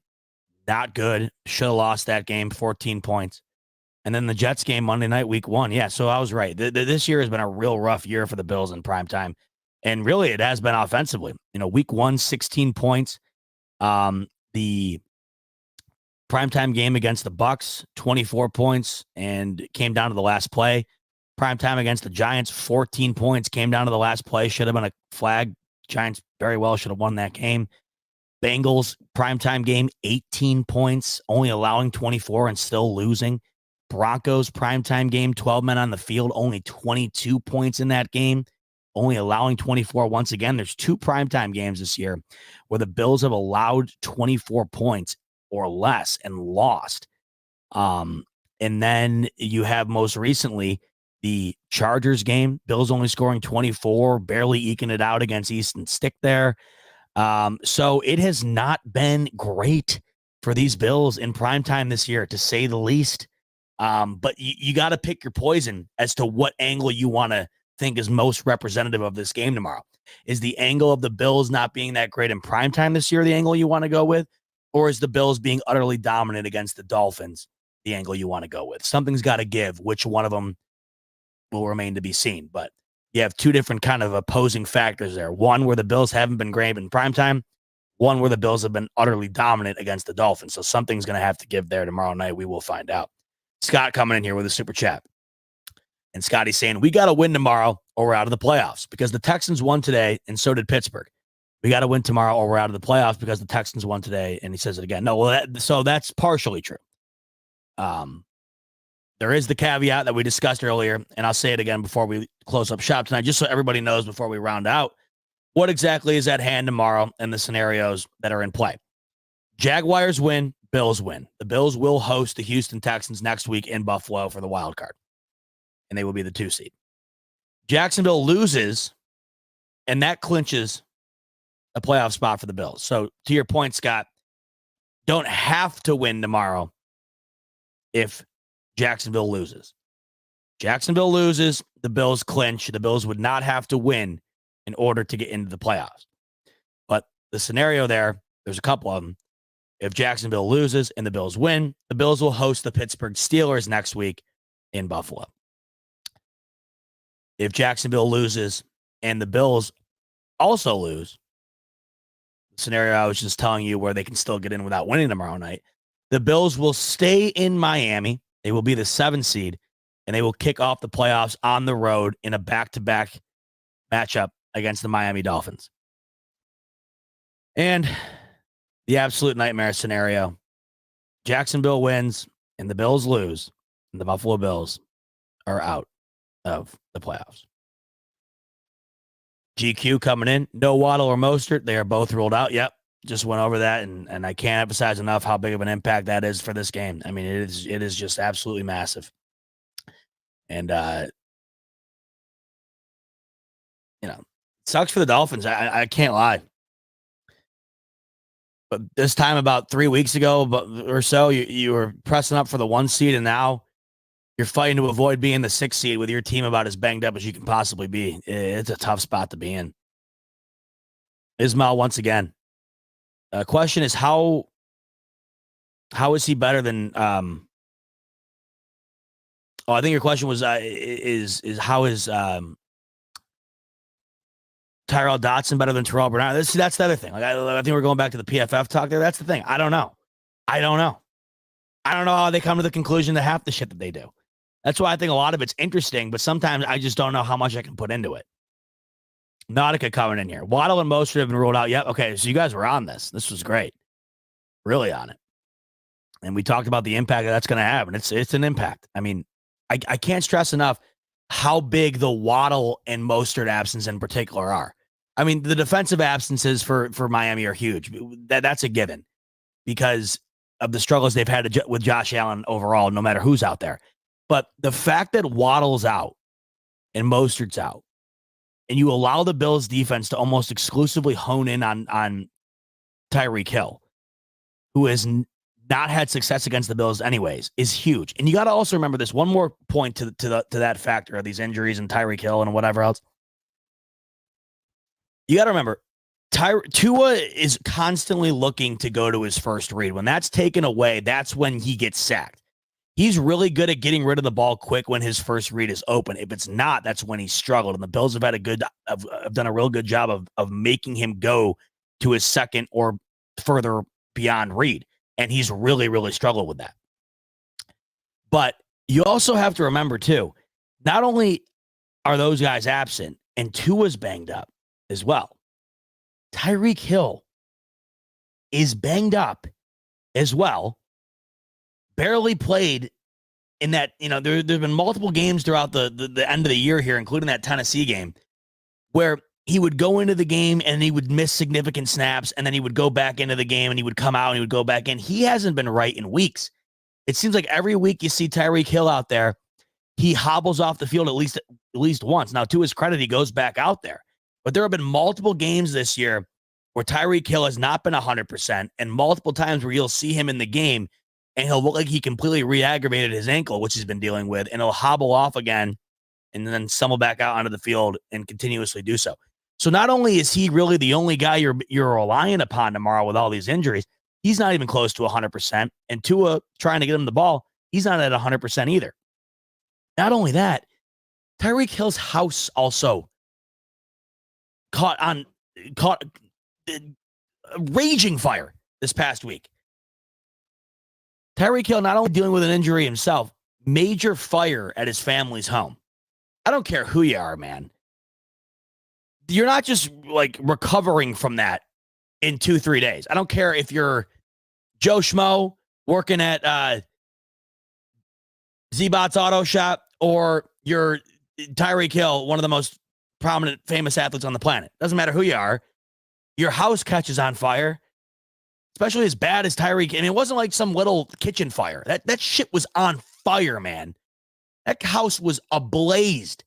Not good. Should have lost that game, 14 points. And then the Jets game Monday night, week 1. Yeah, so I was right. This year has been a real rough year for the Bills in primetime. And really, it has been offensively. Week 1, 16 points. The primetime game against the Bucs, 24 points, and came down to the last play. Primetime against the Giants, 14 points, came down to the last play. Should have been a flag. Giants very well should have won that game. Bengals primetime game, 18 points, only allowing 24 and still losing. Broncos primetime game, 12 men on the field, only 22 points in that game, only allowing 24. Once again, there's 2 primetime games this year where the Bills have allowed 24 points or less and lost. And then you have most recently the Chargers game, Bills only scoring 24, barely eking it out against Easton Stick there. So it has not been great for these Bills in primetime this year, to say the least. But you got to pick your poison as to what angle you want to think is most representative of this game tomorrow. Is the angle of the Bills not being that great in primetime this year the angle you want to go with? Or is the Bills being utterly dominant against the Dolphins the angle you want to go with? Something's got to give. Which one of them will remain to be seen. But you have 2 different kind of opposing factors there. One where the Bills haven't been great in primetime. One where the Bills have been utterly dominant against the Dolphins. So something's going to have to give there tomorrow night. We will find out. Scott coming in here with a super chat. And Scotty's saying, we got to win tomorrow or we're out of the playoffs, because the Texans won today and so did Pittsburgh. We got to win tomorrow or we're out of the playoffs because the Texans won today. And he says it again. No, well, so that's partially true. There is the caveat that we discussed earlier, and I'll say it again before we close up shop tonight, just so everybody knows before we round out what exactly is at hand tomorrow and the scenarios that are in play. Jaguars win, Bills win. The Bills will host the Houston Texans next week in Buffalo for the wild card, and they will be the 2 seed. Jacksonville loses, and that clinches a playoff spot for the Bills. So to your point, Scott, don't have to win tomorrow if Jacksonville loses. Jacksonville loses, the Bills clinch. The Bills would not have to win in order to get into the playoffs. But the scenario there's a couple of them. If Jacksonville loses and the Bills win, the Bills will host the Pittsburgh Steelers next week in Buffalo. If Jacksonville loses and the Bills also lose, the scenario I was just telling you where they can still get in without winning tomorrow night, the Bills will stay in Miami. They will be the 7 seed, and they will kick off the playoffs on the road in a back-to-back matchup against the Miami Dolphins. And the absolute nightmare scenario, Jacksonville wins and the Bills lose, and the Buffalo Bills are out of the playoffs. GQ coming in, no Waddle or Mostert. They are both ruled out. Yep. Just went over that, and I can't emphasize enough how big of an impact that is for this game. I mean, it is just absolutely massive. And, sucks for the Dolphins. I can't lie. But this time about 3 weeks ago or so, you were pressing up for the 1 seed, and now you're fighting to avoid being the 6 seed with your team about as banged up as you can possibly be. It's a tough spot to be in. Ismail, once again. Question is how is he better than I think your question was is how is Tyrell Dotson better than Terrell Bernard? That's the other thing. Like I think we're going back to the PFF talk there. That's the thing. I don't know how they come to the conclusion to half the shit that they do. That's why I think a lot of it's interesting, but sometimes I just don't know how much I can put into it. Nautica coming in here. Waddle and Mostert have been ruled out. Yep. Okay. So you guys were on this. This was great. Really on it. And we talked about the impact that's going to have. And it's an impact. I mean, I can't stress enough how big the Waddle and Mostert absence in particular are. I mean, the defensive absences for Miami are huge. That's a given because of the struggles they've had with Josh Allen overall, no matter who's out there. But the fact that Waddle's out and Mostert's out, and you allow the Bills defense to almost exclusively hone in on Tyreek Hill, who has not had success against the Bills anyways, is huge. And you got to also remember this one more point to that factor of these injuries and Tyreek Hill and whatever else. You got to remember, Tua is constantly looking to go to his first read. When that's taken away, that's when he gets sacked. He's really good at getting rid of the ball quick when his first read is open. If it's not, that's when he's struggled. And the Bills have done a real good job of making him go to his second or further beyond read. And he's really, really struggled with that. But you also have to remember, too, not only are those guys absent, and Tua's banged up as well, Tyreek Hill is banged up as well. Barely played in that, there's been multiple games throughout the end of the year here, including that Tennessee game, where he would go into the game and he would miss significant snaps, and then he would go back into the game and he would come out and he would go back in. He hasn't been right in weeks. It seems like every week you see Tyreek Hill out there, he hobbles off the field at least once. Now, to his credit, he goes back out there. But there have been multiple games this year where Tyreek Hill has not been 100%, and multiple times where you'll see him in the game and he'll look like he completely re-aggravated his ankle, which he's been dealing with, and he'll hobble off again and then stumble back out onto the field and continuously do so. So not only is he really the only guy you're relying upon tomorrow with all these injuries, he's not even close to 100%. And Tua trying to get him the ball, he's not at 100% either. Not only that, Tyreek Hill's house also caught a raging fire this past week. Tyreek Hill not only dealing with an injury himself, major fire at his family's home. I don't care who you are, man. You're not just like recovering from that in 2-3 days. I don't care if you're Joe Schmo working at Z-Bot's Auto Shop or you're Tyreek Hill, one of the most prominent, famous athletes on the planet. Doesn't matter who you are. Your house catches on fire, especially as bad as Tyreek. I mean, it wasn't like some little kitchen fire. That shit was on fire, man. That house was ablazed.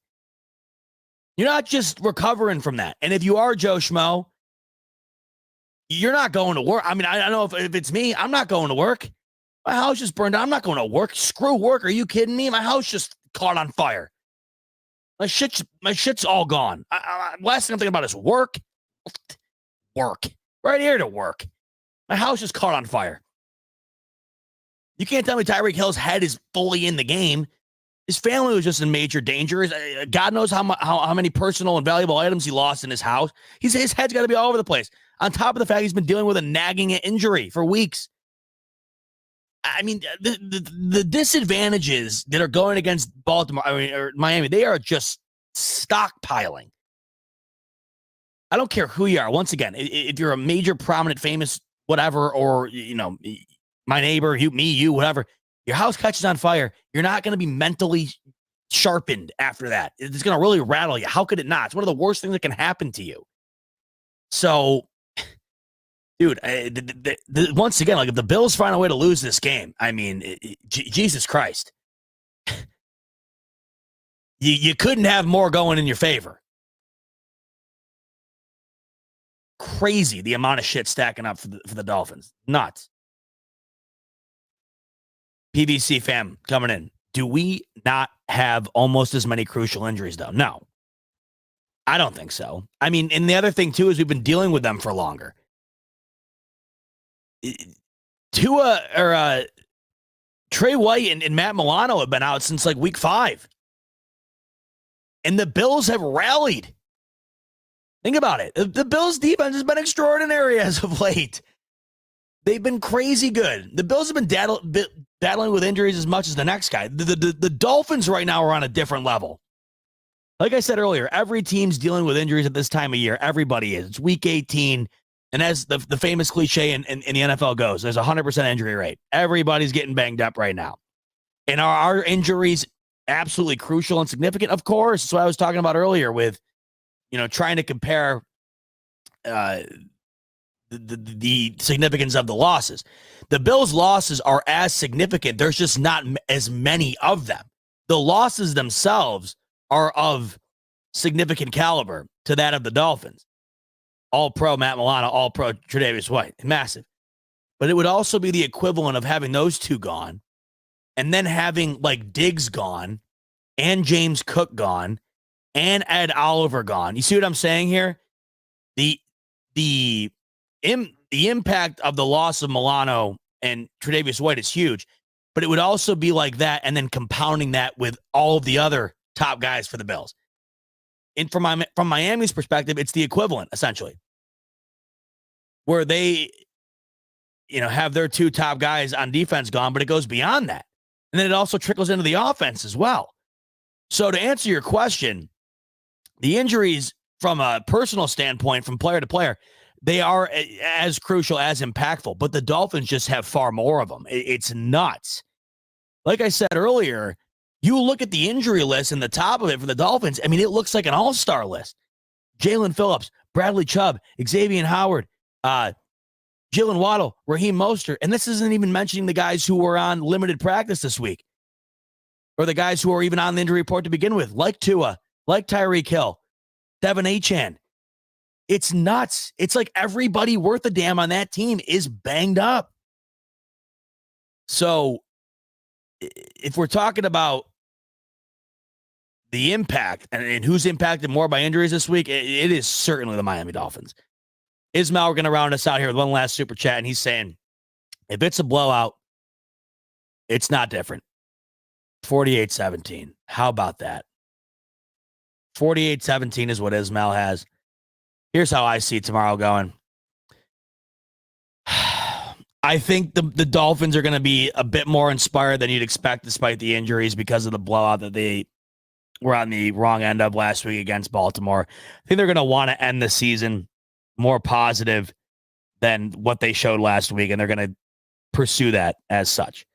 You're not just recovering from that. And if you are Joe Schmo, you're not going to work. I mean, I know if it's me, I'm not going to work. My house just burned down. I'm not going to work. Screw work. Are you kidding me? My house just caught on fire. My shit's all gone. Last thing I'm thinking about is work. Work. Right here to work. My house just caught on fire. You can't tell me Tyreek Hill's head is fully in the game. His family was just in major danger. God knows how many personal and valuable items he lost in his house. His head's got to be all over the place. On top of the fact he's been dealing with a nagging injury for weeks. I mean, the disadvantages that are going against Baltimore, or Miami, they are just stockpiling. I don't care who you are. Once again, if you're a major, prominent, famous, whatever, or, my neighbor, you, whatever, your house catches on fire, you're not going to be mentally sharpened after that. It's going to really rattle you. How could it not? It's one of the worst things that can happen to you. So, dude, once again, like if the Bills find a way to lose this game, I mean, Jesus Christ. You couldn't have more going in your favor. Crazy the amount of shit stacking up for the Dolphins. Nuts. PVC fam coming in. Do we not have almost as many crucial injuries, though? No. I don't think so. I mean, and the other thing, too, is we've been dealing with them for longer. Trey White and Matt Milano have been out since like week 5. And the Bills have rallied. Think about it. The Bills' defense has been extraordinary as of late. They've been crazy good. The Bills have been battling with injuries as much as the next guy. The Dolphins right now are on a different level. Like I said earlier, every team's dealing with injuries at this time of year. Everybody is. It's week 18. And as the famous cliche in the NFL goes, there's a 100% injury rate. Everybody's getting banged up right now. And are our injuries absolutely crucial and significant? Of course. That's what I was talking about earlier with, trying to compare the significance of the losses. The Bills' losses are as significant. There's just not as many of them. The losses themselves are of significant caliber to that of the Dolphins. All-pro Matt Milano, all-pro Tre'Davious White. Massive. But it would also be the equivalent of having those two gone and then having like Diggs gone and James Cook gone and Ed Oliver gone. You see what I'm saying here? The impact of the loss of Milano and Tre'Davious White is huge, but it would also be like that and then compounding that with all of the other top guys for the Bills. And from Miami's perspective, it's the equivalent, essentially, where they, have their two top guys on defense gone, but it goes beyond that. And then it also trickles into the offense as well. So to answer your question, the injuries from a personal standpoint, from player to player, they are as crucial, as impactful, but the Dolphins just have far more of them. It's nuts. Like I said earlier, you look at the injury list and the top of it for the Dolphins, I mean, it looks like an all-star list. Jalen Phillips, Bradley Chubb, Xavier Howard, Jalen Waddle, Raheem Mostert, and this isn't even mentioning the guys who were on limited practice this week, or the guys who are even on the injury report to begin with, like Tua, like Tyreek Hill, Devin Achane. It's nuts. It's like everybody worth a damn on that team is banged up. So if we're talking about the impact and who's impacted more by injuries this week, it is certainly the Miami Dolphins. Ismail, we're going to round us out here with one last super chat, and he's saying, if it's a blowout, it's not different. 48-17. How about that? 48-17 is what Ismail has. Here's how I see tomorrow going. I think the Dolphins are going to be a bit more inspired than you'd expect despite the injuries because of the blowout that they were on the wrong end of last week against Baltimore. I think they're going to want to end the season more positive than what they showed last week, and they're going to pursue that as such.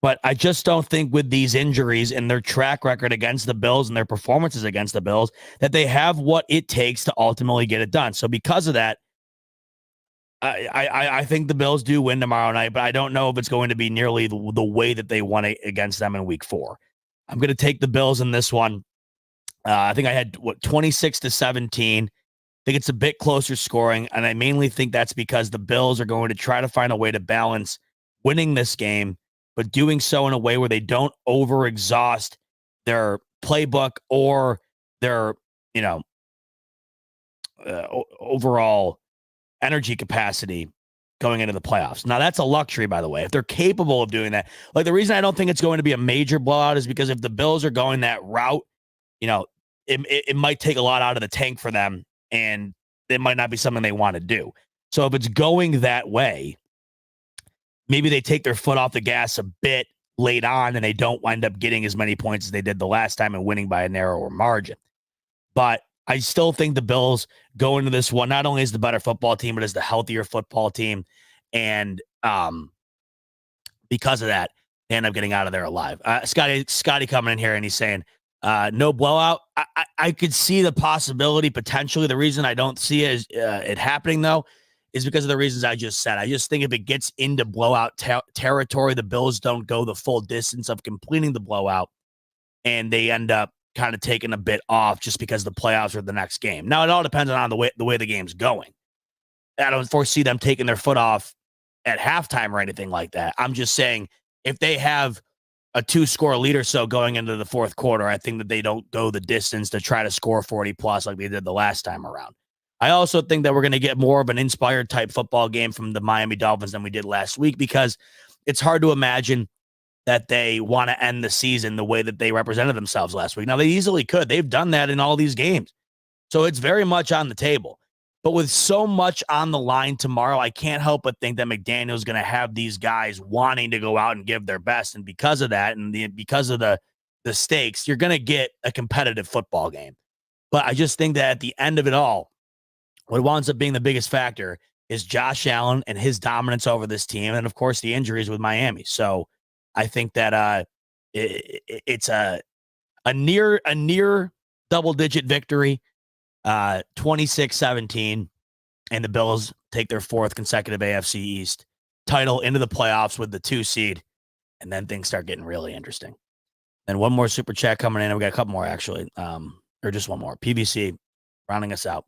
But I just don't think with these injuries and their track record against the Bills and their performances against the Bills that they have what it takes to ultimately get it done. So because of that, I think the Bills do win tomorrow night, but I don't know if it's going to be nearly the way that they won it against them in week 4. I'm going to take the Bills in this one. I think I had 26-17. I think it's a bit closer scoring, and I mainly think that's because the Bills are going to try to find a way to balance winning this game, but doing so in a way where they don't overexhaust their playbook or their, overall energy capacity going into the playoffs. Now, that's a luxury, by the way, if they're capable of doing that. Like, the reason I don't think it's going to be a major blowout is because if the Bills are going that route, it might take a lot out of the tank for them, and it might not be something they want to do. So if it's going that way, maybe they take their foot off the gas a bit late on and they don't wind up getting as many points as they did the last time and winning by a narrower margin. But I still think the Bills go into this one not only as the better football team, but as the healthier football team. And because of that, they end up getting out of there alive. Scotty coming in here and he's saying, no blowout. I could see the possibility potentially. The reason I don't see it happening, though, is because of the reasons I just said. I just think if it gets into blowout territory, the Bills don't go the full distance of completing the blowout, and they end up kind of taking a bit off just because the playoffs are the next game. Now, it all depends on the way the game's going. I don't foresee them taking their foot off at halftime or anything like that. I'm just saying if they have a 2-score lead or so going into the fourth quarter, I think that they don't go the distance to try to score 40+ like they did the last time around. I also think that we're going to get more of an inspired type football game from the Miami Dolphins than we did last week, because it's hard to imagine that they want to end the season the way that they represented themselves last week. Now, they easily could. They've done that in all these games. So it's very much on the table. But with so much on the line tomorrow, I can't help but think that McDaniel's going to have these guys wanting to go out and give their best. And because of that, and because of the stakes, you're going to get a competitive football game. But I just think that at the end of it all, what winds up being the biggest factor is Josh Allen and his dominance over this team. And of course, the injuries with Miami. So I think that it's a near double-digit victory, 26-17. and the Bills take their 4th consecutive AFC East title into the playoffs with the 2 seed, and then things start getting really interesting. And one more super chat coming in. We got a couple more, actually, or just one more. PVC rounding us out.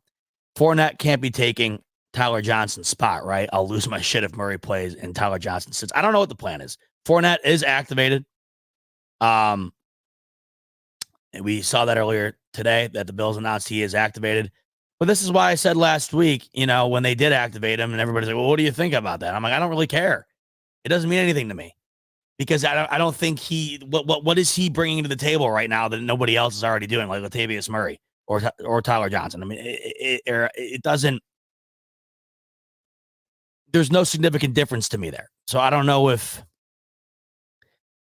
Fournette can't be taking Tyler Johnson's spot, right? I'll lose my shit if Murray plays and Tyler Johnson sits. I don't know what the plan is. Fournette is activated. We saw that earlier today that the Bills announced he is activated. But this is why I said last week, when they did activate him, and everybody's like, well, what do you think about that? I'm like, I don't really care. It doesn't mean anything to me because I don't think what is he bringing to the table right now that nobody else is already doing, like Latavius Murray or Tyler Johnson. I mean, it doesn't. There's no significant difference to me there. So I don't know if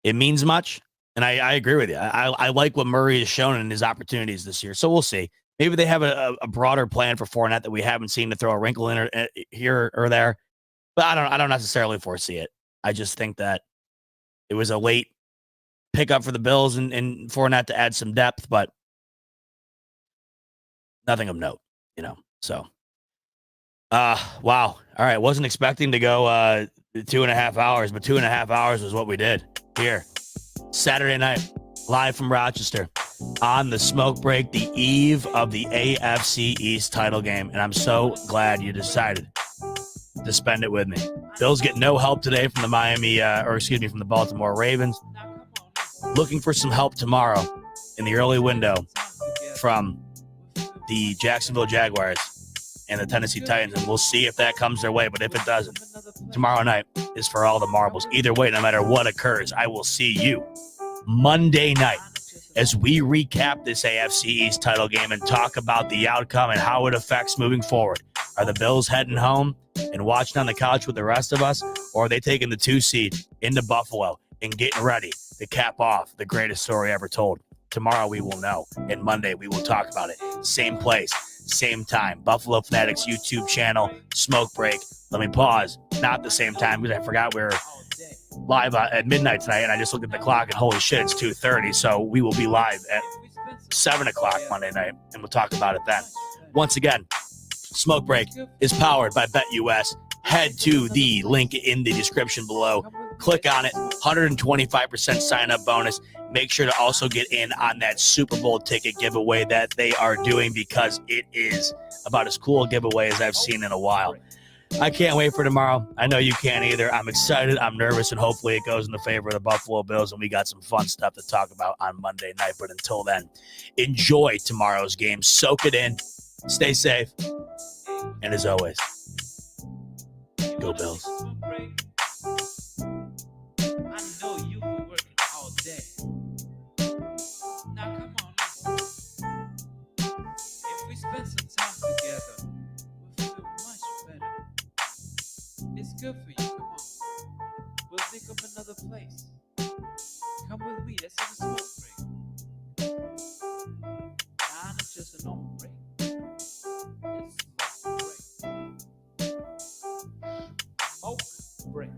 it means much. And I agree with you. I like what Murray has shown in his opportunities this year. So we'll see. Maybe they have a broader plan for Fournette that we haven't seen to throw a wrinkle in here or there. But I don't necessarily foresee it. I just think that it was a late pickup for the Bills and Fournette to add some depth, but nothing of note, So, wow. All right. Wasn't expecting to go 2.5 hours, but 2.5 hours was what we did here. Saturday night, live from Rochester on the smoke break, the eve of the AFC East title game. And I'm so glad you decided to spend it with me. Bills get no help today from the from the Baltimore Ravens. Looking for some help tomorrow in the early window from the Jacksonville Jaguars and the Tennessee Titans, and we'll see if that comes their way. But if it doesn't, tomorrow night is for all the marbles. Either way, no matter what occurs, I will see you Monday night as we recap this AFC East title game and talk about the outcome and how it affects moving forward. Are the Bills heading home and watching on the couch with the rest of us, or are they taking the 2 seed into Buffalo and getting ready to cap off the greatest story ever told? Tomorrow we will know, and Monday we will talk about it. Same place, same time. Buffalo Fanatics YouTube channel, smoke break. Let me pause. Not the same time because I forgot we were live at midnight tonight, and I just looked at the clock, and holy shit, it's 2:30. So we will be live at 7 o'clock Monday night, and we'll talk about it then. Once again, Smoke Break is powered by BetUS. Head to the link in the description below. Click on it. 125% sign-up bonus. Make sure to also get in on that Super Bowl ticket giveaway that they are doing because it is about as cool a giveaway as I've seen in a while. I can't wait for tomorrow. I know you can't either. I'm excited. I'm nervous, and hopefully it goes in the favor of the Buffalo Bills, and we got some fun stuff to talk about on Monday night. But until then, enjoy tomorrow's game. Soak it in. Stay safe. And as always, go Bills. I know you were working all day. Now come on, listen. If we spend some time together, we'll feel much better. It's good for you. Come on. We'll think of another place. Come with me. Let's have a smoke break. Nah, not just a normal break. It's smoke break. Smoke break.